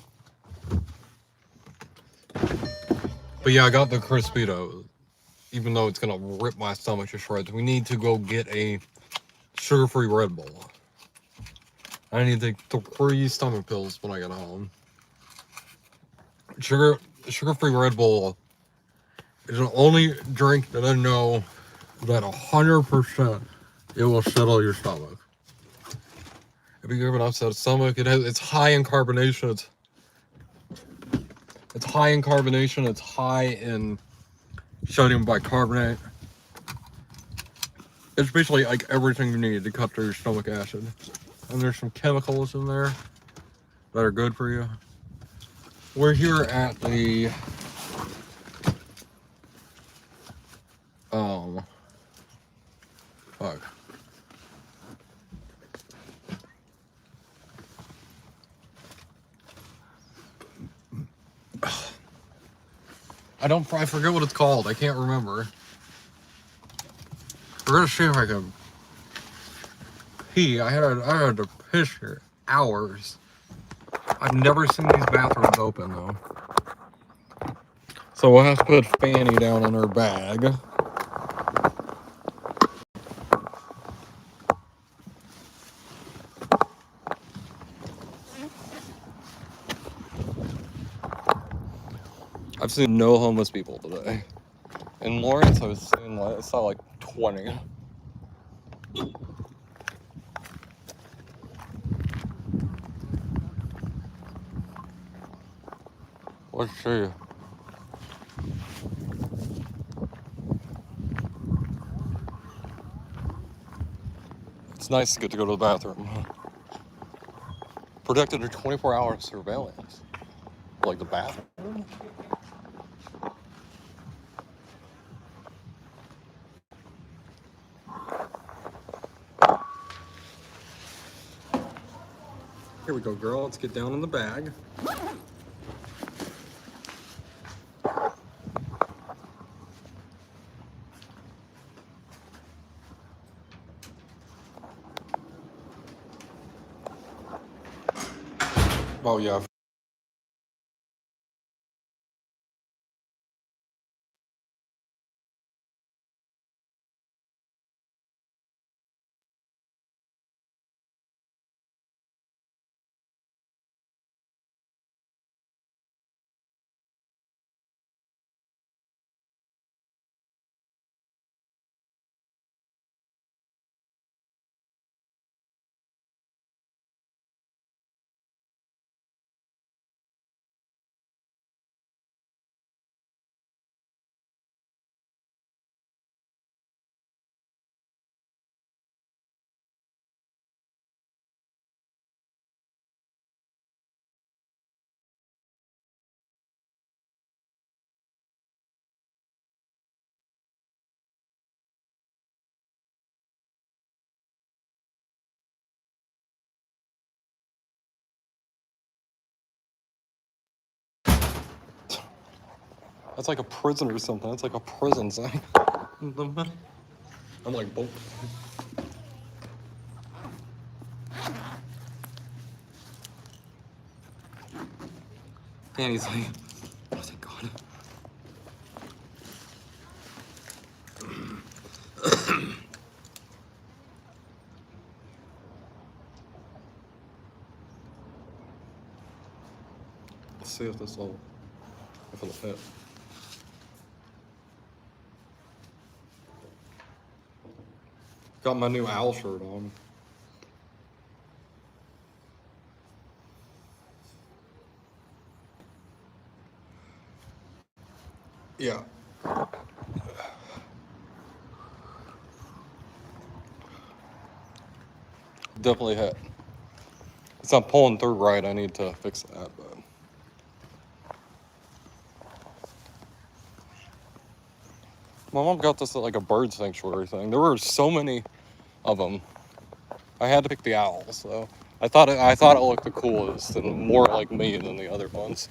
But yeah, I got the Crispito. Even though it's gonna rip my stomach to shreds. We need to go get a sugar-free Red Bull. I need to take 3 stomach pills when I get home. Sugar-free Red Bull is the only drink that I know that 100% it will settle your stomach. If you have an upset stomach, it's high in carbonation. It's high in carbonation. It's high in sodium bicarbonate. It's basically like everything you need to cut through your stomach acid. And there's some chemicals in there that are good for you. We're here at the fuck. I forget what it's called. I can't remember. We're gonna see if I can pee. I had to piss for hours. I've never seen these bathrooms open though. So we'll have to put Fanny down in her bag. I've seen no homeless people today. In Lawrence, I saw like 20. Let's see. It's nice to get to go to the bathroom. Protected to 24-hour surveillance. Like the bathroom. Here we go, girl. Let's get down in the bag. Oh, yeah. That's like a prison or something. That's like a prison thing. I'm like, boom. And he's like, oh, thank God. see if it'll fit. Got my new owl shirt on. Yeah. Definitely hit. It's not pulling through right. I need to fix that, but. My mom got this at like a bird sanctuary thing. There were so many of them. I had to pick the owl, so I thought it looked the coolest and more like me than the other ones.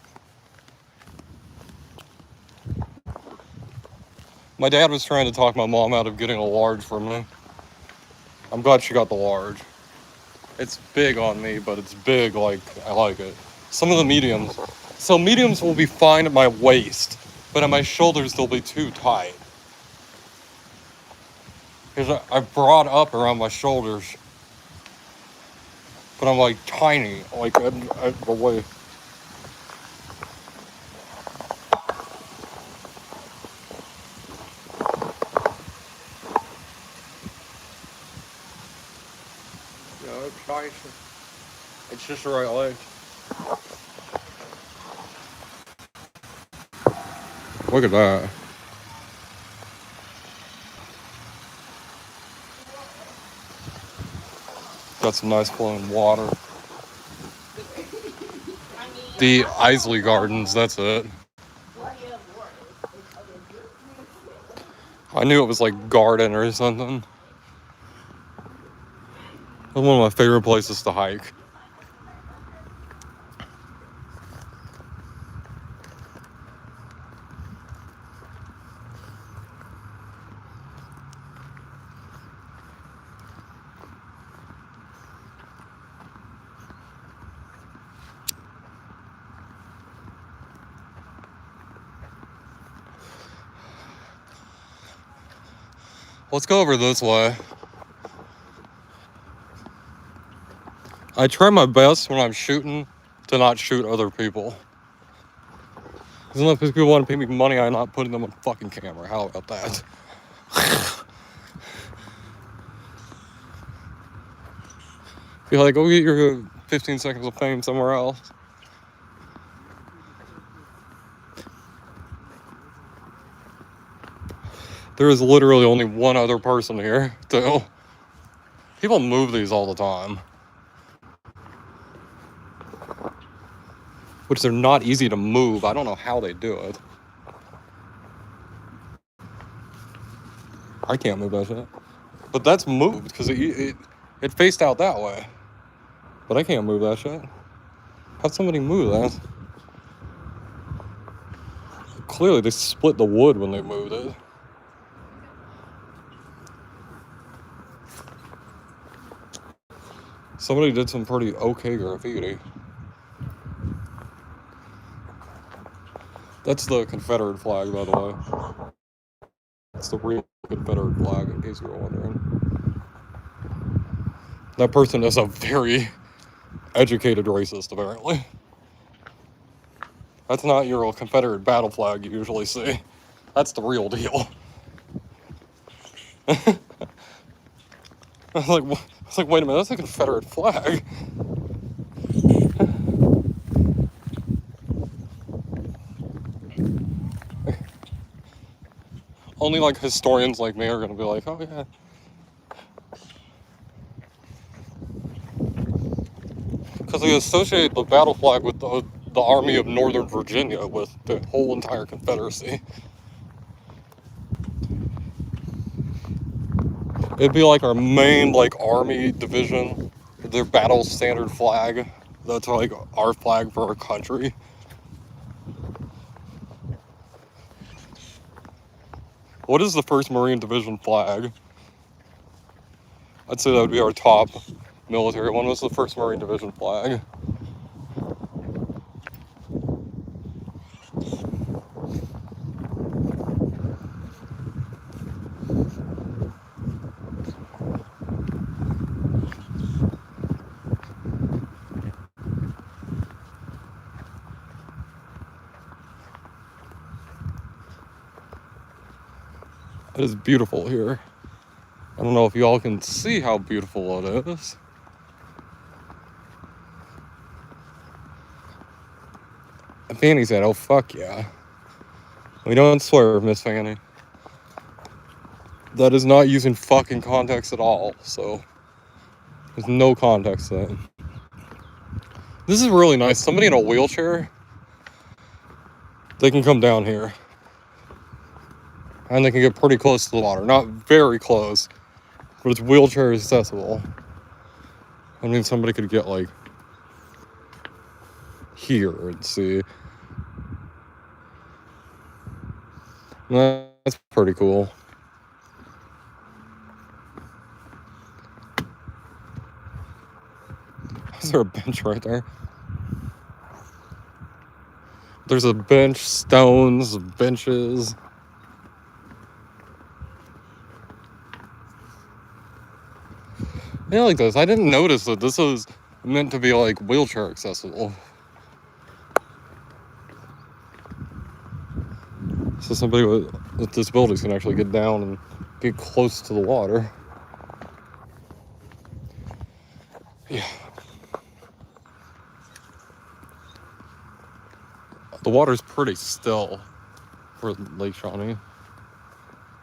My dad was trying to talk my mom out of getting a large for me. I'm glad she got the large. It's big on me, but it's big like I like it. Some of the mediums. So mediums will be fine at my waist, but at my shoulders they'll be too tight. Because I brought up around my shoulders, but I'm like tiny, like at the waist. Yeah, it's nice. It's just the right length. Look at that. Got some nice flowing water. The Isley Gardens, that's it. I knew it was like garden or something. It's one of my favorite places to hike. Let's go over this way. I try my best when I'm shooting to not shoot other people. Because if people want to pay me money, I'm not putting them on fucking camera. How about that? Be like, go get your 15 seconds of fame somewhere else. There is literally only one other person here, too. People move these all the time. Which they're not easy to move. I don't know how they do it. I can't move that shit. But that's moved because it faced out that way. But I can't move that shit. How'd somebody move that? Clearly they split the wood when they moved it. Somebody did some pretty okay graffiti. That's the Confederate flag, by the way. It's the real Confederate flag, in case you were wondering. That person is a very educated racist, apparently. That's not your Confederate battle flag you usually see. That's the real deal. I was like, wait a minute, that's a Confederate flag. Only like historians like me are gonna be like, oh yeah. Because they associate the battle flag with the Army of Northern Virginia, with the whole entire Confederacy. It'd be like our main like army division, their battle standard flag. That's like our flag for our country. What is the 1st Marine Division flag? I'd say that would be our top military one. What's the 1st Marine Division flag? It is beautiful here. I don't know if y'all can see how beautiful it is. And Fanny said, "Oh fuck yeah." We don't swear, Miss Fanny. That is not using fucking context at all, so there's no context to that. This is really nice. Somebody in a wheelchair, they can come down here. And they can get pretty close to the water. Not very close, but it's wheelchair accessible. I mean, somebody could get like here and see. That's pretty cool. Is there a bench right there? There's a bench, stones, benches. Yeah, like this. I didn't notice that this was meant to be like wheelchair accessible. So somebody with disabilities can actually get down and get close to the water. Yeah. The water's pretty still for Lake Shawnee.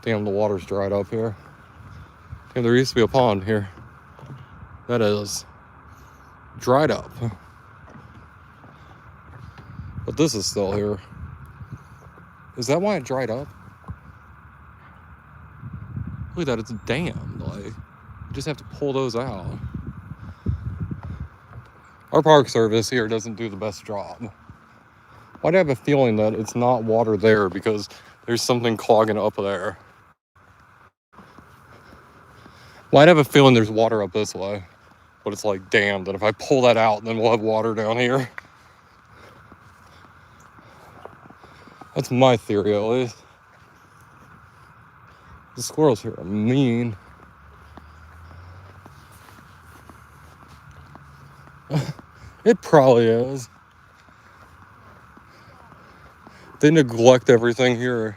Damn, the water's dried up here. Damn, there used to be a pond here. That is dried up. But this is still here. Is that why it dried up? Look at that, it's dammed. Like, you just have to pull those out. Our park service here doesn't do the best job. Why do I have a feeling that it's not water there because there's something clogging up there? Why do I have a feeling there's water up this way? But it's like damned that if I pull that out, then we'll have water down here. That's my theory, at least. The squirrels here are mean. It probably is. They neglect everything here.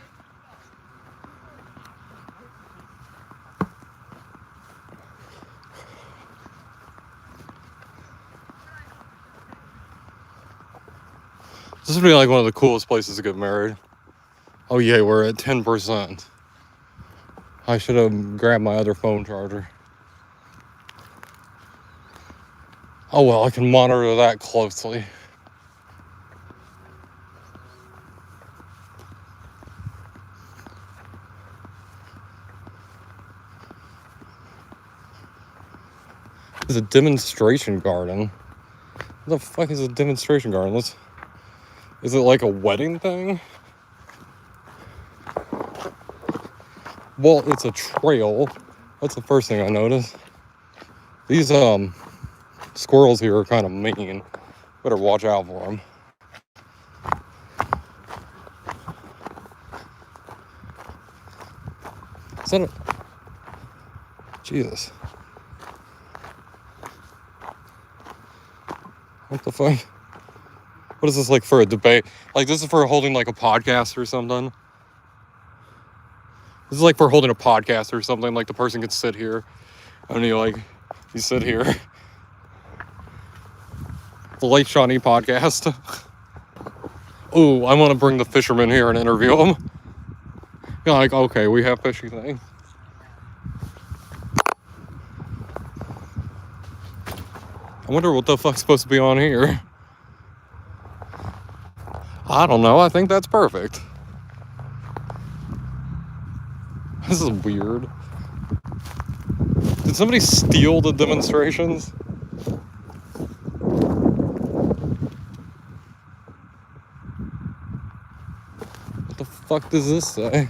This would be like one of the coolest places to get married. Oh yeah, we're at 10%. I should have grabbed my other phone charger. Oh well, I can monitor that closely. It's a demonstration garden. What the fuck is a demonstration garden? Is it like a wedding thing? Well, it's a trail. That's the first thing I noticed. These squirrels here are kind of mean. Better watch out for them. Is that a... Jesus. What the fuck? What is this, like, for a debate? Like, this is for holding, like, a podcast or something? This is like for holding a podcast or something. Like, the person could sit here. And you sit here. The Lake Shawnee podcast. Oh, I want to bring the fishermen here and interview them. You're like, okay, we have fishy things. I wonder what the fuck's supposed to be on here. I don't know. I think that's perfect. This is weird. Did somebody steal the demonstrations? What the fuck does this say?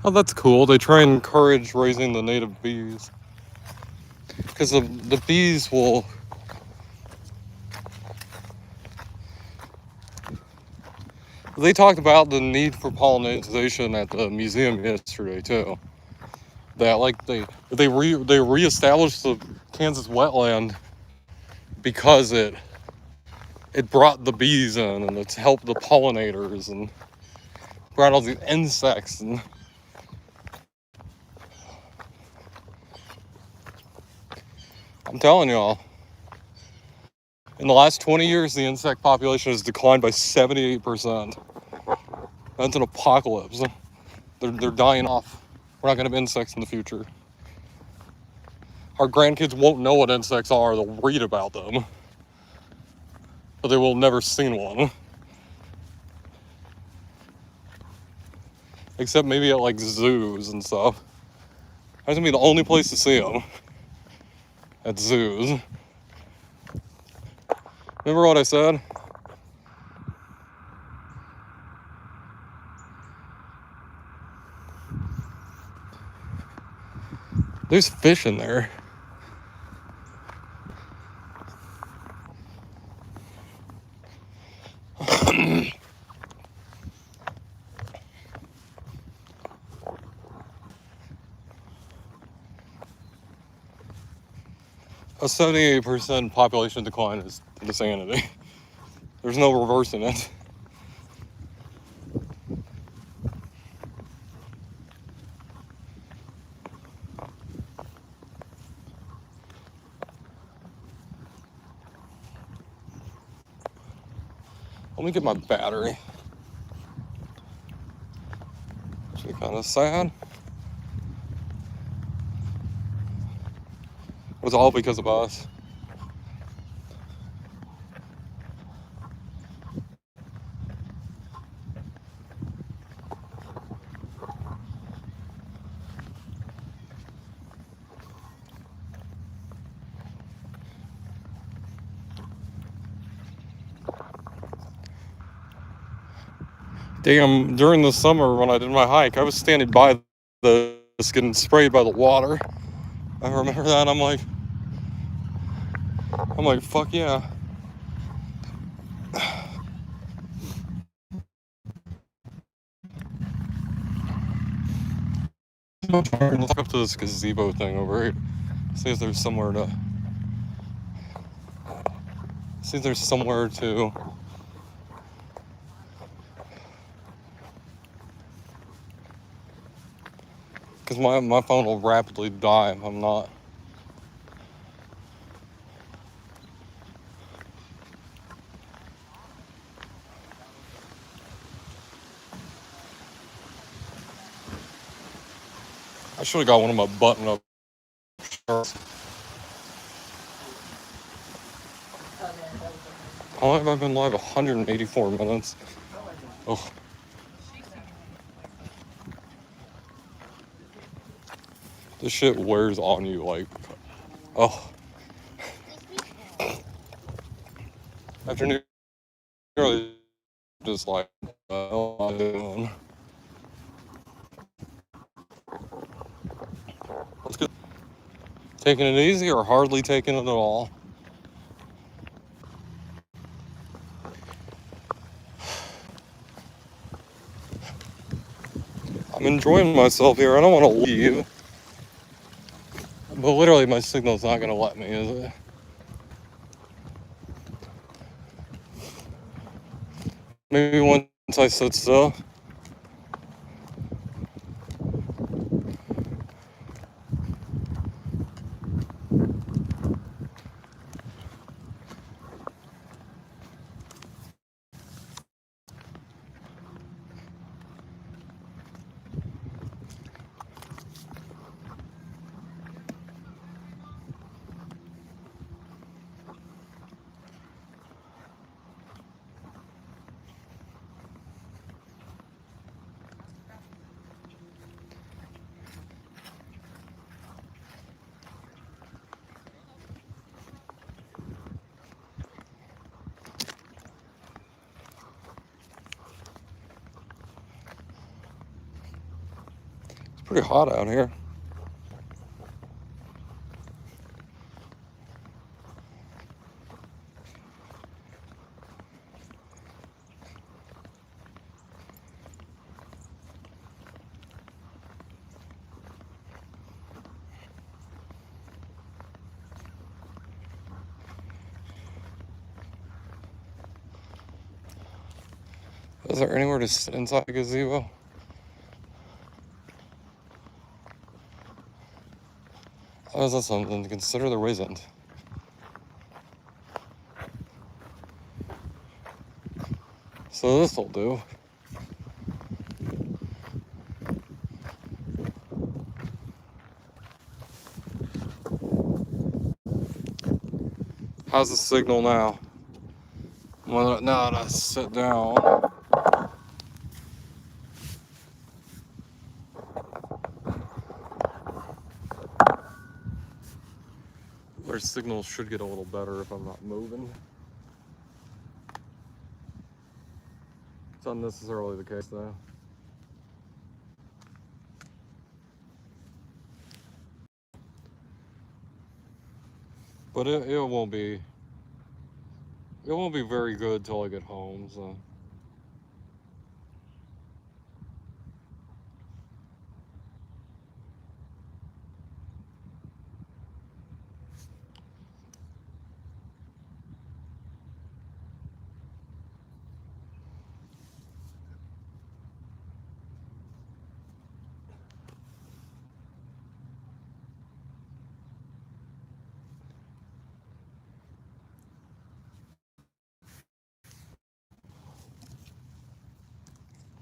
Oh, that's cool. They try and encourage raising the native bees. Because the bees will They talked about the need for pollination at the museum yesterday too. That like they reestablished the Kansas wetland because it brought the bees in and it's helped the pollinators and brought all these insects and I'm telling y'all, in the last 20 years the insect population has declined by 78%. That's an apocalypse. They're dying off. We're not gonna have insects in the future. Our grandkids won't know what insects are, they'll read about them, but they will have never seen one. Except maybe at like zoos and stuff. That's gonna be the only place to see them. At zoos. Remember what I said? There's fish in there. A 78% population decline is insanity. There's no reversing it. Let me get my battery. Actually kind of sad. It was all because of us. Damn, during the summer when I did my hike, I was standing by this getting sprayed by the water. I remember that. I'm like, fuck yeah. Let's walk up to this gazebo thing over here. See if there's somewhere to. See if there's somewhere to. Because my phone will rapidly die if I'm not. I should have got one of my button-up shirts. How long have I been live? 184 minutes. Oh. This shit wears on you like, oh. After nearly just like, what am I doing? Let's go. Taking it easy or hardly taking it at all? I'm enjoying myself here. I don't want to leave. But literally my signal's not going to let me, is it? Maybe once I sit still. It's pretty hot out here. Is there anywhere to sit inside the gazebo? Oh, is that something to consider? There isn't. So this'll do. How's the signal now? Well, now that I sit down. Our signal should get a little better if I'm not moving. It's unnecessarily the case though. But it won't be very good till I get home, so.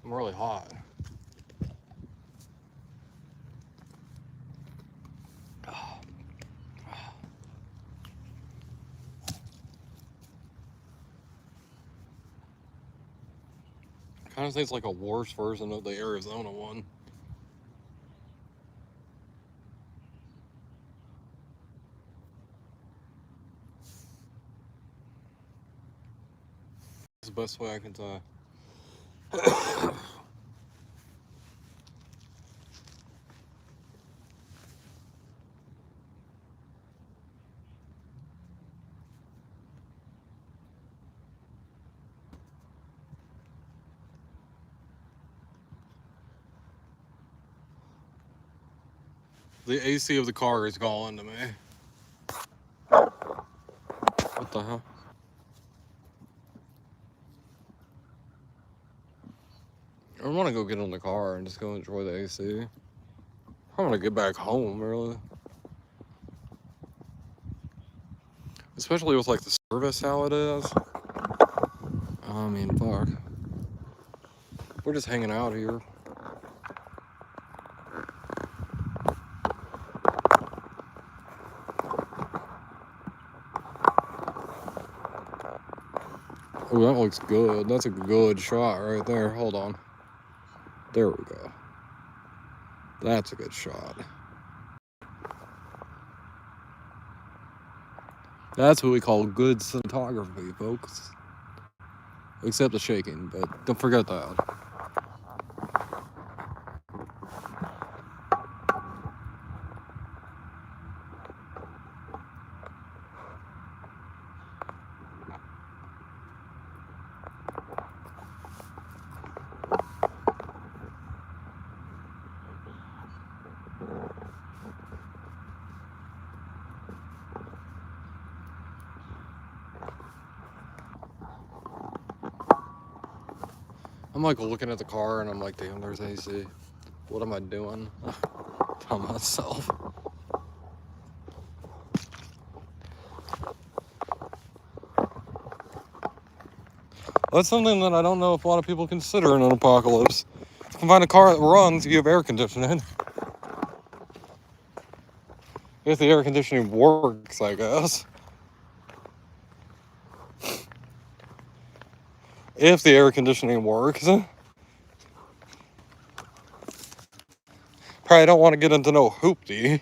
I'm really hot. Kind of tastes like a worse version of the Arizona one. It's the best way I can tell. The AC of the car is calling to me. What the hell? I want to go get in the car and just go enjoy the AC. I want to get back home, really. Especially with like the service how it is. I mean, fuck. We're just hanging out here. Oh, that looks good. That's a good shot right there. Hold on. There we go. That's a good shot. That's what we call good cinematography, folks. Except the shaking, but don't forget that. I'm like looking at the car and I'm like, damn, there's AC. What am I doing? Tell myself. That's something that I don't know if a lot of people consider in an apocalypse. If you can find a car that runs, you have air conditioning. If the air conditioning works, I guess. If the air conditioning works. Probably don't want to get into no hoopty.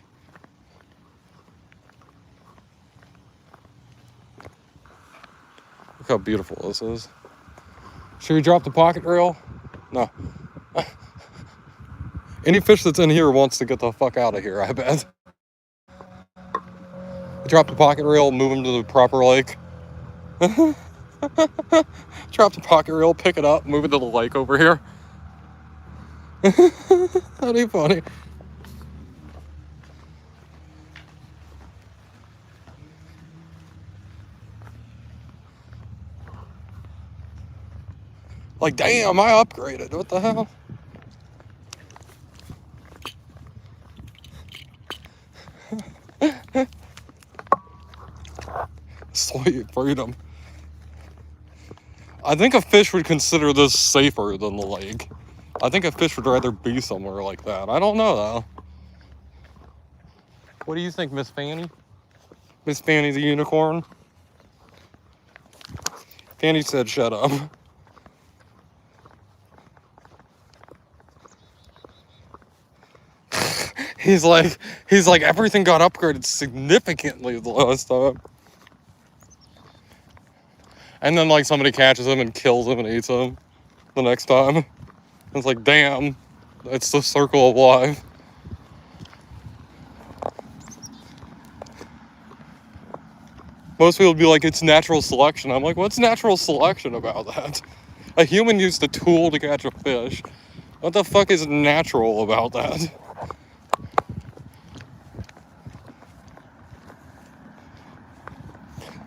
Look how beautiful this is. Should we drop the pocket rail? No. Any fish that's in here wants to get the fuck out of here, I bet. Drop the pocket reel, move them to the proper lake. Drop the pocket reel, pick it up, move it to the lake over here. That'd be funny. Like, damn, I upgraded. What the hell? Sweet freedom. I think a fish would consider this safer than the lake. I think a fish would rather be somewhere like that. I don't know, though. What do you think, Miss Fanny? Miss Fanny the unicorn? Fanny said shut up. He's like, everything got upgraded significantly the last time. And then, like, somebody catches him and kills him and eats him the next time. It's like, damn, it's the circle of life. Most people would be like, it's natural selection. I'm like, what's natural selection about that? A human used a tool to catch a fish. What the fuck is natural about that?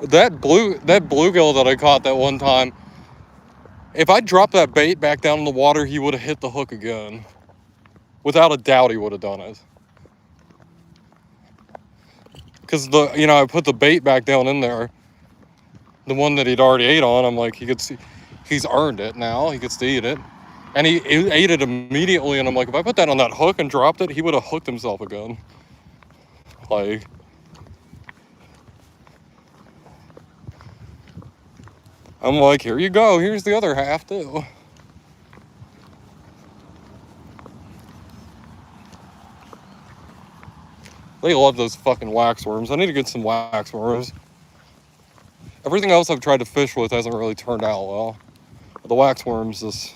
That bluegill that I caught that one time, if I dropped that bait back down in the water, he would have hit the hook again. Without a doubt, he would have done it. Because I put the bait back down in there, the one that he'd already ate on. I'm like, he's earned it now. He gets to eat it, and he ate it immediately. And I'm like, if I put that on that hook and dropped it, he would have hooked himself again. Like. I'm like, here you go. Here's the other half, too. They love those fucking waxworms. I need to get some waxworms. Everything else I've tried to fish with hasn't really turned out well. But the waxworms,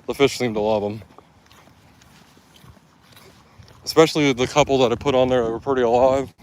the fish seem to love them. Especially the couple that I put on there that were pretty alive.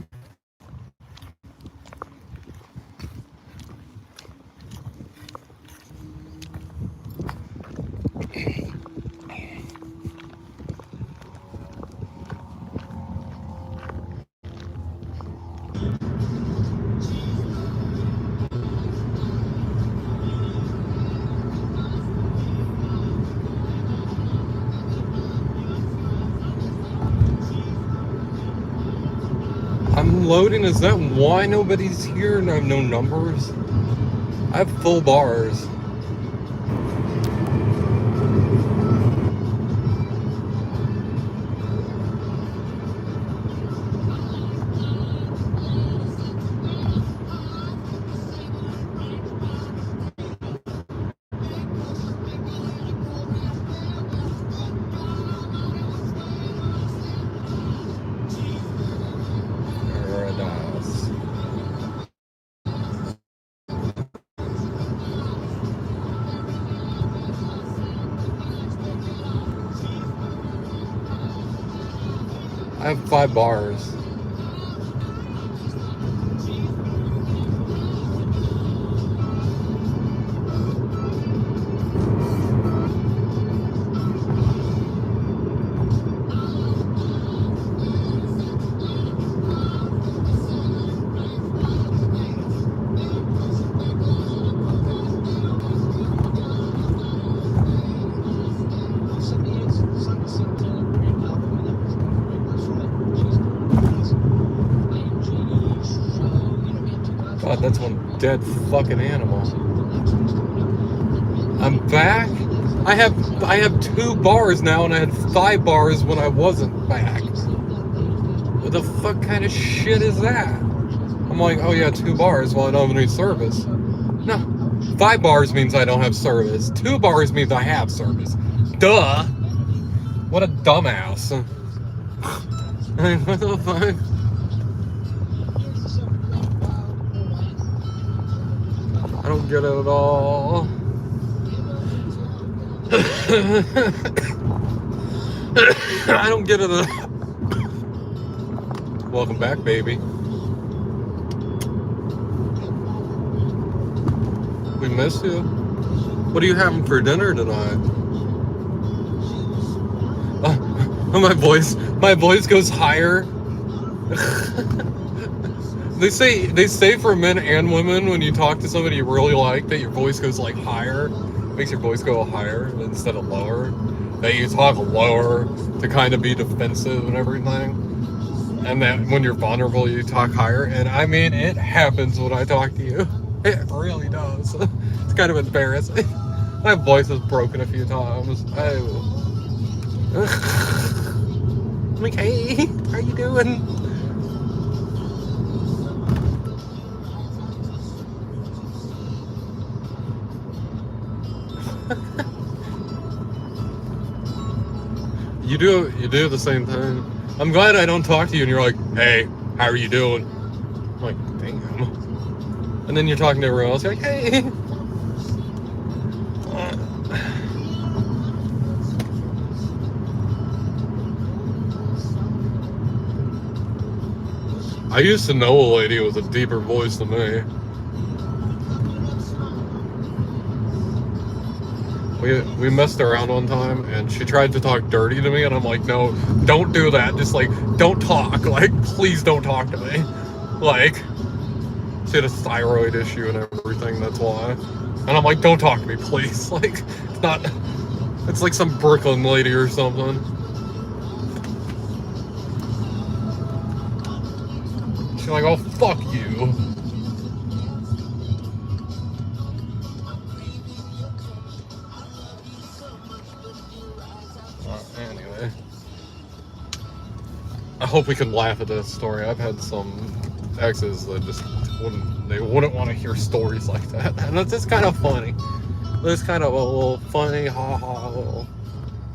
I'm loading. Is that why nobody's here and I have no numbers? I have full bars. I have 5 bars. God, that's one dead fucking animal. I'm back. I have 2 bars now, and I had 5 bars when I wasn't back. What the fuck kind of shit is that? I'm like, oh yeah, 2 bars. Well, I don't have any service. No, 5 bars means I don't have service. 2 bars means I have service. Duh. What a dumbass. What the fuck? I don't get it at all. I don't get it at all. Welcome back, baby. We miss you. What are you having for dinner tonight? My voice goes higher. They say for men and women, when you talk to somebody you really like, that your voice goes like higher. makes your voice go higher instead of lower. That you talk lower to kind of be defensive and everything. And that when you're vulnerable, you talk higher. And I mean, it happens when I talk to you. It really does. It's kind of embarrassing. My voice has broken a few times. I'm like, hey, how you doing? You do the same thing. I'm glad I don't talk to you and you're like, hey, how are you doing? I'm like, damn. And then you're talking to everyone else, you're like, hey. I used to know a lady with a deeper voice than me. We messed around one time and she tried to talk dirty to me and I'm like, no, don't do that. Just like, don't talk. Like, please don't talk to me. Like, she had a thyroid issue and everything, that's why. And I'm like, don't talk to me, please. Like, it's like some Brooklyn lady or something. She's like, oh, fuck you. Anyway. I hope we can laugh at this story. I've had some exes that just wouldn't want to hear stories like that. And it's just kind of funny. It's kind of a little funny, ha ha, little,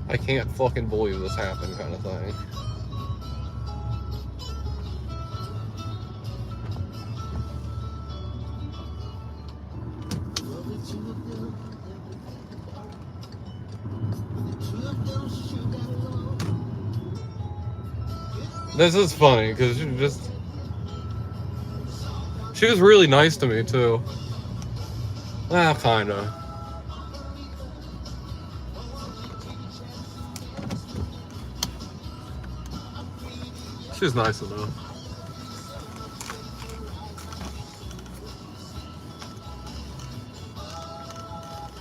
I can't fucking believe this happened kind of thing. This is funny because she was really nice to me too. Well, kinda. She's nice enough.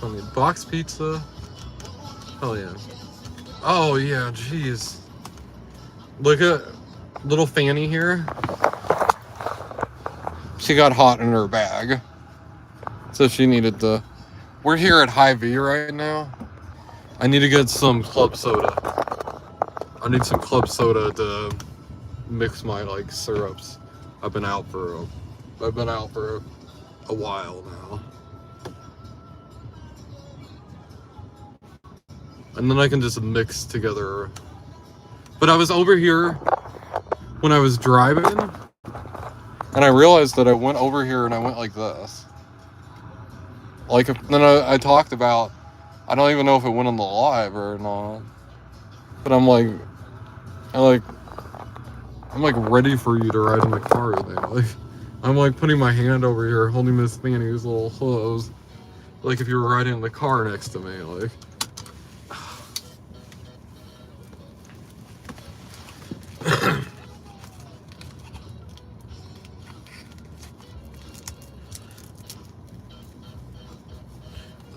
I mean, box pizza. Hell yeah. Oh yeah, jeez. Look at little Fanny here. She got hot in her bag. So she needed to... We're here at Hy-Vee right now. I need to get some club soda. I need some club soda to mix my like syrups. I've been out for a while now. And then I can just mix together. But I was over here when I was driving, and I realized that I went over here and I went like this. Like, then I talked about, I don't even know if it went on the live or not. But I'm like ready for you to ride in the car with me. Like, I'm like putting my hand over here, holding Miss Fanny's little clothes. Like if you were riding in the car next to me, like.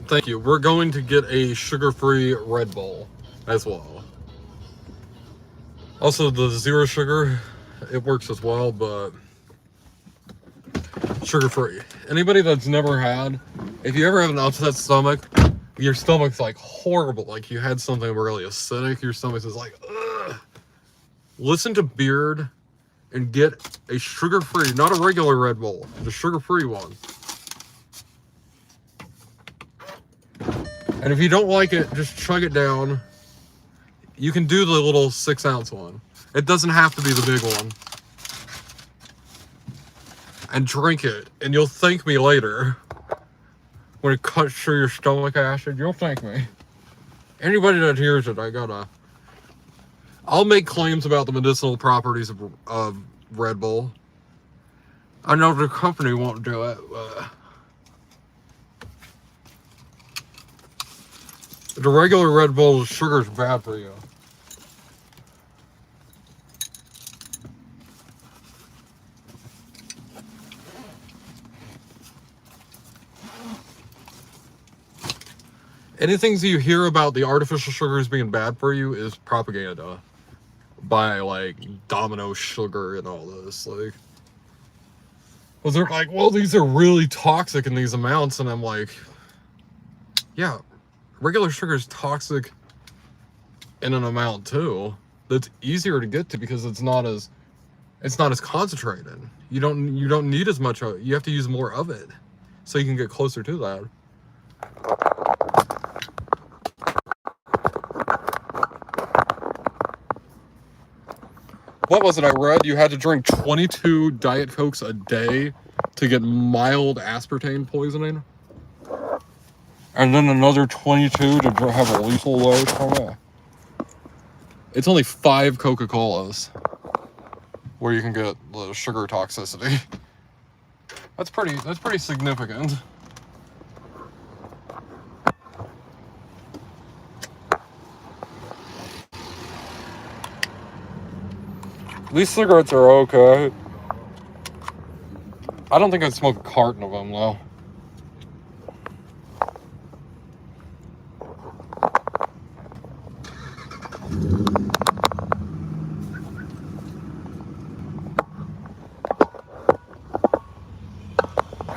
Thank you. We're going to get a sugar-free Red Bull as well. Also, the zero sugar, it works as well, but sugar-free. Anybody that's never had, if you ever have an upset stomach, your stomach's like horrible, like you had something really acidic, your stomach is like, ugh. Listen to Beard and get a sugar-free, not a regular Red Bull, the sugar-free one. And if you don't like it, just chug it down. You can do the little 6-ounce one. It doesn't have to be the big one. And drink it, and you'll thank me later. When it cuts through your stomach acid, you'll thank me. Anybody that hears it, I'll make claims about the medicinal properties of Red Bull. I know the company won't do it, but... The regular Red Bull sugar is bad for you. anything you hear about the artificial sugars being bad for you is propaganda by like Domino Sugar and all this. Like, well, they're like, well, these are really toxic in these amounts, and I'm like, yeah, regular sugar is toxic in an amount too. That's easier to get to because it's not as concentrated. You don't need as much. You have to use more of it, so you can get closer to that. What was it I read? You had to drink 22 Diet Cokes a day to get mild aspartame poisoning. And then another 22 to have a lethal load from it. It's only 5 Coca-Colas where you can get the sugar toxicity. That's pretty significant. These cigarettes are okay. I don't think I'd smoke a carton of them though.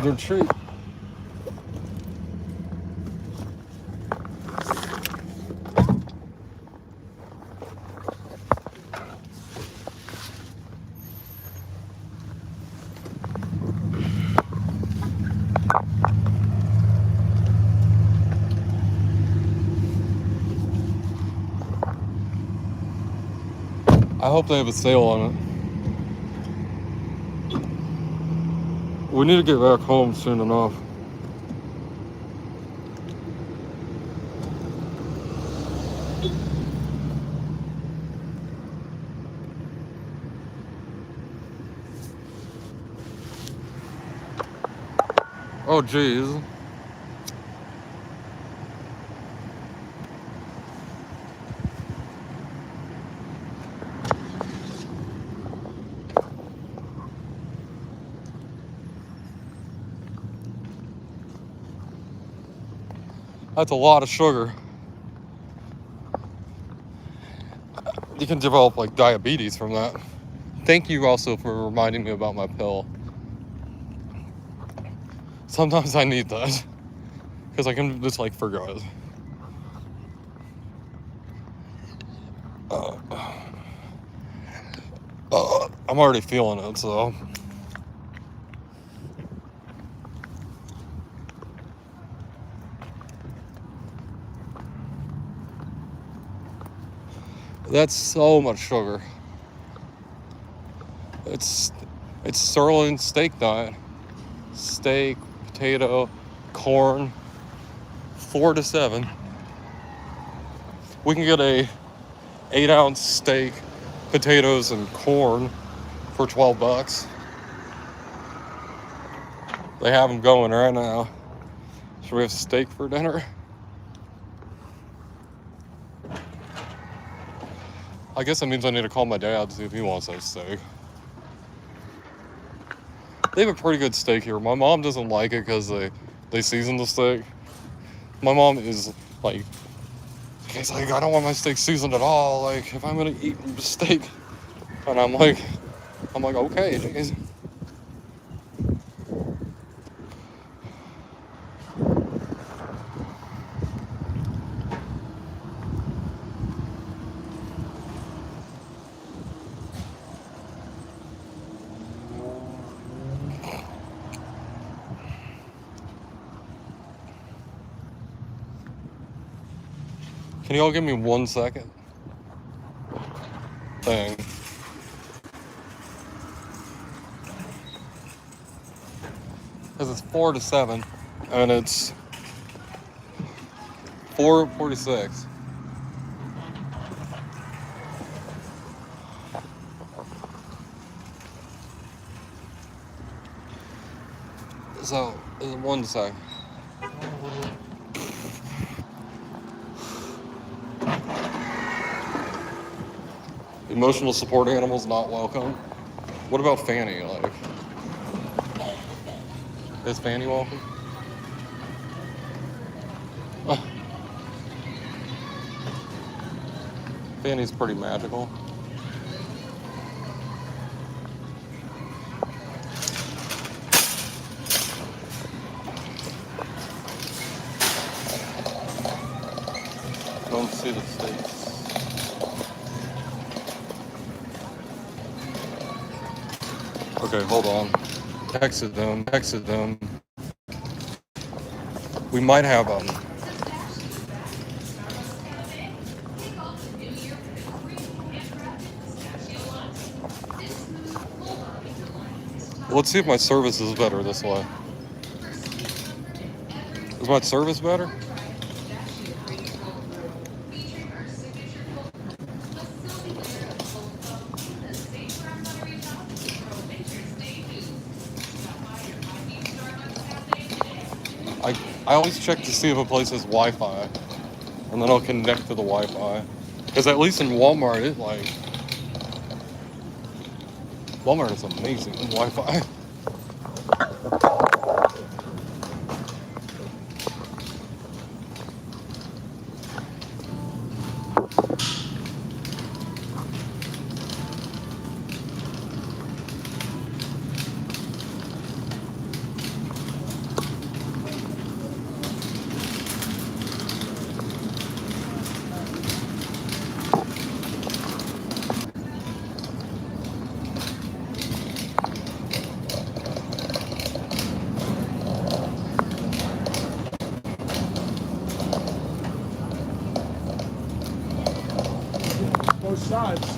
They're cheap. I hope they have a sale on it. We need to get back home soon enough. Oh, geez. That's a lot of sugar. You can develop like diabetes from that. Thank you also for reminding me about my pill. Sometimes I need that because I can just like forget. I'm already feeling it, so. That's so much sugar. It's sirloin steak diet. Steak, potato, corn, 4 to 7. We can get a 8-ounce steak, potatoes, and corn for $12. They have them going right now. Should we have steak for dinner? I guess that means I need to call my dad to see if he wants that steak. They have a pretty good steak here. My mom doesn't like it because they season the steak. My mom is like, he's like, I don't want my steak seasoned at all. Like, if I'm gonna eat steak, and I'm like, okay, geez. Can you all give me 1 second? Thing. Because it's 4 to 7, and it's 4:46. So, 1 second. Emotional support animals not welcome. What about Fanny? Like, is Fanny welcome? Fanny's pretty magical. Don't see the states. Okay, hold on. Texted them. We might have let's see if my service is better this way. Is my service better? I always check to see if a place has Wi-Fi, and then I'll connect to the Wi-Fi. Because at least in Walmart, Walmart is amazing in Wi-Fi. Both sides.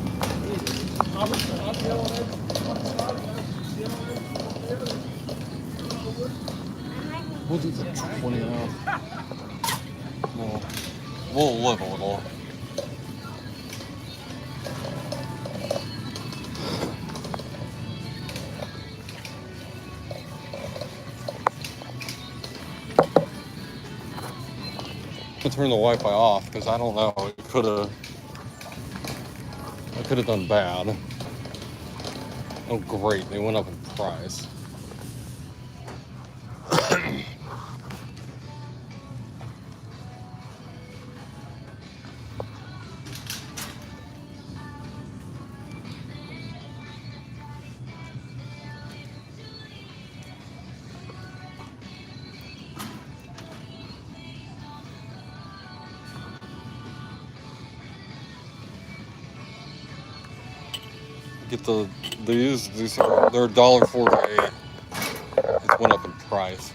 We'll do the 20 off. We'll live a little. To turn the Wi-Fi off because I don't know. I could have done bad. Oh great, they went up in price. Get these they're $1.48. It went up in price.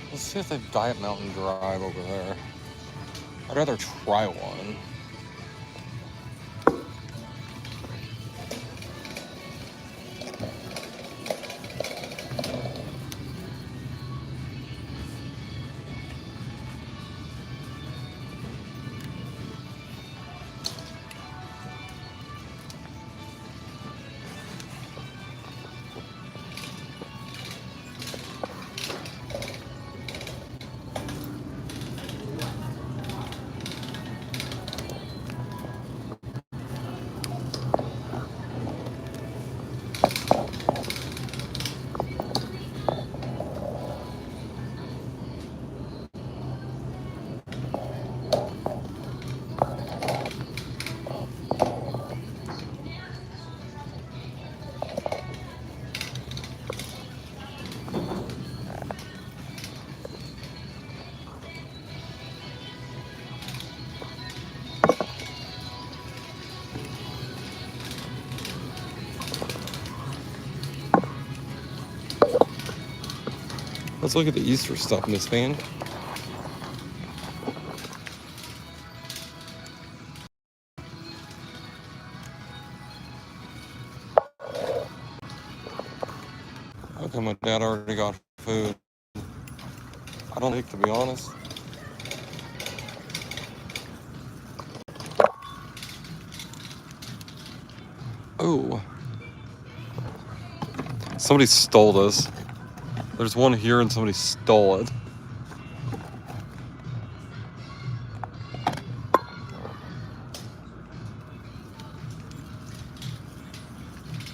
Let's see if they have Diet Mountain Drive over there. I'd rather try one. Let's look at the Easter stuff, Miss Fan. How come my dad already got food? I don't think, to be honest. Oh. Somebody stole this. There's one here and somebody stole it.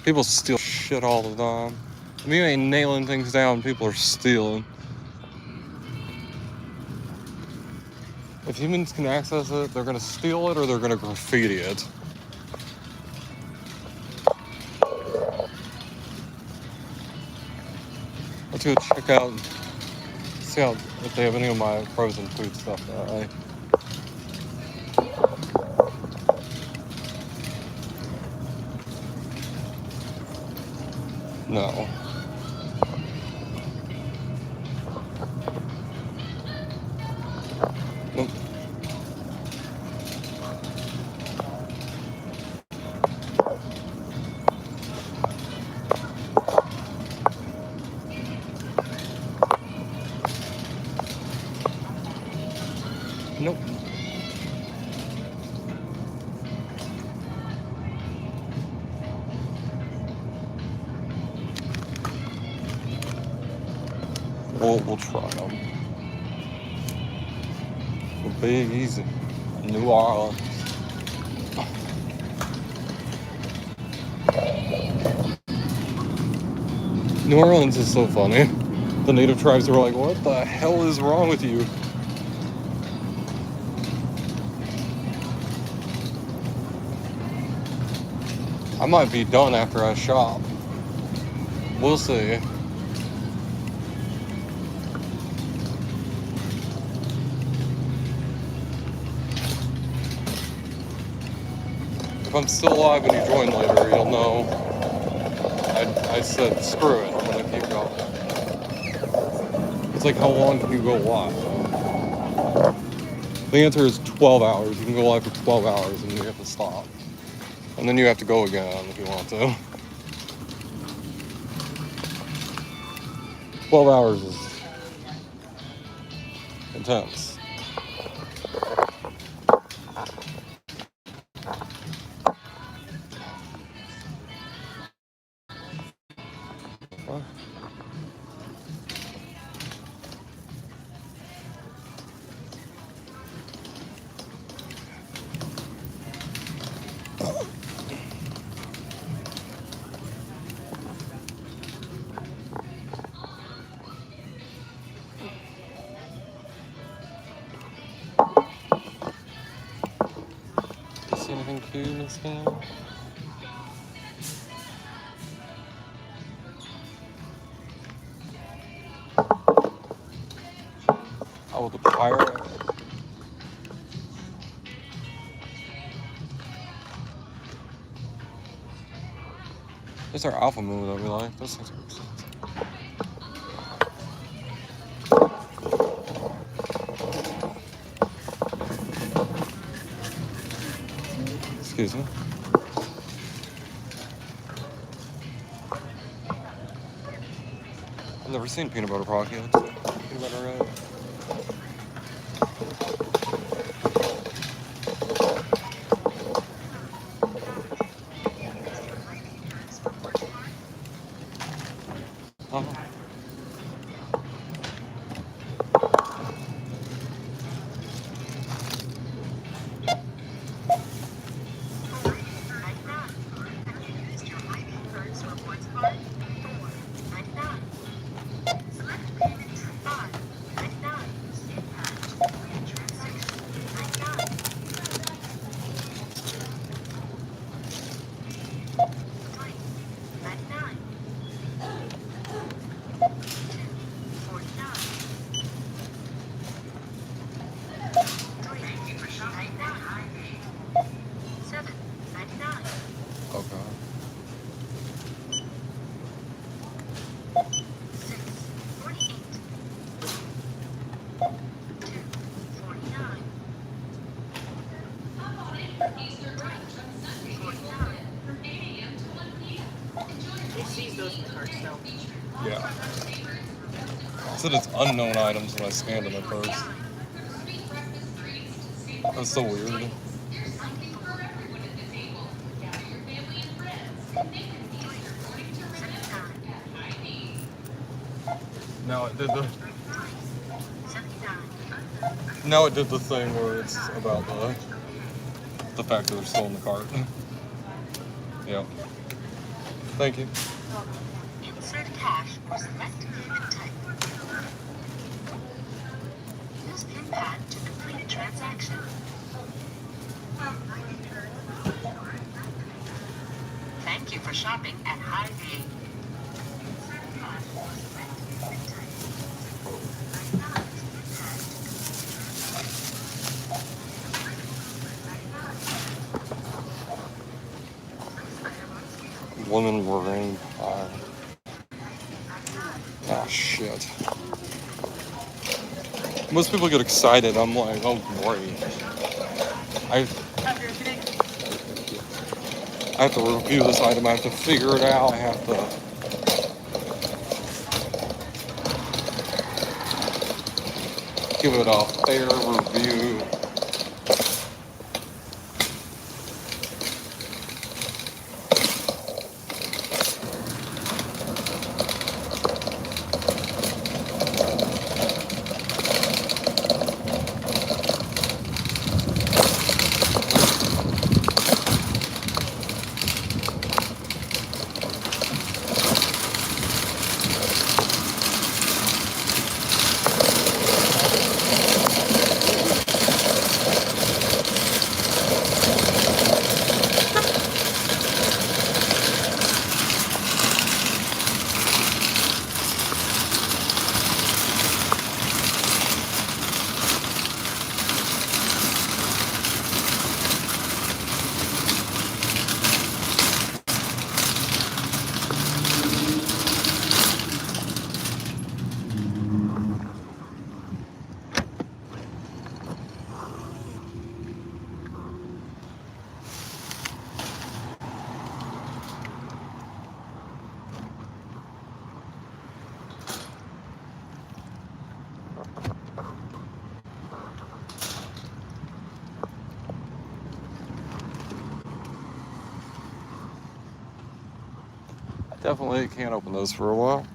People steal shit all the time. Me ain't nailing things down, people are stealing. If humans can access it, they're gonna steal it or they're gonna graffiti it. Let's go check out, see how, if they have any of my frozen food stuff that way. No. Nope. Nope. We'll try them. The Big Easy, New Orleans. New Orleans is so funny. The native tribes were like, what the hell is wrong with you? I might be done after I shop. We'll see. If I'm still alive when you join later, you'll know. I said, screw it, I'm gonna keep going. It's like, how long can you go live? The answer is 12 hours. You can go live for 12 hours and you have to stop. And then you have to go again if you want to. 12 hours is intense. What? See anything cute in this game? Oh, the pirate. There's our alpha move that we like. Those things are expensive. Excuse me. I've never seen peanut butter pockets. Peanut butter red. Yeah. It said it's unknown items when I scanned them at first. That was so weird. Now it did the thing where it's about the fact that they're still in the cart. Yeah. Thank you. Insert cash or select payment type. use PIN pad to complete a transaction. Thank you for shopping at Hy-Vee. Lemon meringue pie. Oh shit. Most people get excited. I'm like, oh great. I have to review this item. I have to figure it out. I have to give it a fair review. Definitely can't open those for a while.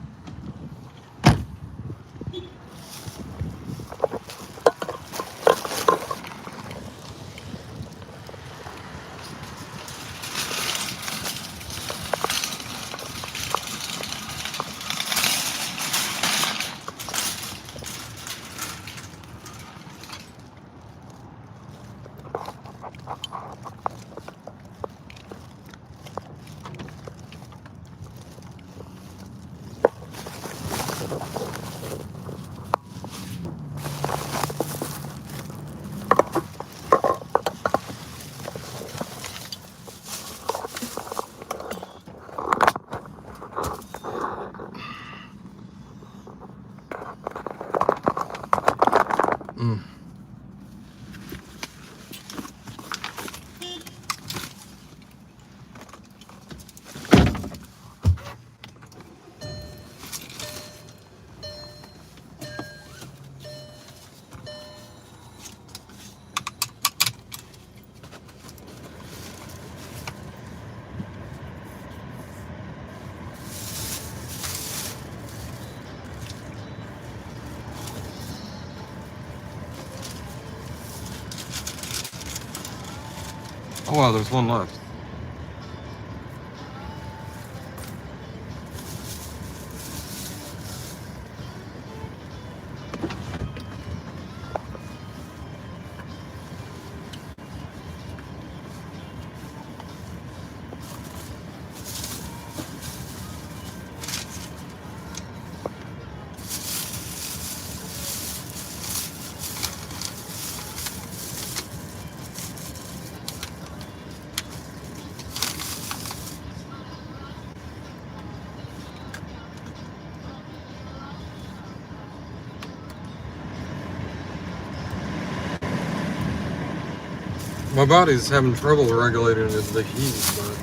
Oh wow, there's one left. My body's having trouble regulating the heat, but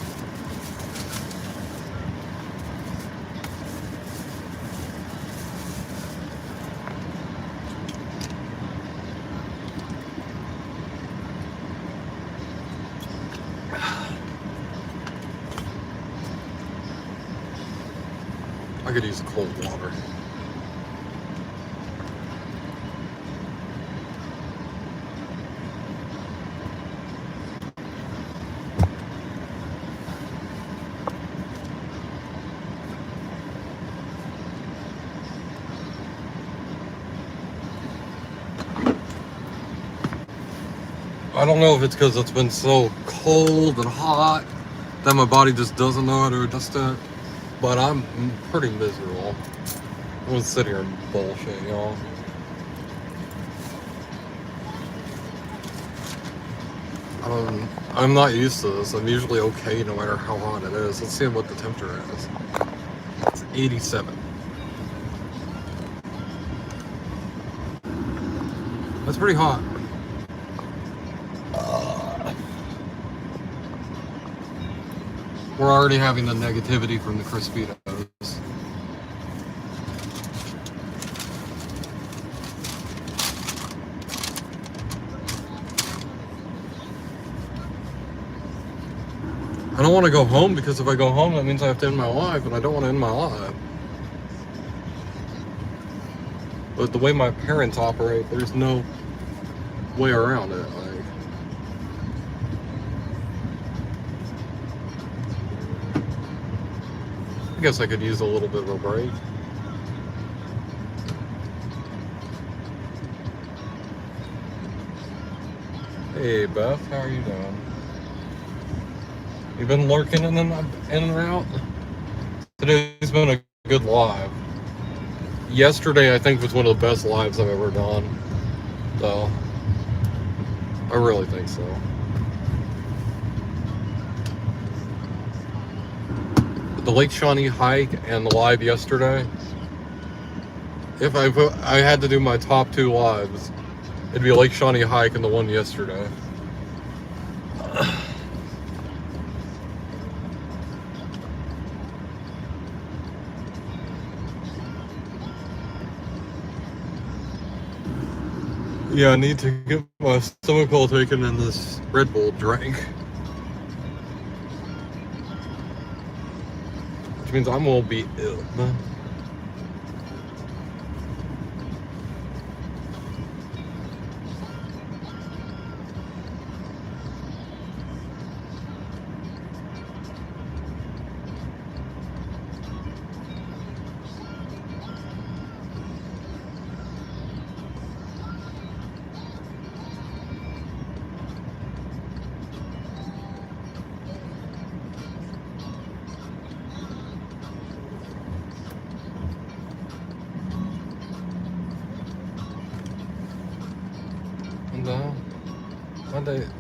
I could use cold water. I don't know if it's because it's been so cold and hot that my body just doesn't know how to adjust to it, but I'm pretty miserable. I'm gonna sit here and bullshit, y'all. I'm not used to this. I'm usually okay no matter how hot it is. Let's see what the temperature is. It's 87. That's pretty hot. We're already having the negativity from the Crispitos. I don't want to go home because if I go home, that means I have to end my life, and I don't want to end my life. But the way my parents operate, there's no way around it. Like, I guess I could use a little bit of a break. Hey Beth, how are you doing? You been lurking in and out? Today's been a good live. Yesterday, I think, was one of the best lives I've ever done. So, I really think so. The Lake Shawnee hike and the live yesterday. If I had to do my top 2 lives, it'd be a Lake Shawnee hike and the one yesterday. Yeah, I need to get my stomach all taken in this Red Bull drink. Which means I won't be ill.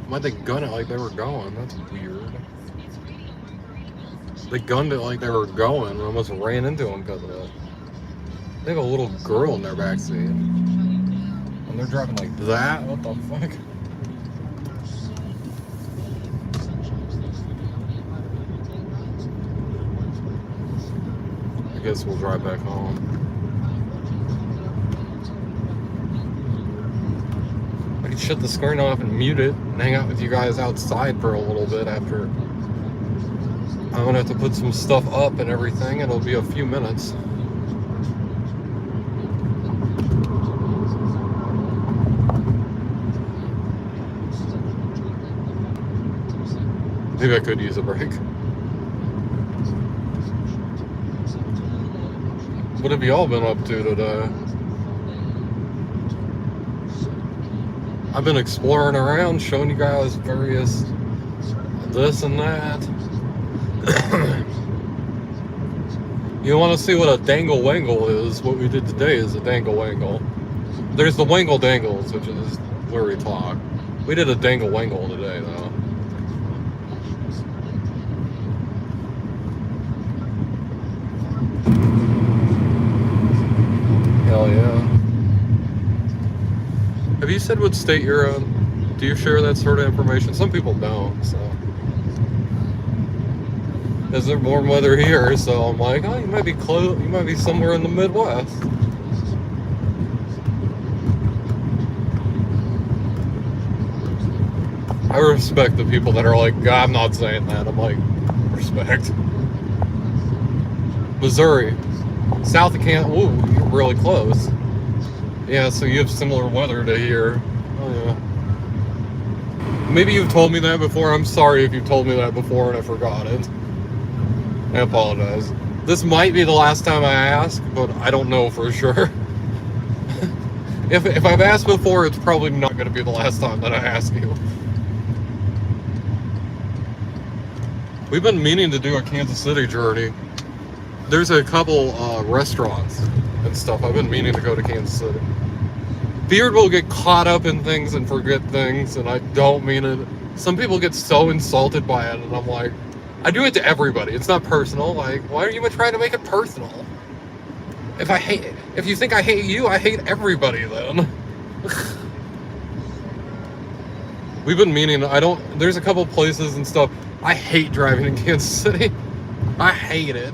Why'd they gun it like they were going? That's weird. They gunned it like they were going and almost ran into them because of it. They have a little girl in their backseat. And they're driving like that? What the fuck? I guess we'll drive back home. I can shut the screen off and mute it and hang out with you guys outside for a little bit after. I'm gonna have to put some stuff up and everything. It'll be a few minutes. Maybe I could use a break. What have y'all been up to today? I've been exploring around, showing you guys various this and that. You want to see what a dangle wangle is? What we did today is a dangle wangle. There's the wangle dangles, which is where we talk. We did a dangle wangle today, though. Hell yeah. Have you said what state you're in? Do you share that sort of information? Some people don't, so. Is there warm weather here? So I'm like, oh, you might be close. You might be somewhere in the Midwest. I respect the people that are like, God, I'm not saying that. I'm like, respect. Missouri, south of Kansas. Ooh, you're really close. Yeah, so you have similar weather to here. Oh yeah. Maybe you've told me that before. I'm sorry if you've told me that before and I forgot it. I apologize. This might be the last time I ask, but I don't know for sure. If I've asked before, it's probably not going to be the last time that I ask you. We've been meaning to do a Kansas City journey. There's a couple restaurants and stuff. I've been meaning to go to Kansas City. Beard will get caught up in things and forget things, and I don't mean it. Some people get so insulted by it, and I'm like, I do it to everybody. It's not personal. Like, why are you trying to make it personal? If you think I hate you, I hate everybody then. We've been meaning, there's a couple places and stuff. I hate driving in Kansas City. I hate it.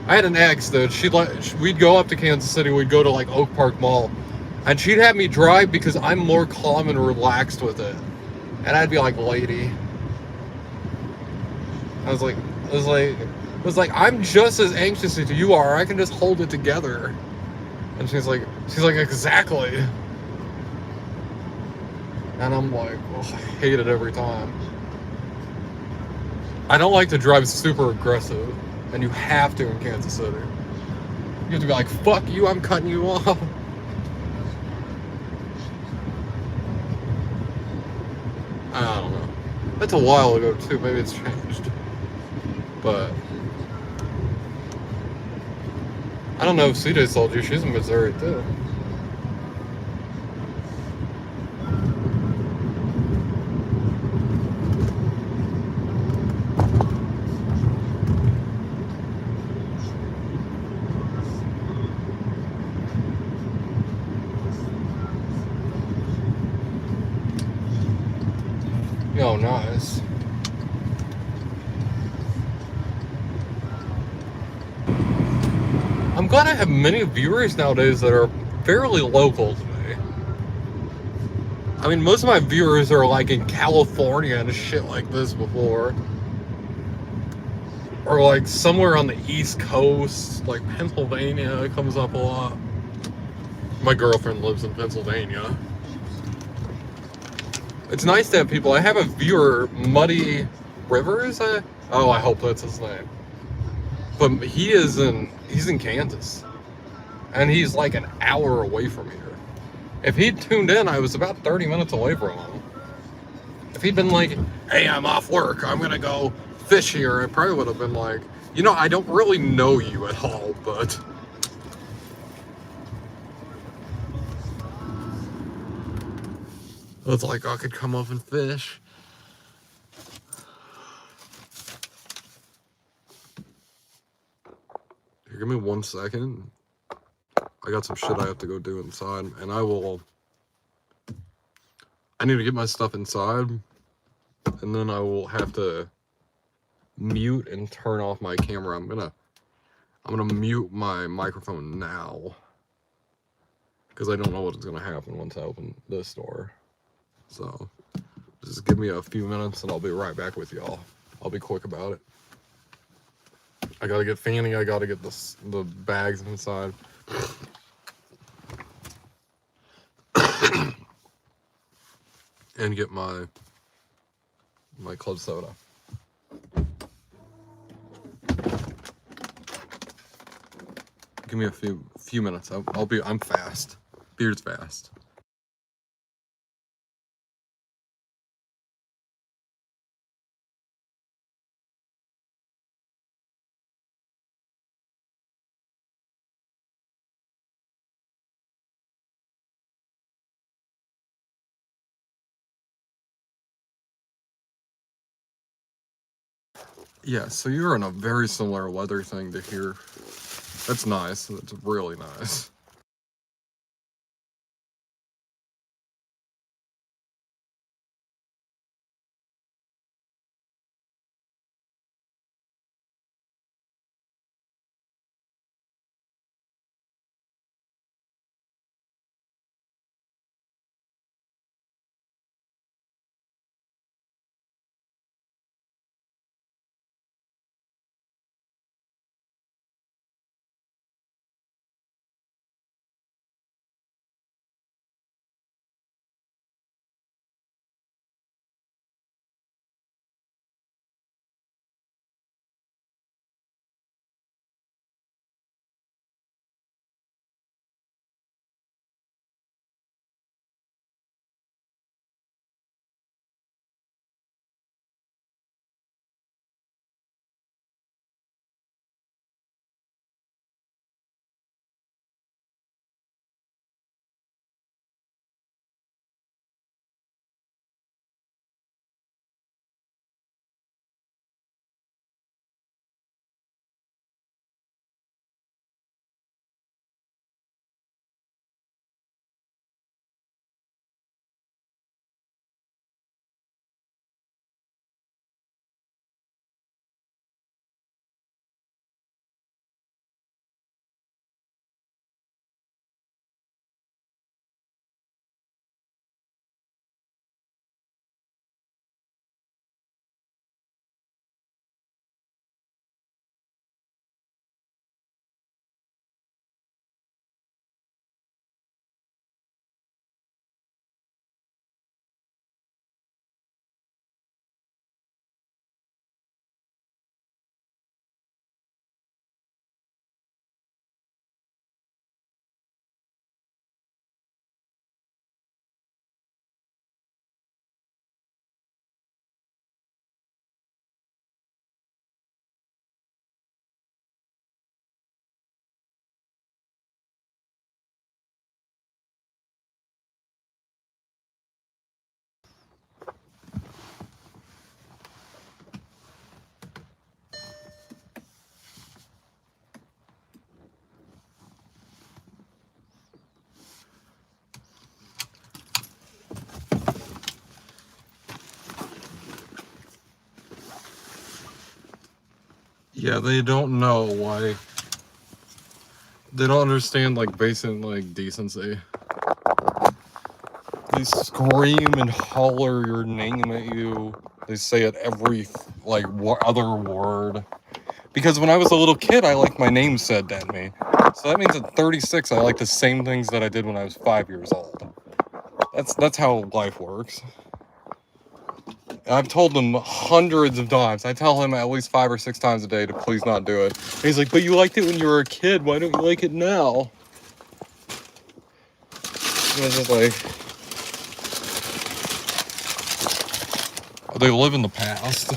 I had an ex that we'd go up to Kansas City, we'd go to like Oak Park Mall, and she'd have me drive because I'm more calm and relaxed with it. And I'd be like, lady. I was like, I'm just as anxious as you are. I can just hold it together. And she's like, exactly. And I'm like, oh, I hate it every time. I don't like to drive super aggressive, and you have to in Kansas City. You have to be like, fuck you, I'm cutting you off. I don't know. That's a while ago too, maybe it's changed. But I don't know if CJ told you, she's in Missouri too. Oh, nice. I'm glad I have many viewers nowadays that are fairly local to me. I mean, most of my viewers are like in California and shit like this before. Or like somewhere on the East Coast, like Pennsylvania comes up a lot. My girlfriend lives in Pennsylvania. It's nice to have people. I have a viewer, Muddy Rivers. I hope that's his name. But he's in Kansas, and he's like an hour away from here. If he'd tuned in, I was about 30 minutes away from him. If he'd been like, hey, I'm off work, I'm gonna go fish here, I probably would have been like, you know, I don't really know you at all, but it's like I could come up and fish. Here, give me 1 second. I got some shit I have to go do inside, and I need to get my stuff inside, and then I will have to mute and turn off my camera. I'm gonna mute my microphone now, because I don't know what's gonna happen once I open this door. So just give me a few minutes and I'll be right back with y'all. I'll be quick about it. I gotta get Fanny, I gotta get the bags inside. And get my club soda. Give me a few minutes. I'm fast. Beard's fast. Yeah, so you're in a very similar weather thing to here. That's nice. That's really nice. Yeah, they don't know why. They don't understand, like, basic, like, decency. They scream and holler your name at you. They say it every, like, other word. Because when I was a little kid, I liked my name said at me. So that means at 36, I like the same things that I did when I was 5 years old. That's how life works. I've told him hundreds of times. I tell him at least 5 or 6 times a day to please not do it. And he's like, but you liked it when you were a kid. Why don't you like it now? And it's just like, they live in the past.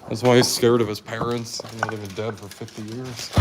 That's why he's scared of his parents. You know, they've been dead for 50 years.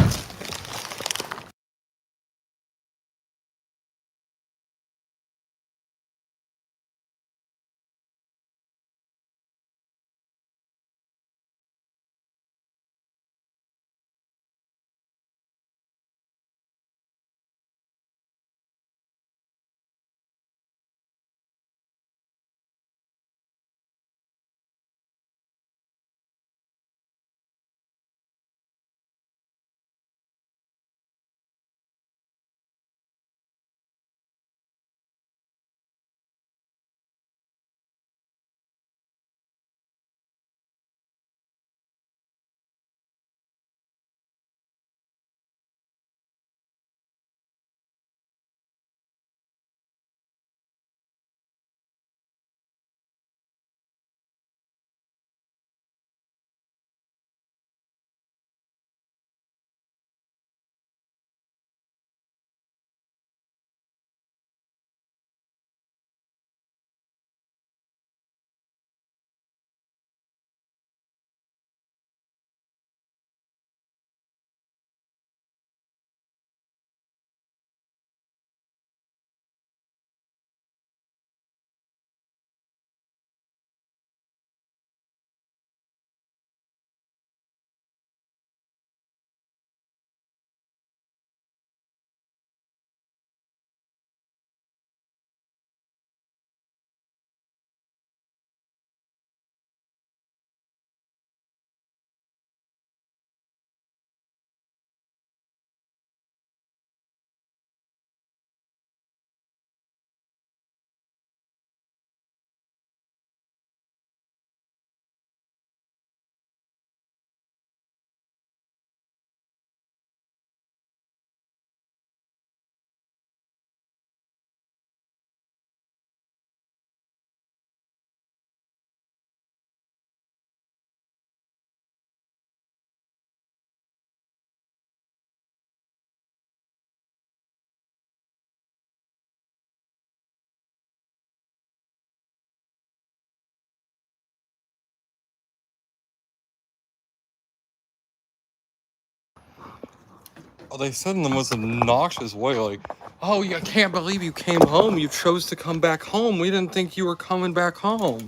Oh, they said in the most obnoxious way, like, oh, I can't believe you came home. You chose to come back home. We didn't think you were coming back home.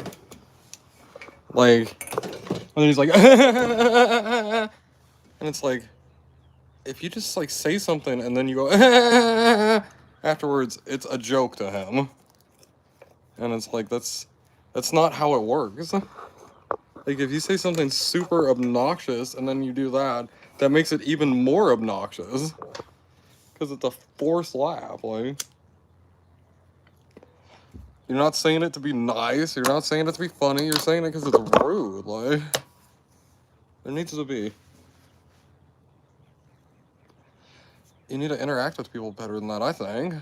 Like, and then he's like, and it's like, if you just, like, say something and then you go, afterwards, it's a joke to him. And it's like, that's not how it works. Like, if you say something super obnoxious and then you do that, that makes it even more obnoxious. Because it's a forced laugh, like. You're not saying it to be nice, you're not saying it to be funny, you're saying it because it's rude, like. There needs to be. You need to interact with people better than that, I think.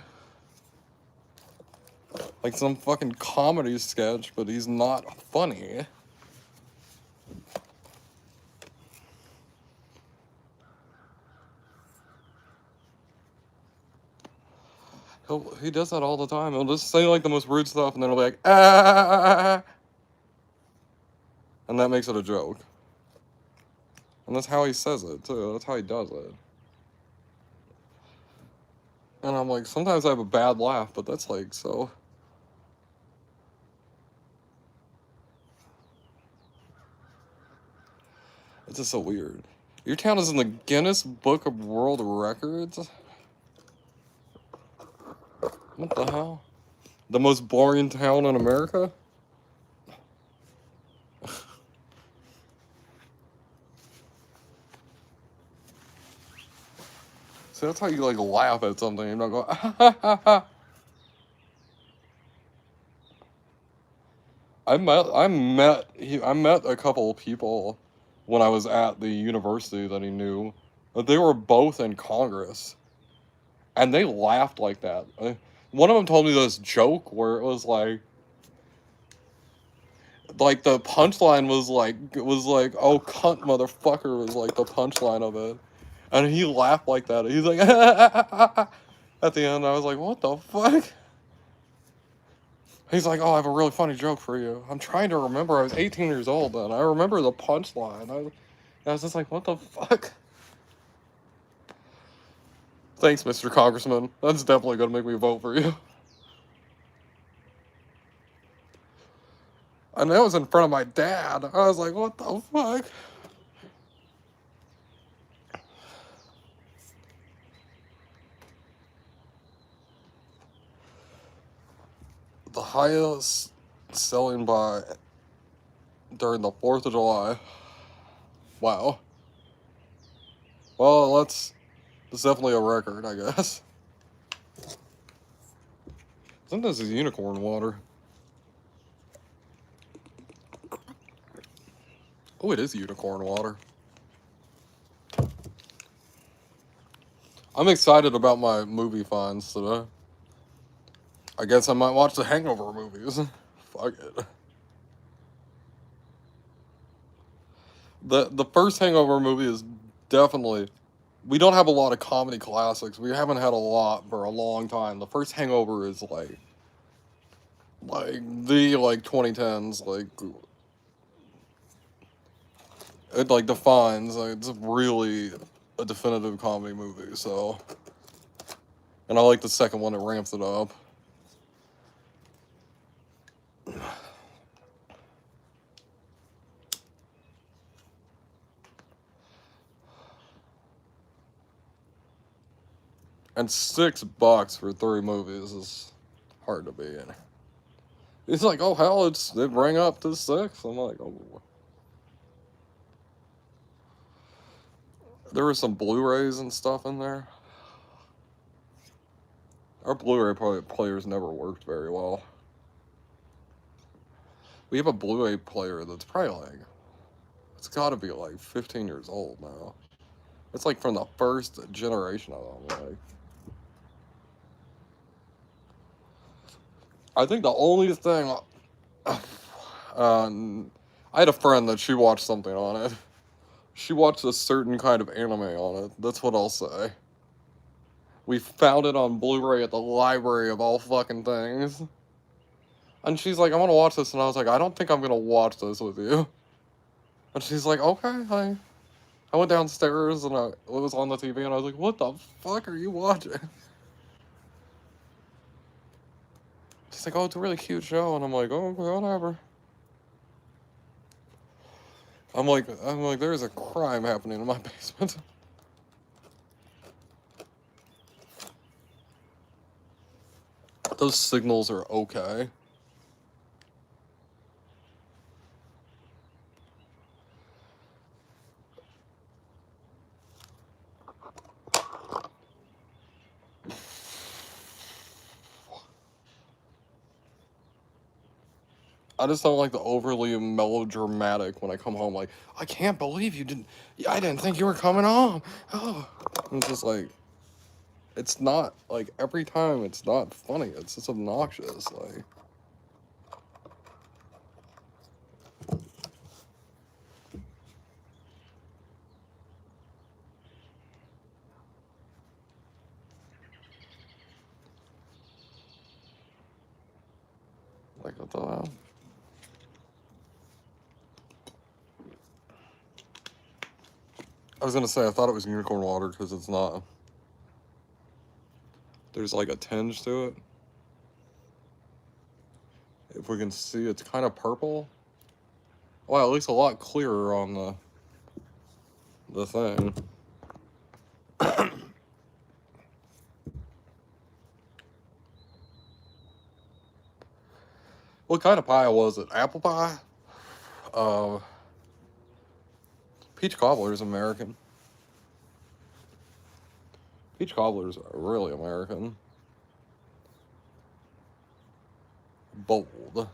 Like some fucking comedy sketch, but he's not funny. He does that all the time. He'll just say like the most rude stuff and then he'll be like, ah, and that makes it a joke. And that's how he says it too. That's how he does it. And I'm like, sometimes I have a bad laugh, but that's like so. It's just so weird. Your town is in the Guinness Book of World Records? What the hell? The most boring town in America? See, that's how you like laugh at something. You're not going, ah, ha, ha, ha. I met a couple of people when I was at the university that he knew. They were both in Congress, and they laughed like that. One of them told me this joke where it was like the punchline was like, oh cunt motherfucker was like the punchline of it, and he laughed like that. He's like at the end. I was like, what the fuck? He's like, oh, I have a really funny joke for you. I'm trying to remember. I was 18 years old then. I remember the punchline. I was just like, what the fuck? Thanks, Mr. Congressman. That's definitely gonna make me vote for you. And that was in front of my dad. I was like, what the fuck? The highest selling by during the 4th of July. Wow. Well, it's definitely a record, I guess. I think this is unicorn water. Oh, it is unicorn water. I'm excited about my movie finds today. I guess I might watch the Hangover movies. Fuck it. The first Hangover movie is definitely... We don't have a lot of comedy classics. We haven't had a lot for a long time. The first Hangover is like the 2010s, it like defines, it's really a definitive comedy movie, so. And I like the second one, it ramps it up. And $6 for 3 movies is hard to beat. He's like, oh hell, it rang up to 6. I'm like, oh. There were some Blu-rays and stuff in there. Our Blu-ray players never worked very well. We have a Blu-ray player that's probably it's gotta be 15 years old now. It's from the first generation of them. I think the only thing, I had a friend that she watched something on it. She watched a certain kind of anime on it. That's what I'll say. We found it on Blu-ray at the library of all fucking things. And she's like, I want to watch this. And I was like, I don't think I'm going to watch this with you. And she's like, okay. I went downstairs and it was on the TV and I was like, what the fuck are you watching? She's like, oh, it's a really cute show. And I'm like, oh, whatever. I'm like, there's a crime happening in my basement. Those signals are okay. I just don't like the overly melodramatic when I come home. Like, I can't believe you didn't. I didn't think you were coming home. Oh, it's just it's not every time. It's not funny. It's just obnoxious. What the hell? I was gonna say I thought it was unicorn water because it's not. There's a tinge to it. If we can see, it's kind of purple. Well, at least a lot clearer on the thing. What kind of pie was it? Apple pie? Peach cobbler is American. Peach cobbler's really American. Bold.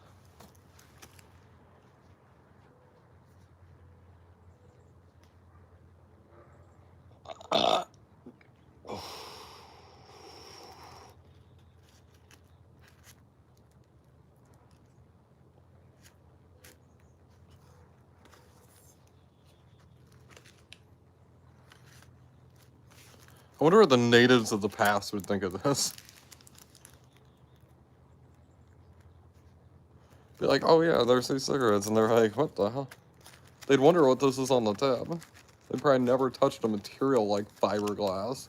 I wonder what the natives of the past would think of this. Be like, oh yeah, there's these cigarettes, and they're like, what the hell? They'd wonder what this is on the tab. They probably never touched a material like fiberglass.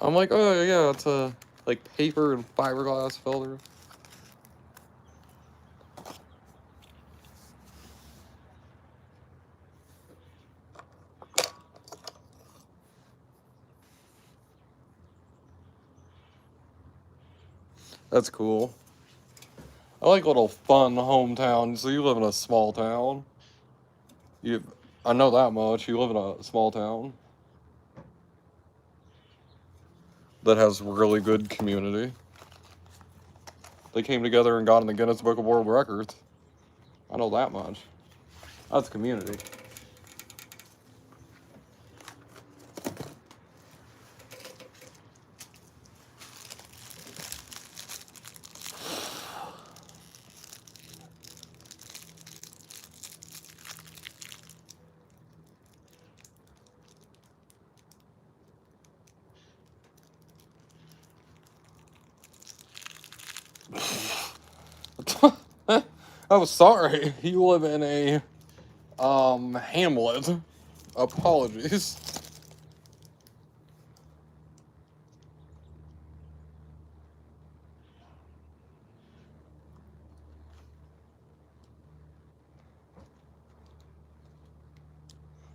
I'm like, oh yeah, it's a like paper and fiberglass filter. That's cool. I like little fun hometown. So you live in a small town. I know that much. You live in a small town that has really good community. They came together and got in the Guinness Book of World Records. I know that much. That's community. Oh, sorry. You live in a hamlet. Apologies.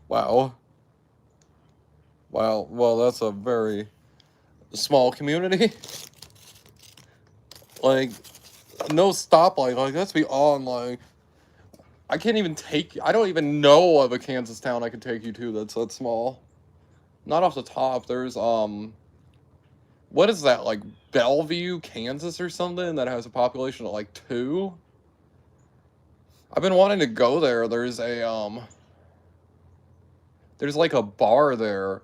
Wow. Wow. Well, that's a very small community. Like, no stoplight. Like, let's be on. Like, I can't even I don't even know of a Kansas town I could take you to that's that small. Not off the top. There's, what is that? Like, Bellevue, Kansas or something that has a population of like 2? I've been wanting to go there. There's like a bar there,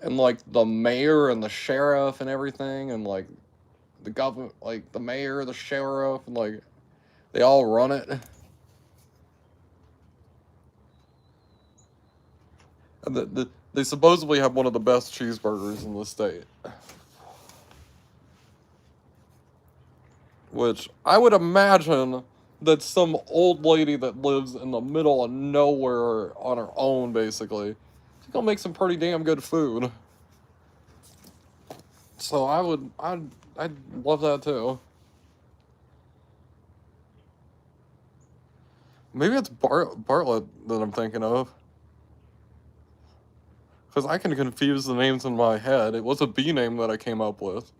and like the mayor and the sheriff and everything, and like the government, like the mayor, the sheriff, and like they all run it. And they supposedly have one of the best cheeseburgers in the state. Which I would imagine that some old lady that lives in the middle of nowhere on her own, basically, she's gonna make some pretty damn good food. So I'd love that too. Maybe it's Bartlett that I'm thinking of. Because I can confuse the names in my head. It was a B name that I came up with.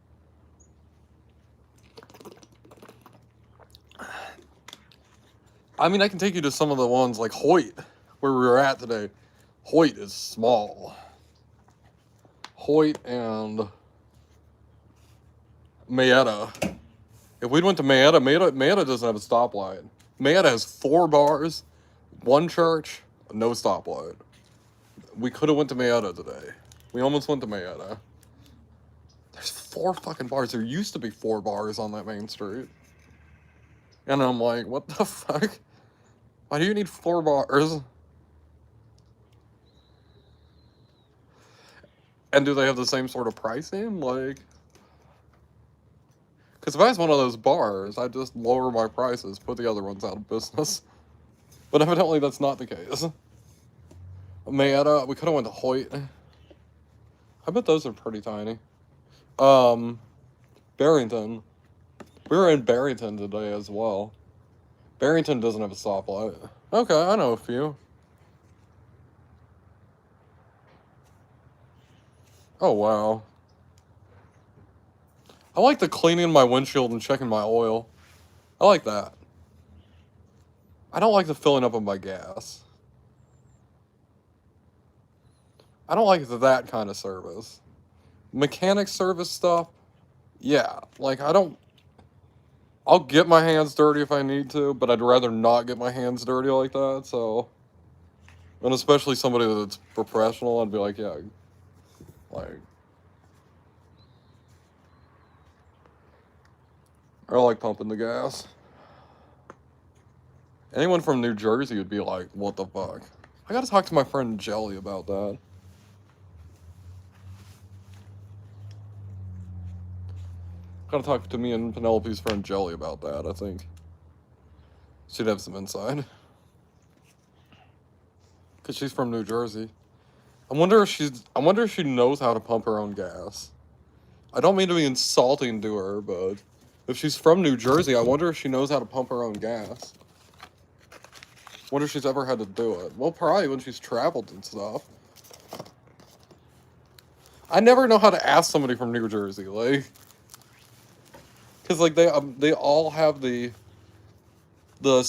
I mean, I can take you to some of the ones like Hoyt, where we were at today. Hoyt is small. Hoyt and Mayetta. If we went to Mayetta doesn't have a stoplight. Mayetta has 4 bars, 1 church, no stoplight. We could have went to Mayetta today. We almost went to Mayetta. There's 4 fucking bars. There used to be 4 bars on that main street. And I'm like, what the fuck? Why do you need 4 bars? And do they have the same sort of pricing? Like, because if I was one of those bars, I'd just lower my prices, put the other ones out of business. But evidently that's not the case. Mayetta, we could have went to Hoyt. I bet those are pretty tiny. Barrington. We were in Barrington today as well. Barrington doesn't have a stoplight. Okay, I know a few. Oh, wow. I like the cleaning my windshield and checking my oil. I like that. I don't like the filling up of my gas. I don't like that kind of service. Mechanic service stuff, yeah. Like, I'll get my hands dirty if I need to, but I'd rather not get my hands dirty like that, so. And especially somebody that's professional, I'd be like, yeah, like. I like pumping the gas. Anyone from New Jersey would be like, what the fuck? I gotta talk to my friend Jelly about that. Gotta talk to me and Penelope's friend Jelly about that, I think. She'd have some insight. Cause she's from New Jersey. I wonder if she knows how to pump her own gas. I don't mean to be insulting to her, but if she's from New Jersey, I wonder if she knows how to pump her own gas. Wonder if she's ever had to do it. Well, probably when she's traveled and stuff. I never know how to ask somebody from New Jersey, like, cause like they all have the the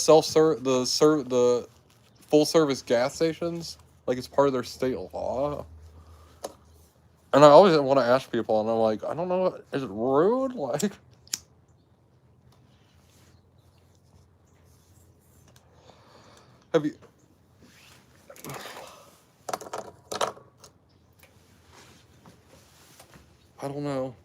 full service gas stations, like it's part of their state law. And I always want to ask people, and I'm like, I don't know, is it rude? Like, have you? I don't know.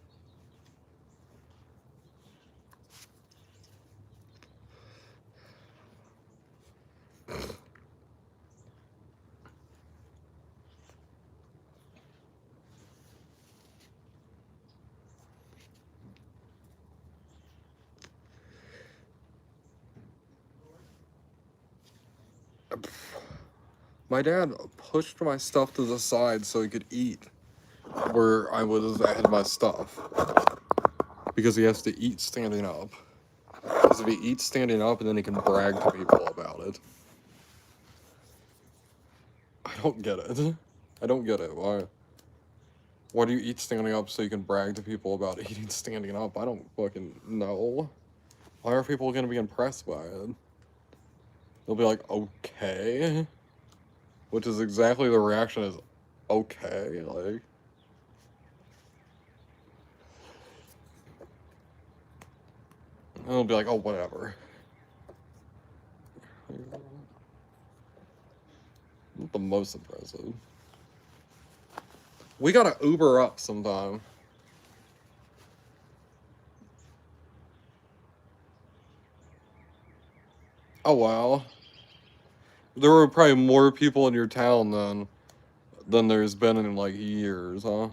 My dad pushed my stuff to the side so he could eat where I had my stuff. Because he has to eat standing up. Because if he eats standing up, then he can brag to people about it. I don't get it. I don't get it. Why do you eat standing up so you can brag to people about eating standing up? I don't fucking know. Why are people gonna be impressed by it? They'll be like, okay. Which is exactly the reaction is, okay, like. And they'll be like, oh, whatever. Not the most impressive. We gotta Uber up sometime. Oh, wow. There were probably more people in your town than there's been in, like, years, huh?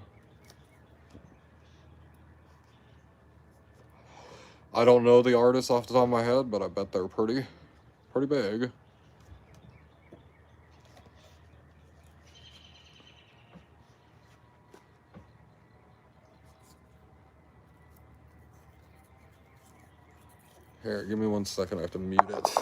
I don't know the artists off the top of my head, but I bet they're pretty big. Here, give me 1 second, I have to mute it.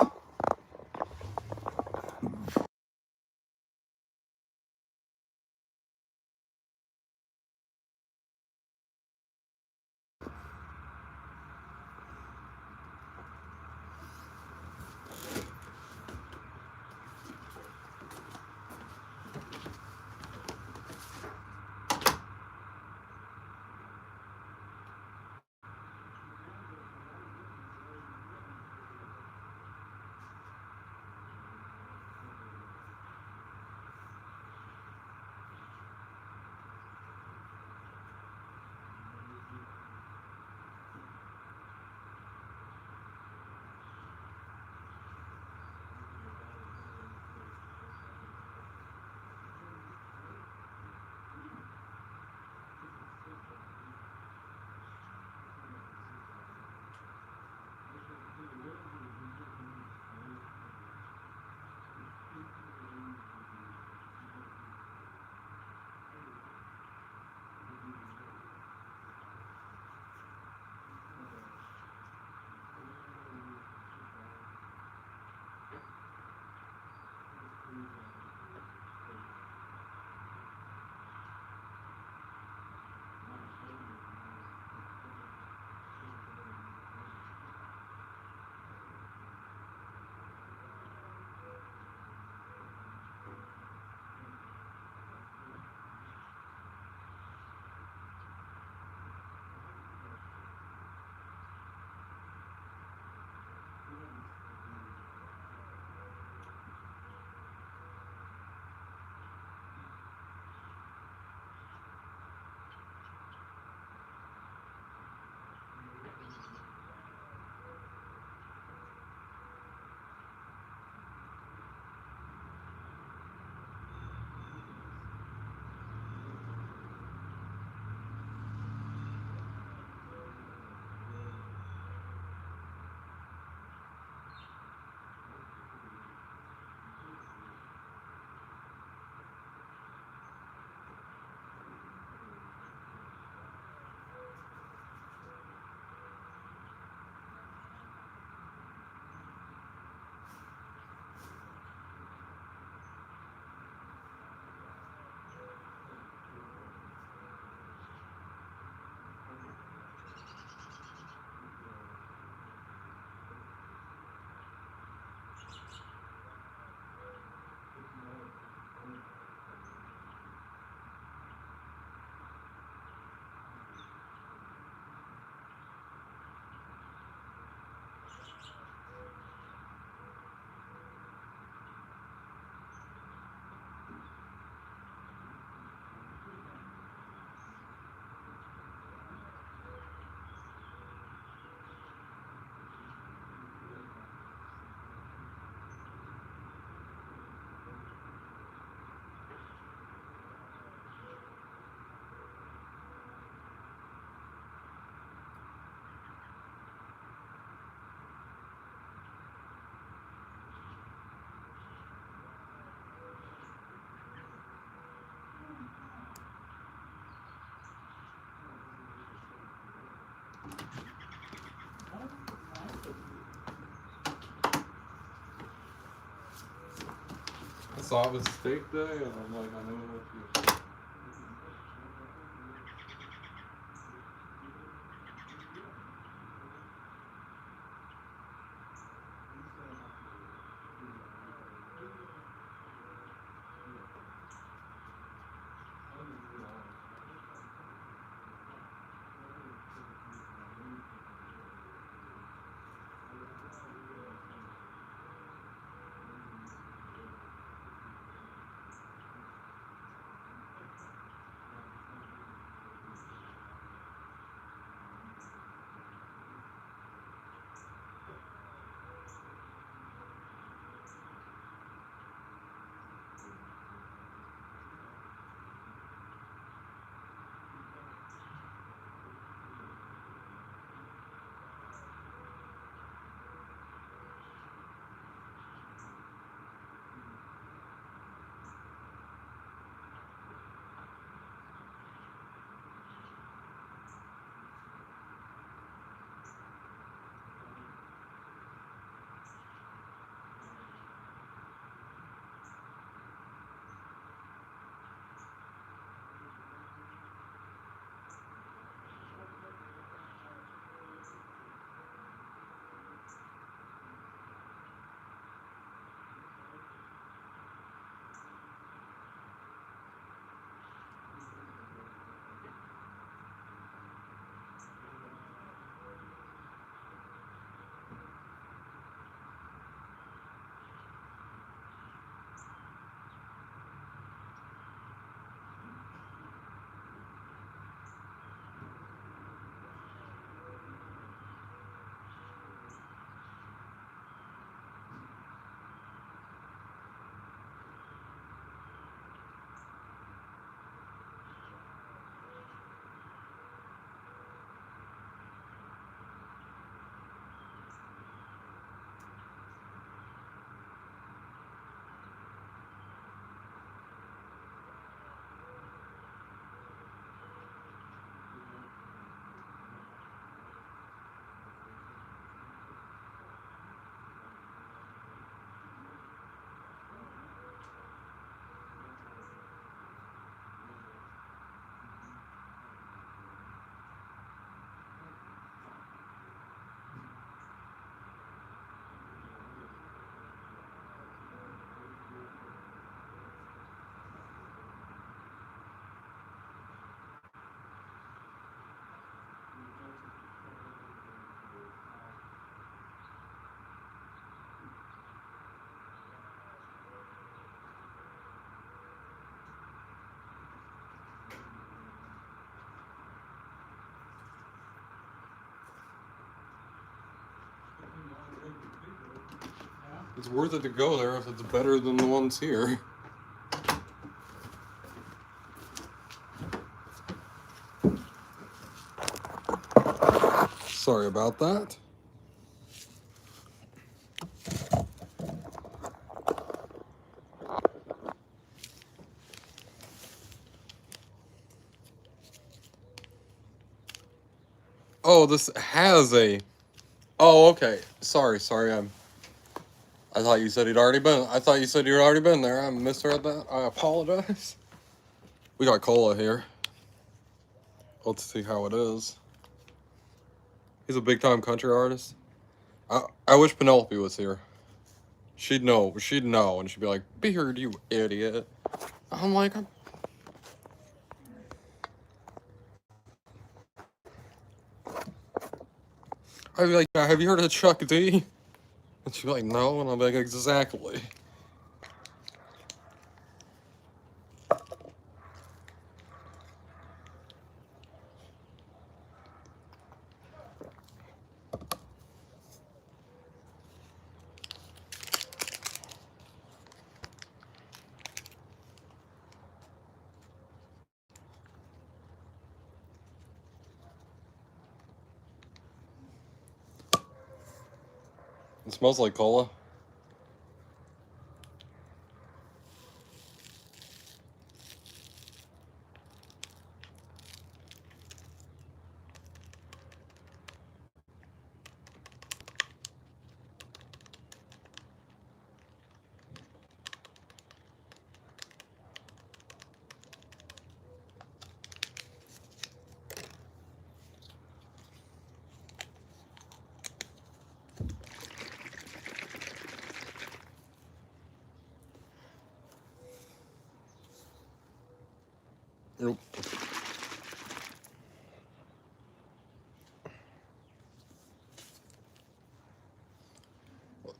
saw it was steak day, and I'm like, I know what you. It's worth it to go there if it's better than the ones here. Sorry about that. Oh, this has a. Oh, okay. Sorry. I thought you said he'd already been. I thought you said you'd already been there. I misread that. I apologize. We got cola here. Let's see how it is. He's a big time country artist. I wish Penelope was here. She'd know, and she'd be like, "Beard, you idiot." I'm like, I'd be like, "Have you heard of Chuck D?" And she'd be like, "No," and I'm like, "Exactly." It smells like cola. Nope.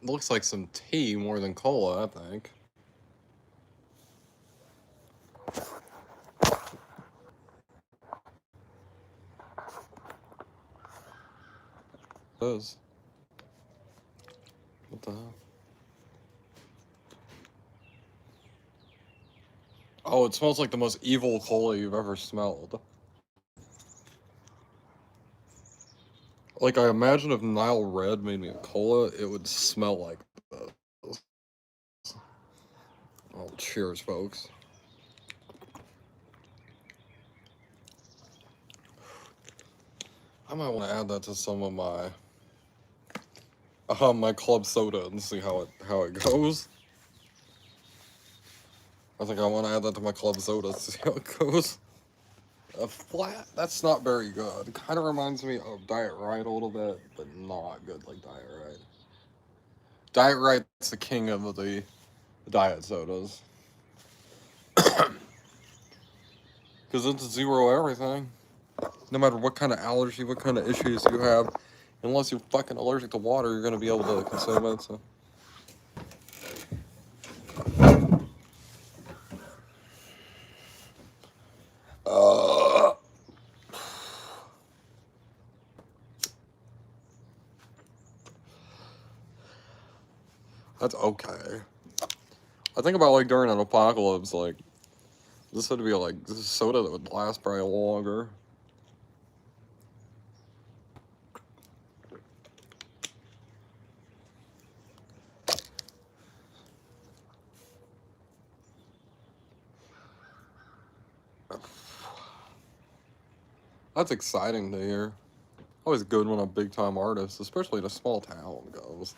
Looks like some tea more than cola, I think. It does. What the hell? Oh, it smells like the most evil cola you've ever smelled. Like, I imagine if Nile Red made me a cola, it would smell like this. Oh, cheers, folks. I might want to add that to some of my club soda and see how it goes. I think I want to add that to my club soda to see how it goes. A flat? That's not very good. Kind of reminds me of Diet Right a little bit, but not good like Diet Right. Diet Right's the king of the diet sodas. Because it's zero everything. No matter what kind of allergy, what kind of issues you have, unless you're fucking allergic to water, you're going to be able to consume it, so. That's okay. I think about, like, during an apocalypse, like, this would be, like, this is soda that would last probably longer. That's exciting to hear. Always good when a big-time artist, especially in a small town, goes.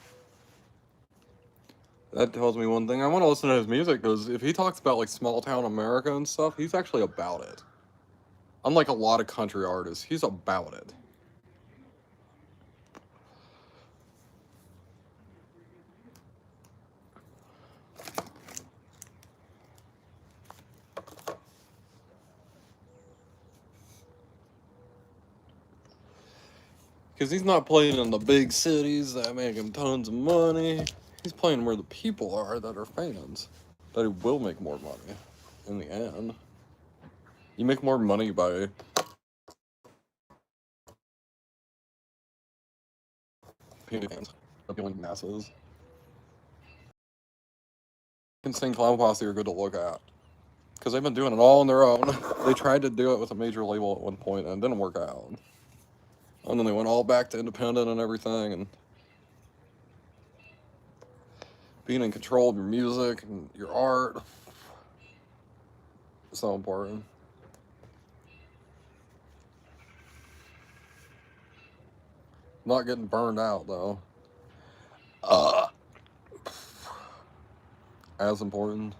That tells me one thing. I want to listen to his music, because if he talks about, like, small-town America and stuff, he's actually about it. Unlike a lot of country artists, he's about it. Because he's not playing in the big cities that make him tons of money. He's playing where the people are that are fans. That he will make more money in the end. You make more money by fans, appealing masses. Insane Clown Posse are good to look at. Because they've been doing it all on their own. They tried to do it with a major label at one point and it didn't work out. And then they went all back to independent and everything, and being in control of your music and your art is so important. Not getting burned out, though. As important.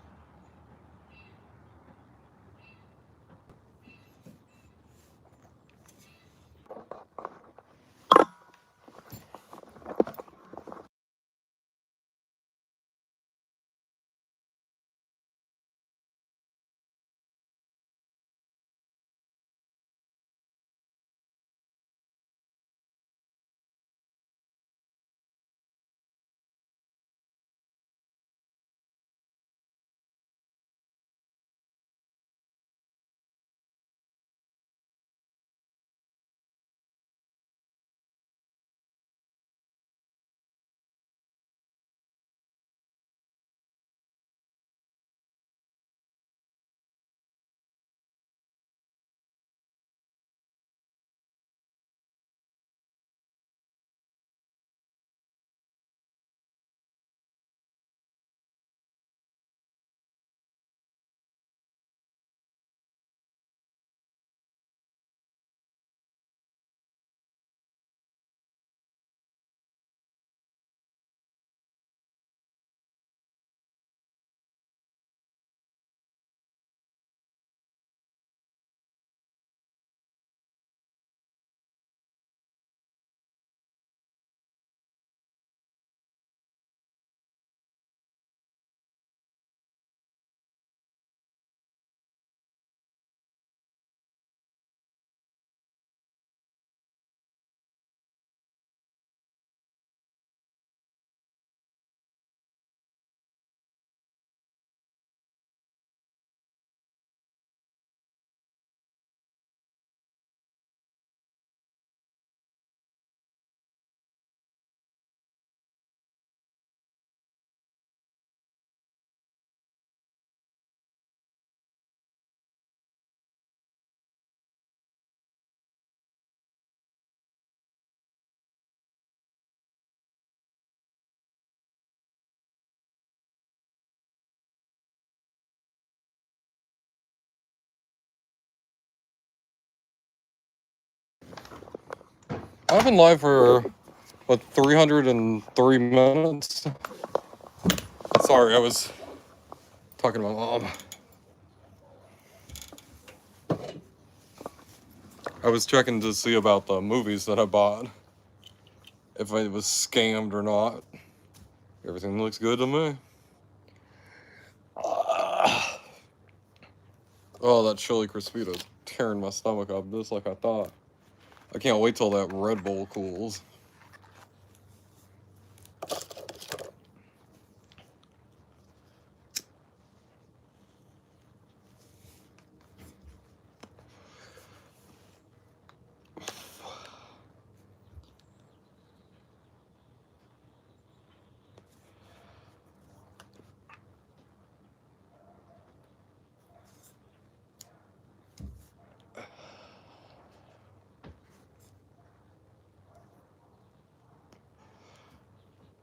I've been live for, what, 303 minutes? Sorry, I was talking to my mom. I was checking to see about the movies that I bought. If it was scammed or not. Everything looks good to me. Oh, that chili crispita tearing my stomach up just like I thought. I can't wait till that Red Bull cools.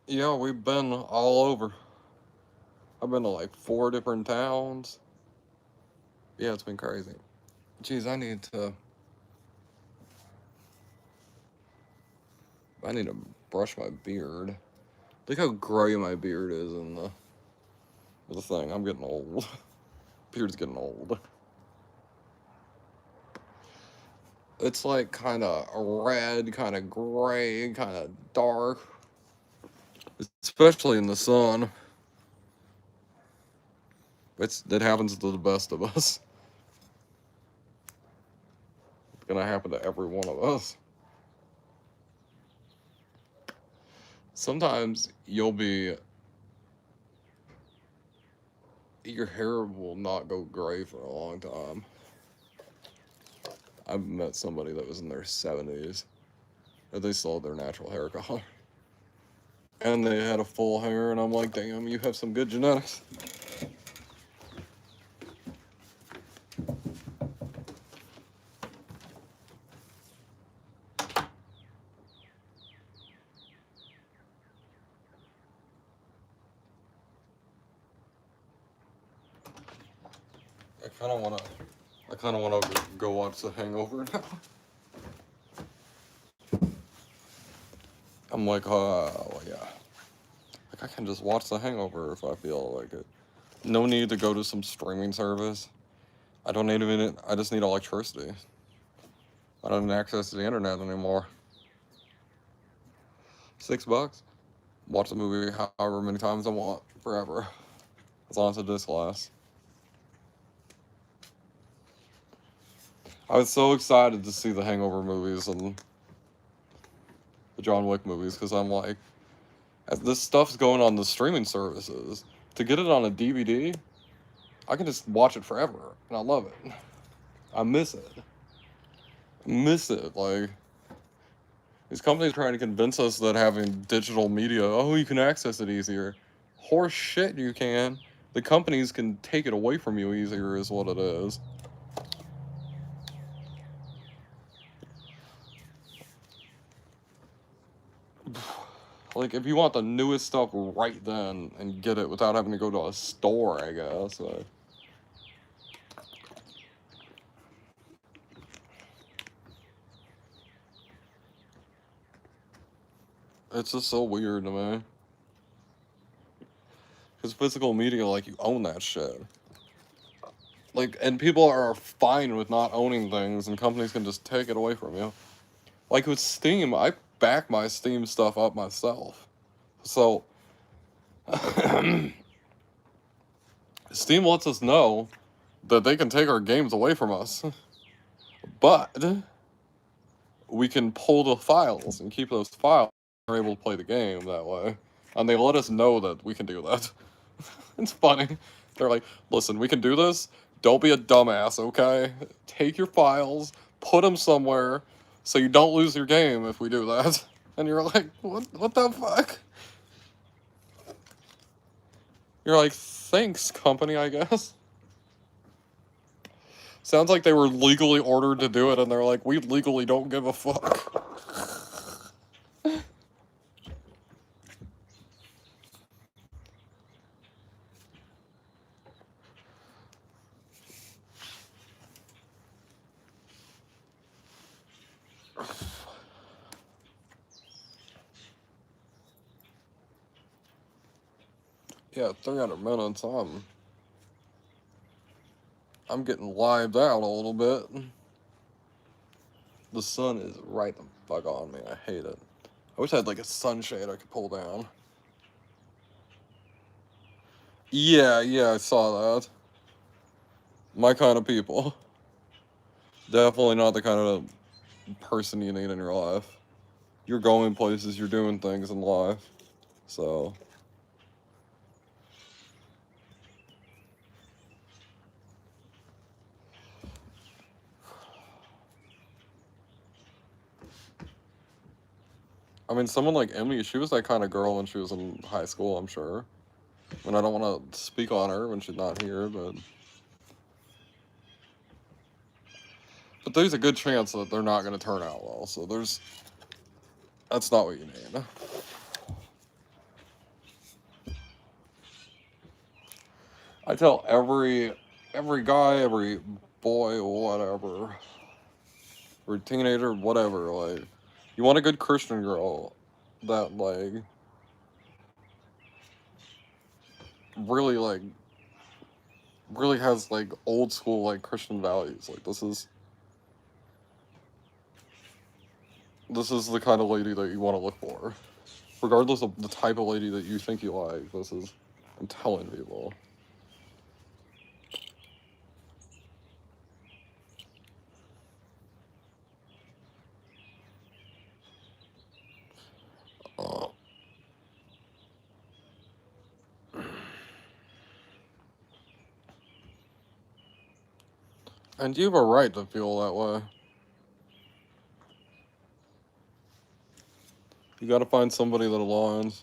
Yeah, we've been all over. I've been to like 4 different towns. Yeah, it's been crazy. Jeez, I need to brush my beard. Look how gray my beard is in the thing. I'm getting old. Beard's getting old. It's like kind of red, kind of gray, kind of dark. Especially in the sun. That happens to the best of us. It's gonna happen to every one of us. Sometimes your hair will not go gray for a long time. I've met somebody that was in their 70s, and they still had their natural hair color. And they had a full hair, and I'm like, damn, you have some good genetics. I kind of wanna go watch The Hangover now. I'm like, well, yeah. Like, I can just watch The Hangover if I feel like it. No need to go to some streaming service. I just need electricity. I don't need access to the internet anymore. $6. Watch the movie however many times I want, forever. As long as the disc lasts. I was so excited to see the Hangover movies and the John Wick movies, because I'm like, as this stuff's going on the streaming services, to get it on a DVD, I can just watch it forever, and I love it. I miss it. Like, these companies trying to convince us that having digital media, oh, you can access it easier. Horse shit, you can. The companies can take it away from you easier, is what it is. Like, if you want the newest stuff right then and get it without having to go to a store, I guess. It's just so weird to me. Because physical media, like, you own that shit. Like, and people are fine with not owning things, and companies can just take it away from you. Like with Steam, I back my Steam stuff up myself. So, Steam lets us know that they can take our games away from us. But we can pull the files and keep those files. We're able to play the game that way. And they let us know that we can do that. It's funny. They're like, listen, we can do this. Don't be a dumbass, okay? Take your files, put them somewhere, so you don't lose your game if we do that. And you're like, what the fuck? You're like, thanks, company, I guess. Sounds like they were legally ordered to do it, and they're like, we legally don't give a fuck. Yeah, 300 minutes. I'm getting lived out a little bit. The sun is right the fuck on me. I hate it. I wish I had like a sunshade I could pull down. Yeah, I saw that. My kind of people. Definitely not the kind of person you need in your life. You're going places, you're doing things in life. So. I mean, someone like Emily, she was that kind of girl when she was in high school, I'm sure. And I don't want to speak on her when she's not here, but there's a good chance that they're not going to turn out well. So that's not what you need. I tell every guy, every boy, whatever, or teenager, whatever, like, you want a good Christian girl that, like, really has, like, old school, like, Christian values. Like, this is the kind of lady that you want to look for. Regardless of the type of lady that you think you like, I'm telling people. And you have a right to feel that way. You gotta find somebody that aligns.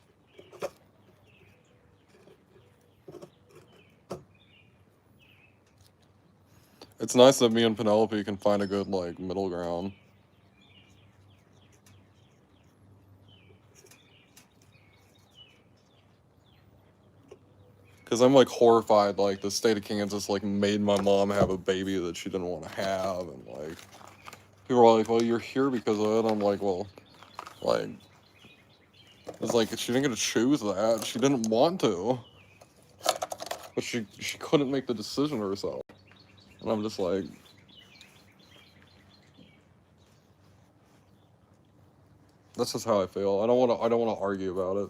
It's nice that me and Penelope can find a good, like, middle ground. Because I'm, like, horrified, like, the state of Kansas, like, made my mom have a baby that she didn't want to have, and, like, people are like, well, you're here because of it. I'm like, well, like, it's like, she didn't get to choose that. She didn't want to. But she couldn't make the decision herself. And I'm just like, that's just how I feel. I don't want to argue about it.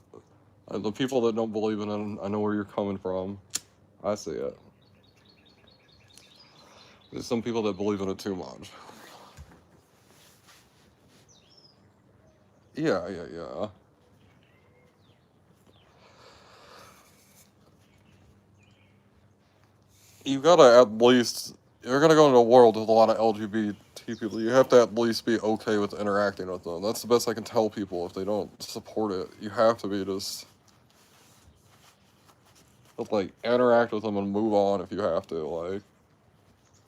The people that don't believe in it, I know where you're coming from. I see it. There's some people that believe in it too much. Yeah. You gotta at least, you're gonna go into a world with a lot of LGBT people. You have to at least be okay with interacting with them. That's the best I can tell people if they don't support it. You have to be just, like, interact with them and move on if you have to, like,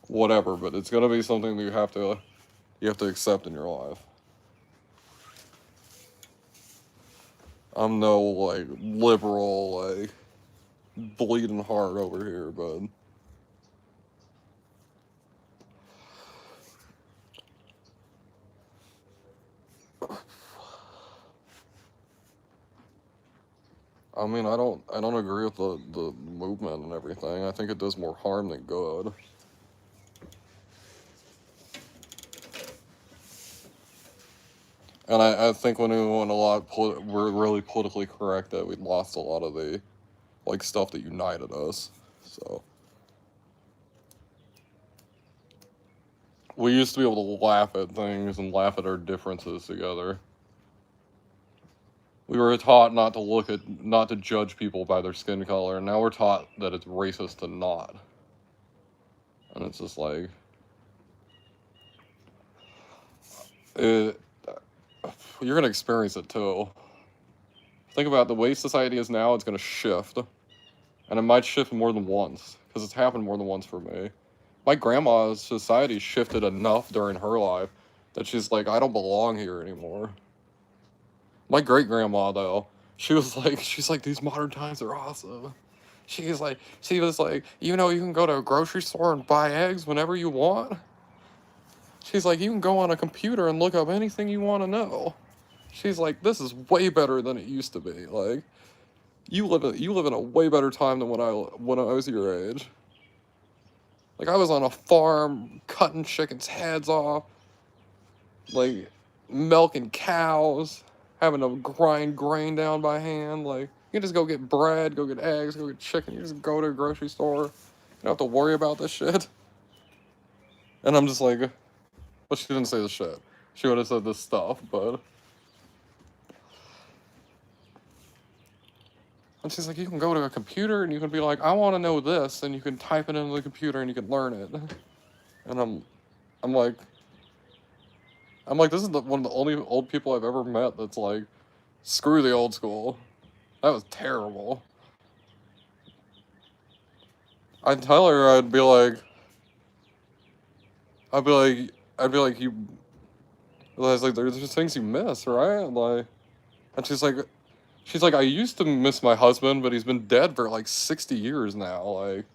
whatever. But it's gonna be something that you have to accept in your life. I'm no, like, liberal, like, bleeding heart over here, but I mean, I don't agree with the movement and everything. I think it does more harm than good. And I think when we went we're really politically correct that we lost a lot of the, like, stuff that united us. So we used to be able to laugh at things and laugh at our differences together. We were taught not to judge people by their skin color, and now we're taught that it's racist to not. And it's just like, you're gonna experience it too. Think about the way society is now, it's gonna shift. And it might shift more than once, because it's happened more than once for me. My grandma's society shifted enough during her life that she's like, I don't belong here anymore. My great-grandma, though, she's like, these modern times are awesome. She was like, you can go to a grocery store and buy eggs whenever you want. She's like, you can go on a computer and look up anything you want to know. She's like, this is way better than it used to be. Like, You live in a way better time than when I was your age. Like, I was on a farm cutting chickens' heads off, like milking cows, having to grind grain down by hand. Like, you can just go get bread, go get eggs, go get chicken. You just go to a grocery store. You don't have to worry about this shit. And I'm just like, well, she didn't say the shit. She would have said this stuff, but. And she's like, you can go to a computer and you can be like, I want to know this, and you can type it into the computer and you can learn it. And I'm like, this is one of the only old people I've ever met that's like, screw the old school. That was terrible. I'd tell her, I'd be like, you. I was like, there's just things you miss, right? Like, and she's like, I used to miss my husband, but he's been dead for like 60 years now. Like,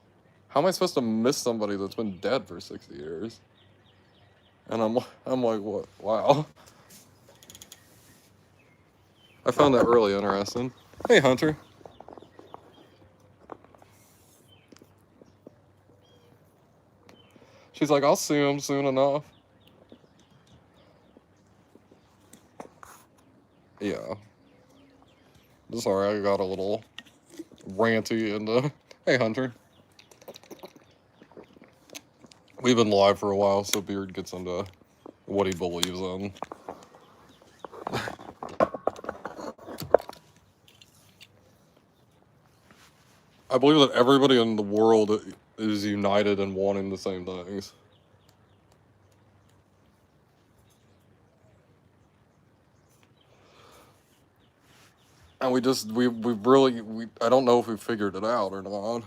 how am I supposed to miss somebody that's been dead for 60 years? And I'm like, what? Wow. I found that really interesting. Hey, Hunter. She's like, I'll see him soon enough. Yeah. Sorry, I got a little ranty and hey, Hunter. We've been live for a while, so Beard gets into what he believes in. I believe that everybody in the world is united in wanting the same things. And we I don't know if we figured it out or not.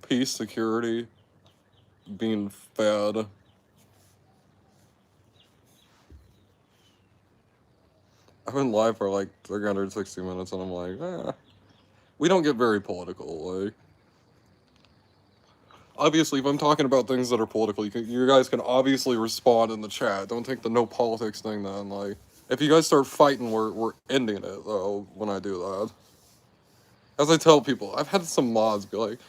Peace, security, being fed. I've been live for like 360 minutes and I'm like, we don't get very political. Like, obviously, if I'm talking about things that are political, you guys can obviously respond in the chat. Don't take the no politics thing then. Like, if you guys start fighting, we're ending it though when I do that. As I tell people, I've had some mods be like,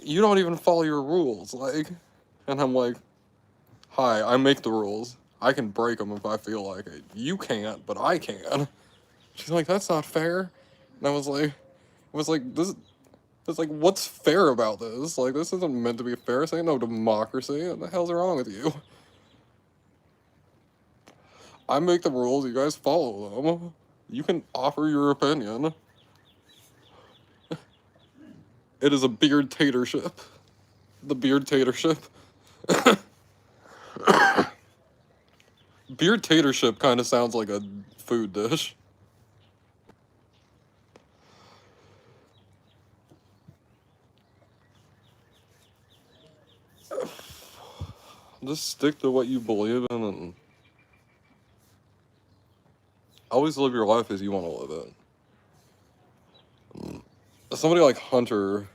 you don't even follow your rules, like, and I'm like, hi, I make the rules. I can break them if I feel like it. You can't, but I can. She's like, that's not fair. And I was like, this. It's like, what's fair about this? Like, this isn't meant to be fair. This ain't no democracy. What the hell's wrong with you? I make the rules. You guys follow them. You can offer your opinion. It is a beard-tatorship. The beard-tatorship. Beard-tatorship kind of sounds like a food dish. Just stick to what you believe in and always live your life as you want to live it. Somebody like Hunter,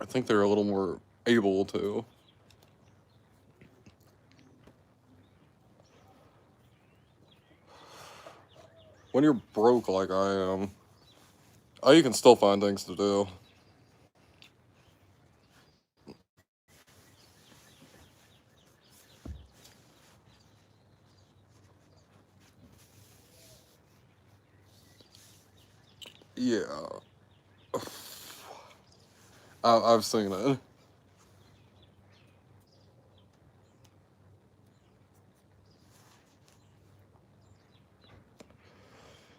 I think they're a little more able to. When you're broke like I am, you can still find things to do. Yeah. I've seen it.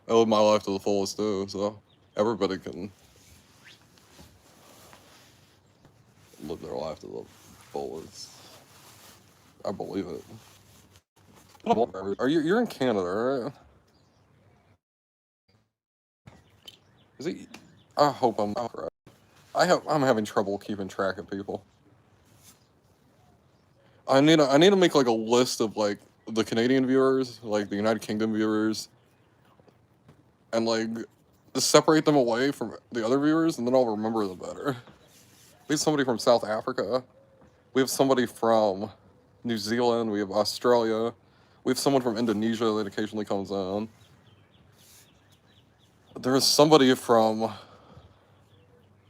I live my life to the fullest too, so everybody can live their life to the fullest. I believe it. You're in Canada, right? Is it? I hope I'm correct. I'm having trouble keeping track of people. I need to make like a list of like the Canadian viewers, like the United Kingdom viewers, and like just separate them away from the other viewers, and then I'll remember them better. We have somebody from South Africa. We have somebody from New Zealand. We have Australia. We have someone from Indonesia that occasionally comes on. There's somebody from,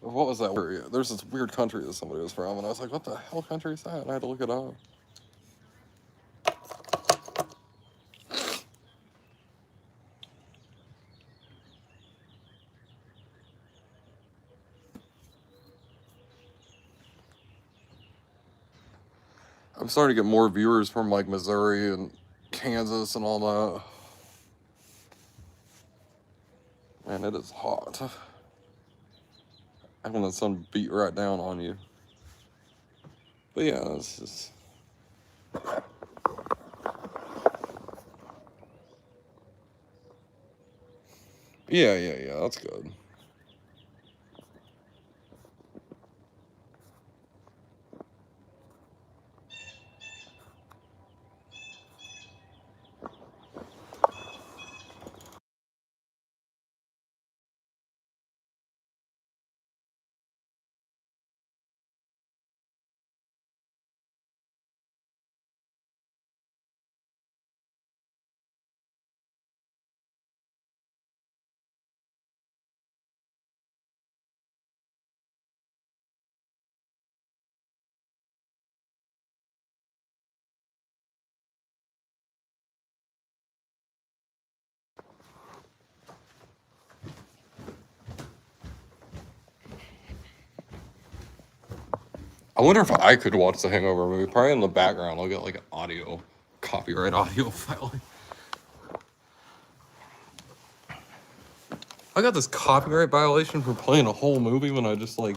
what was that word? There's this weird country that somebody was from, and I was like, what the hell country is that? And I had to look it up. I'm starting to get more viewers from like Missouri and Kansas and all that. Man, it is hot. I want the sun beat right down on you. But yeah, it's just... Yeah, that's good. I wonder if I could watch the Hangover movie. Probably in the background, I'll get like an audio, copyright audio filing. I got this copyright violation for playing a whole movie when I just like,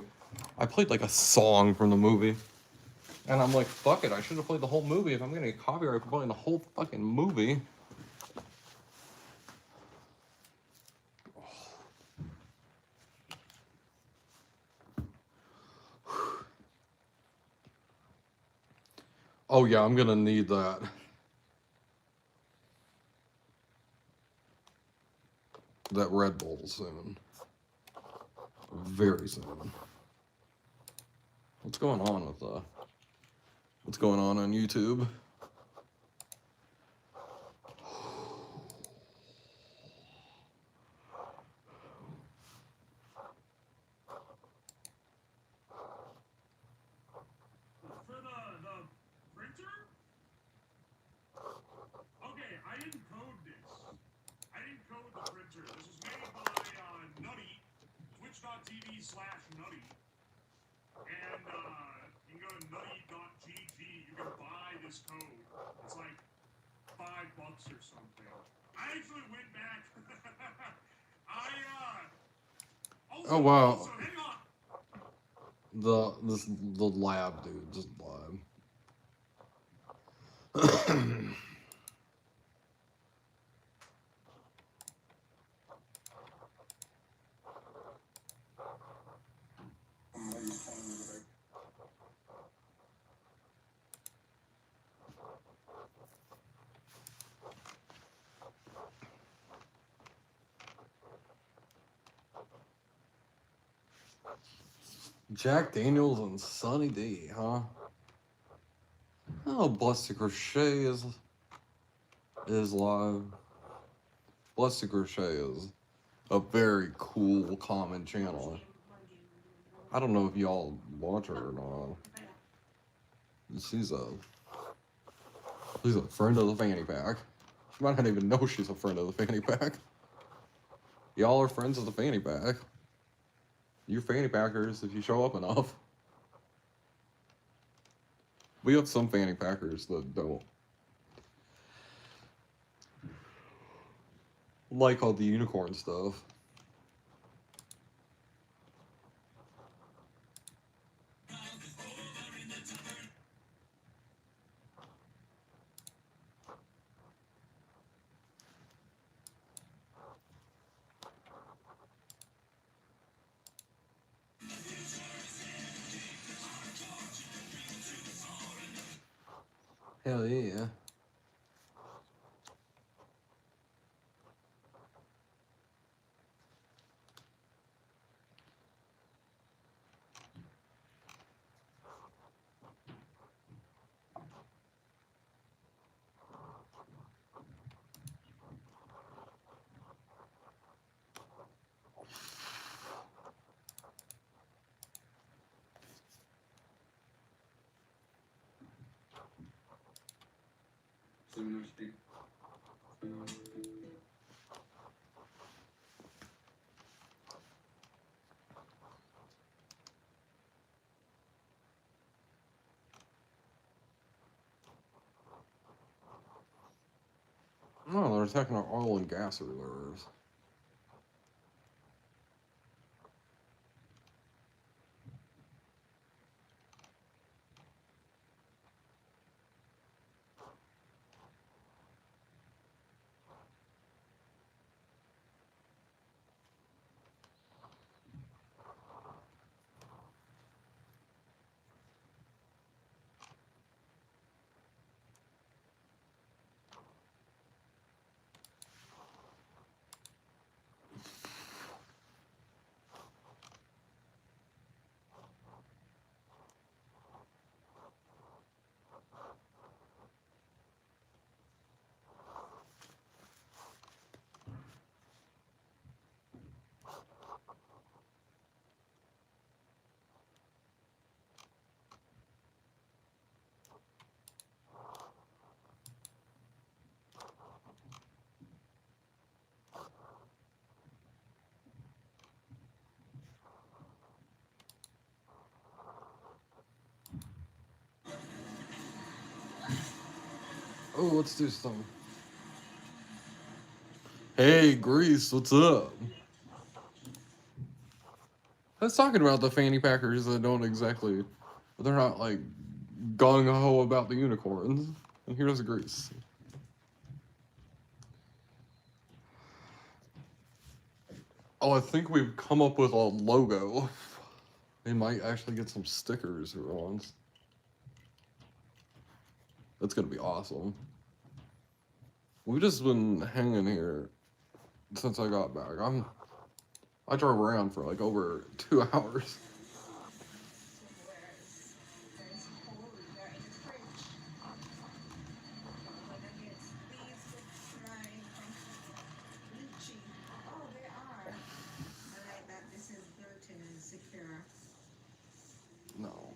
I played like a song from the movie. And I'm like, fuck it, I should have played the whole movie if I'm gonna get copyright for playing the whole fucking movie. Oh yeah, I'm gonna need that. That Red Bull soon. Very soon. What's going on with what's going on YouTube? For the printer? Okay, I didn't code this. I didn't code the printer. This was made by Nutty, twitch.tv/Nutty. And you can go to nutty.gg. You can buy this code. It's like $5 or something. I actually went back. Also, Oh wow. Also, hang on. The lab dude, just lab. Jack Daniels and Sunny D, huh? Oh, Blessed Crochet is live. Blessed Crochet is a very cool common channel. I don't know if y'all watch her or not. She's a friend of the fanny pack. She might not even know she's a friend of the fanny pack. Y'all are friends of the fanny pack. You're fanny packers if you show up enough. We have some fanny packers that don't like all the unicorn stuff. Hell yeah. Oh, they're attacking our oil and gas reserves. Oh, let's do some. Hey, Grease, what's up? I was talking about the fanny packers that don't exactly, they're not like gung ho about the unicorns. And here's Grease. Oh, I think we've come up with a logo. We might actually get some stickers or ones. That's gonna be awesome. We've just been hanging here since I got back. I drove around for like over 2 hours. No.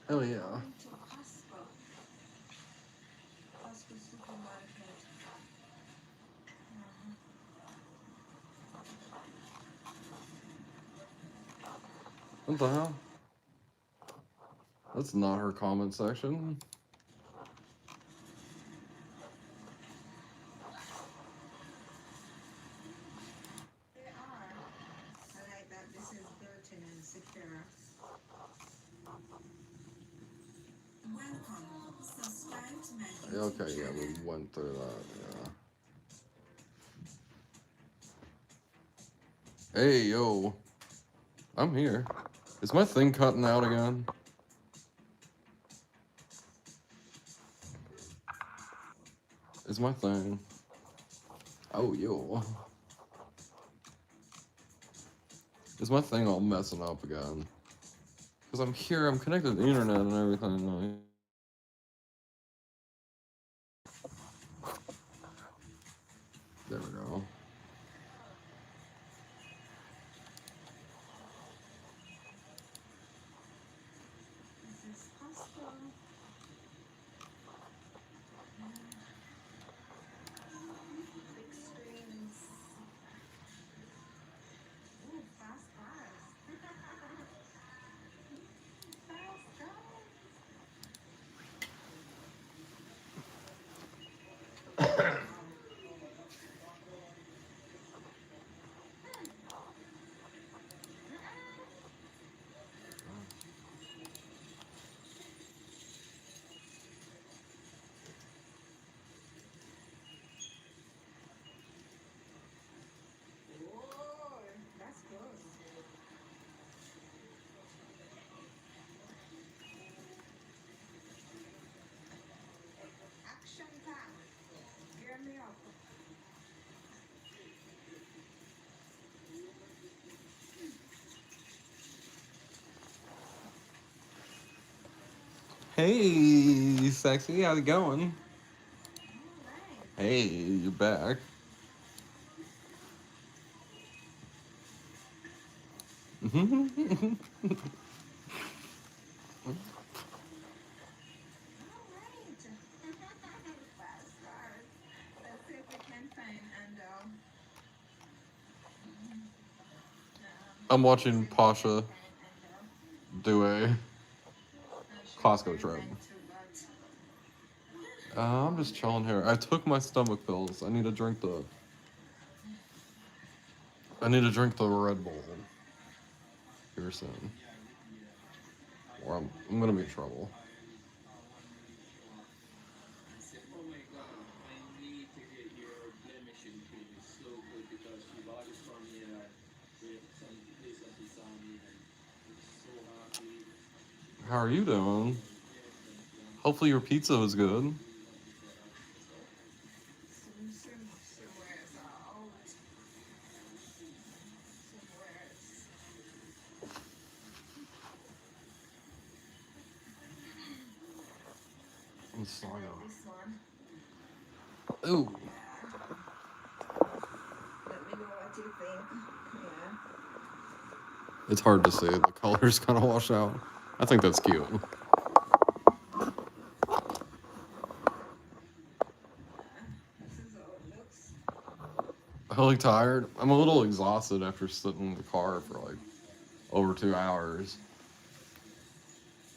Hell yeah. What the hell? That's not her comment section. Okay, yeah, we went through that, yeah. Hey, yo. I'm here. Is my thing cutting out again? Is my thing... Oh, yo. Is my thing all messing up again? Because I'm here, I'm connected to the internet and everything. There we go. Hey, sexy, how's it going? Hey, you're back. I'm watching Pasha do a Costco trip. I'm just chilling here. I took my stomach pills. I need to drink the Red Bull here soon. Or I'm gonna be in trouble. How are you doing? Hopefully your pizza was good. I'm sorry. Ooh. It's hard to see. The colors kind of wash out. I think that's cute. Really tired. I'm a little exhausted after sitting in the car for like over 2 hours.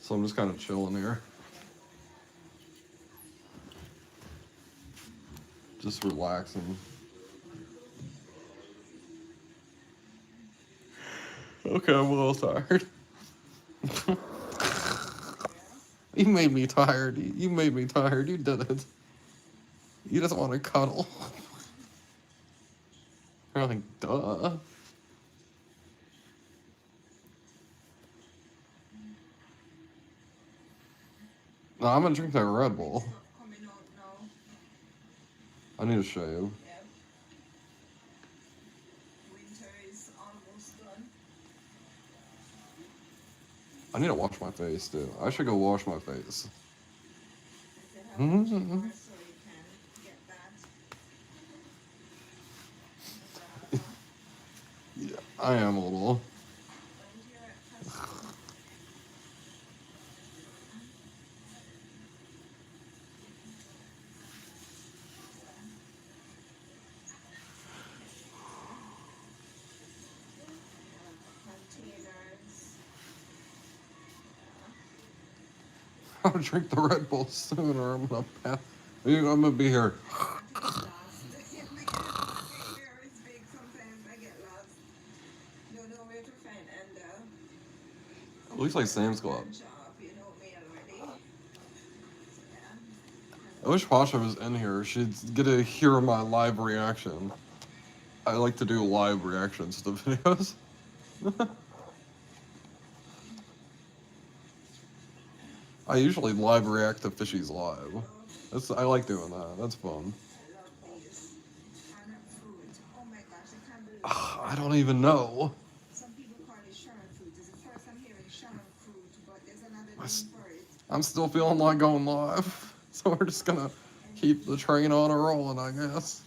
So I'm just kind of chilling here. Just relaxing. Okay, I'm a little tired. You made me tired. You made me tired. You did it. You just want to cuddle. You're like, duh. No, I'm gonna drink that Red Bull. I need to shave. I need to wash my face too. I should go wash my face. Mm-hmm. Yeah, I am a little. I'll drink the Red Bull soon or I'm gonna be here. It looks like Sam's Club. I wish Pasha was in here. She'd get to hear my live reaction. I like to do live reactions to videos. I usually live react to Fishy's live. I like doing that. That's fun. I don't even know. I'm still feeling like going live. So we're just gonna keep the train on a rolling, I guess.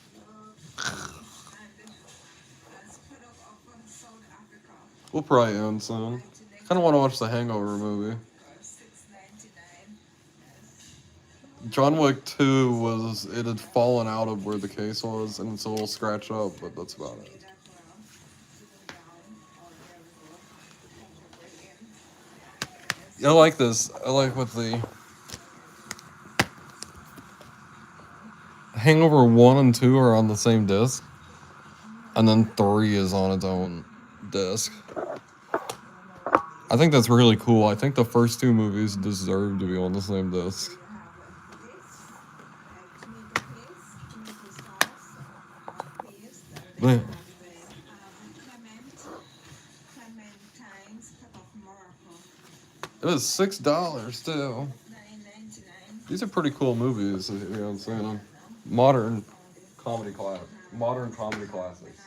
We'll probably end soon. Kind of want to watch the Hangover movie. John Wick 2 it had fallen out of where the case was, and it's a little scratched up, but that's about it. I like this. I like with the Hangover 1 and 2 are on the same disc, and then 3 is on its own disc. I think that's really cool. I think the first 2 movies deserve to be on the same disc. Man. It was $6 too. These are pretty cool movies if you haven't seen them. Modern comedy classics.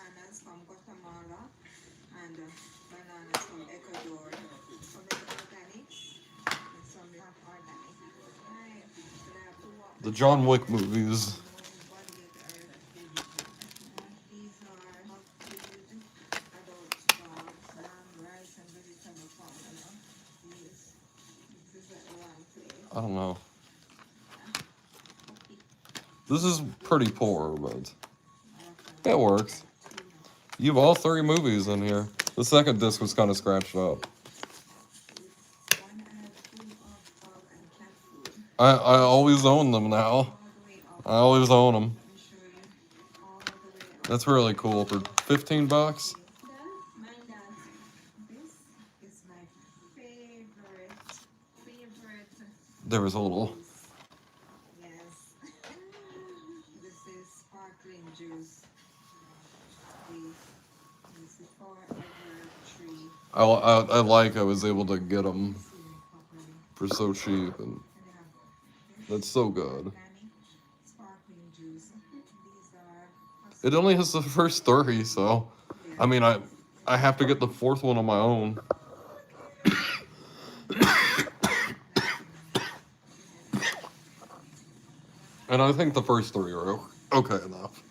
The John Wick movies. I don't know. This is pretty poor, but it works. You have all 3 movies in here. The second disc was kind of scratched up. I always own them now. I always own them. That's really cool for 15 bucks. There was a little. Yes. This is sparkling juice. This is forever tree. I like I was able to get them for so cheap, and that's so good. Sparkling juice. It only has the first 3, so I mean I have to get the 4th one on my own. And I think the first 3 are okay enough.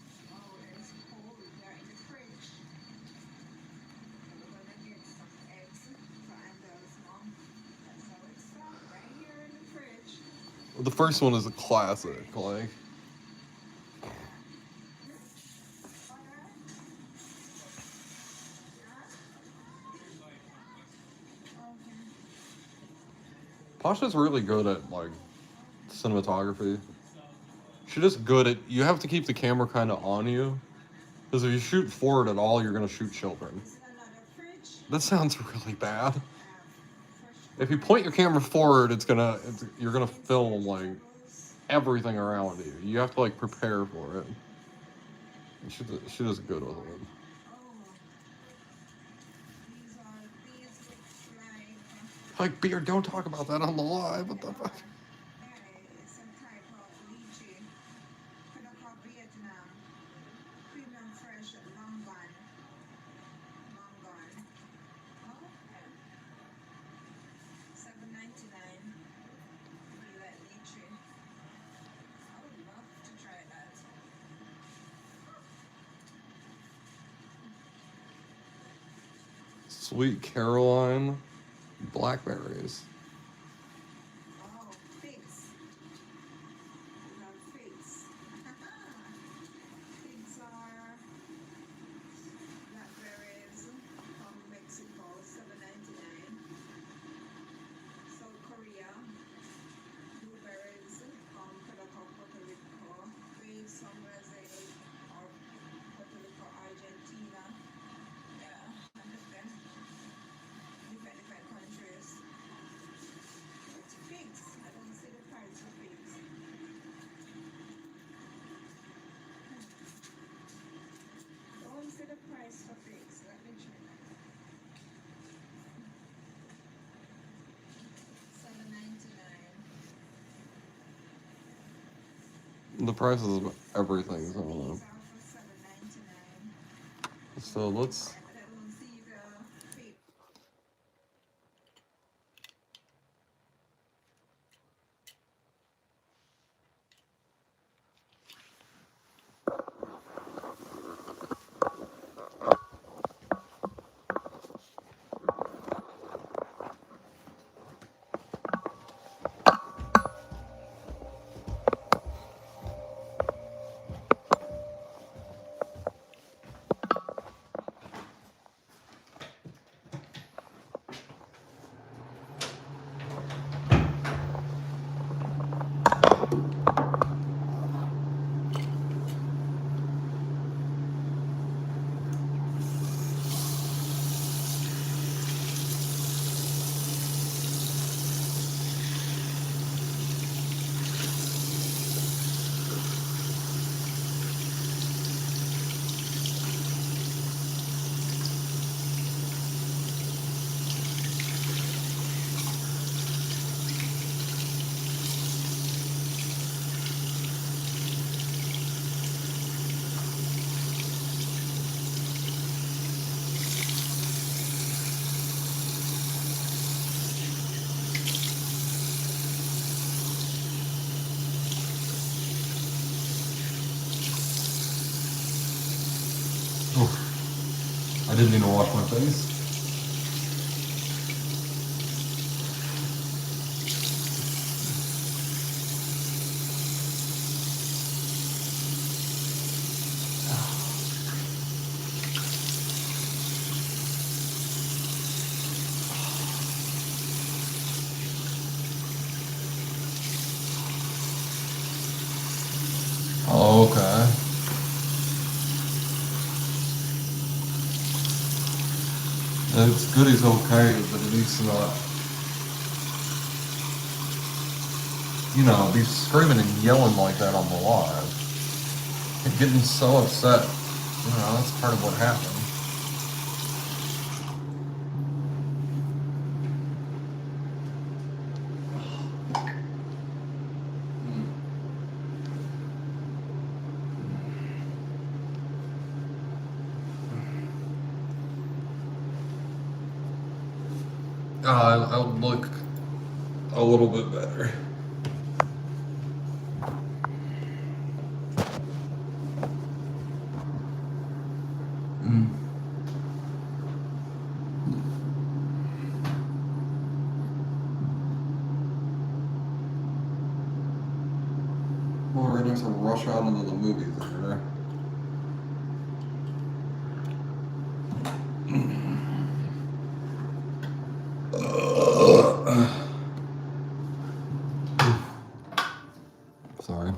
The first one is a classic, like. Pasha's really good at, like, cinematography. She's just good at, you have to keep the camera kind of on you. Because if you shoot forward at all, you're going to shoot children. That sounds really bad. If you point your camera forward, you're gonna film, like, everything around you. You have to, like, prepare for it. And she does good with it. Like, Beard, don't talk about that on the live. What the fuck? Sweet Caroline blackberries. The prices of everything is on them. So let's. I didn't even wash my face. Oh, okay. It's good he's okay, but it needs to not, you know, be screaming and yelling like that on the live. And getting so upset. You know, that's part of what happened. I'll look a little bit better. Well, we're gonna have to rush out into the movie theater. Sorry.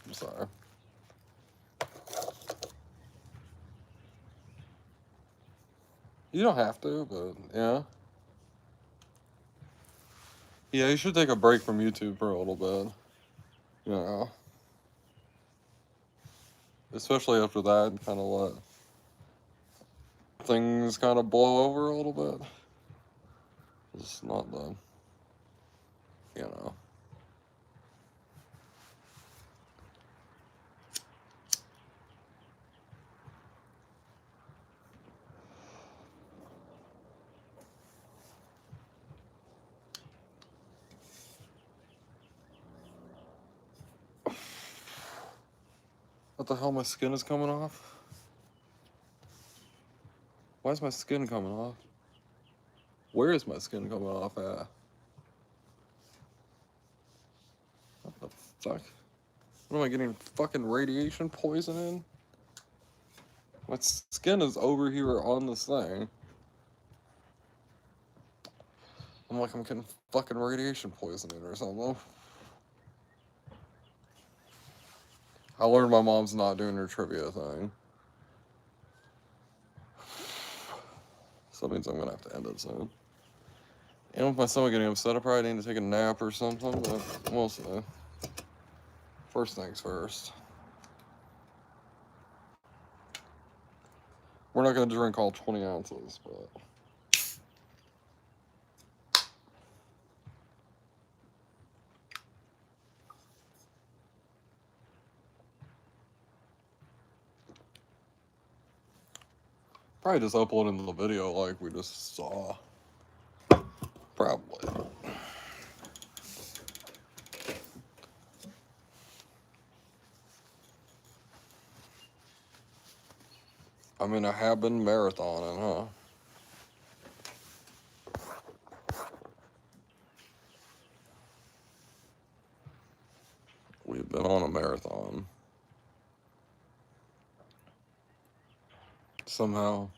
I'm sorry. You don't have to, but yeah. Yeah, you should take a break from YouTube for a little bit. You know. Especially after that, kind of let things kind of blow over a little bit. It's not the, you know. What the hell, my skin is coming off? Why is my skin coming off? Where is my skin coming off at? What the fuck? What am I getting fucking radiation poisoning? My skin is over here on this thing. I'm like, I'm getting fucking radiation poisoning or something. I learned my mom's not doing her trivia thing. So that means I'm gonna have to end it soon. And with my stomach getting upset, I probably need to take a nap or something, but we'll see. First things first. We're not gonna drink all 20 ounces, but probably just uploading the video like we just saw. Probably. I mean, I have been marathoning, huh? We've been on a marathon. Somehow,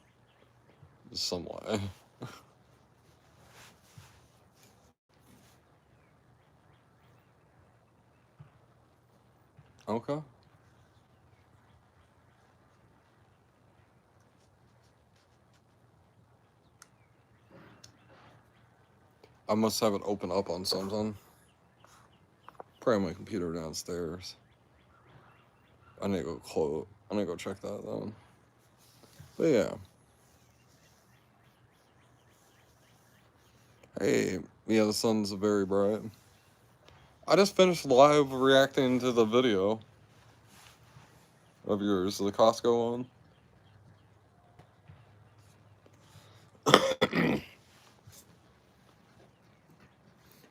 some way. Okay. I must have it open up on something. Probably my computer downstairs. I need to go I need to go check that then. But yeah. Hey, yeah, the sun's very bright. I just finished live reacting to the video of yours, the Costco one.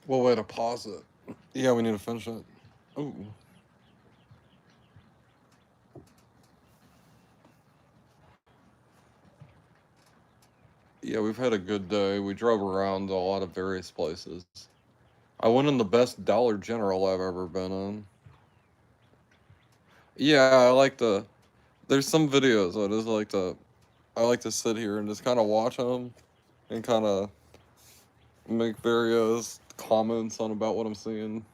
Well, way to pause it. Yeah, we need to finish it. Ooh. Yeah, we've had a good day. We drove around to a lot of various places. I went in the best Dollar General I've ever been in. Yeah, I like to. There's some videos I just like to. I like to sit here and just kind of watch them and kind of make various comments on about what I'm seeing.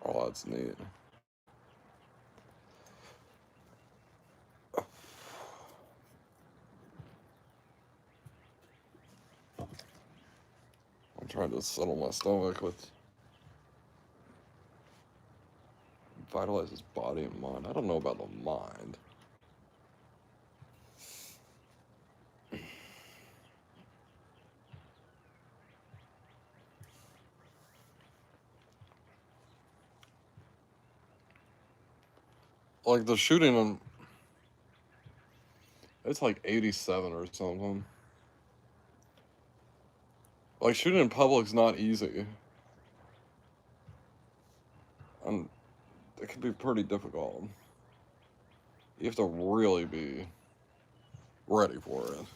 Oh, that's neat. I'm trying to settle my stomach with vitalize his body and mind. I don't know about the mind. Like the shooting, it's like 87 or something. Like shooting in public's not easy. And it can be pretty difficult. You have to really be ready for it.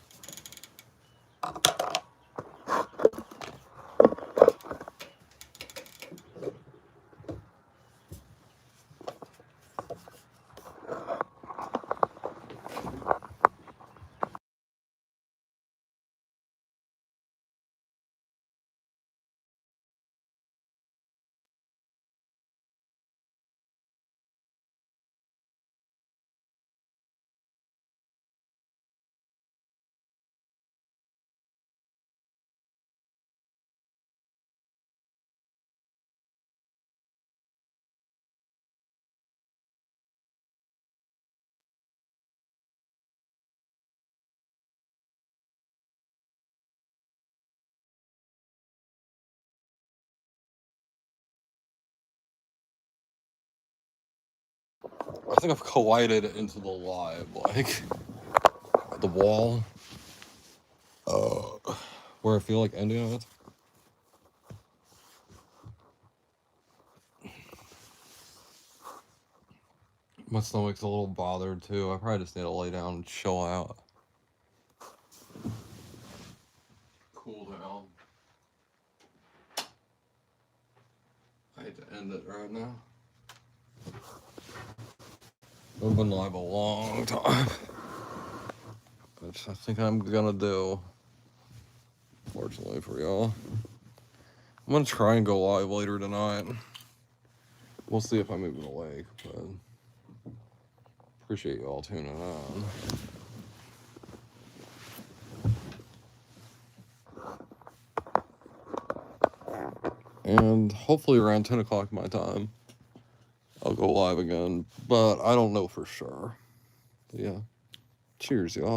I think I've collided into the live, like, the wall. Where I feel like ending it. My stomach's a little bothered too. I probably just need to lay down and chill out. Cool down. I hate to end it right now. I've been live a long time. Which I think I'm gonna do. Fortunately for y'all. I'm gonna try and go live later tonight. We'll see if I'm even awake, but appreciate y'all tuning in. And hopefully around 10 o'clock my time, I'll go live again, but I don't know for sure. Yeah. Cheers, y'all.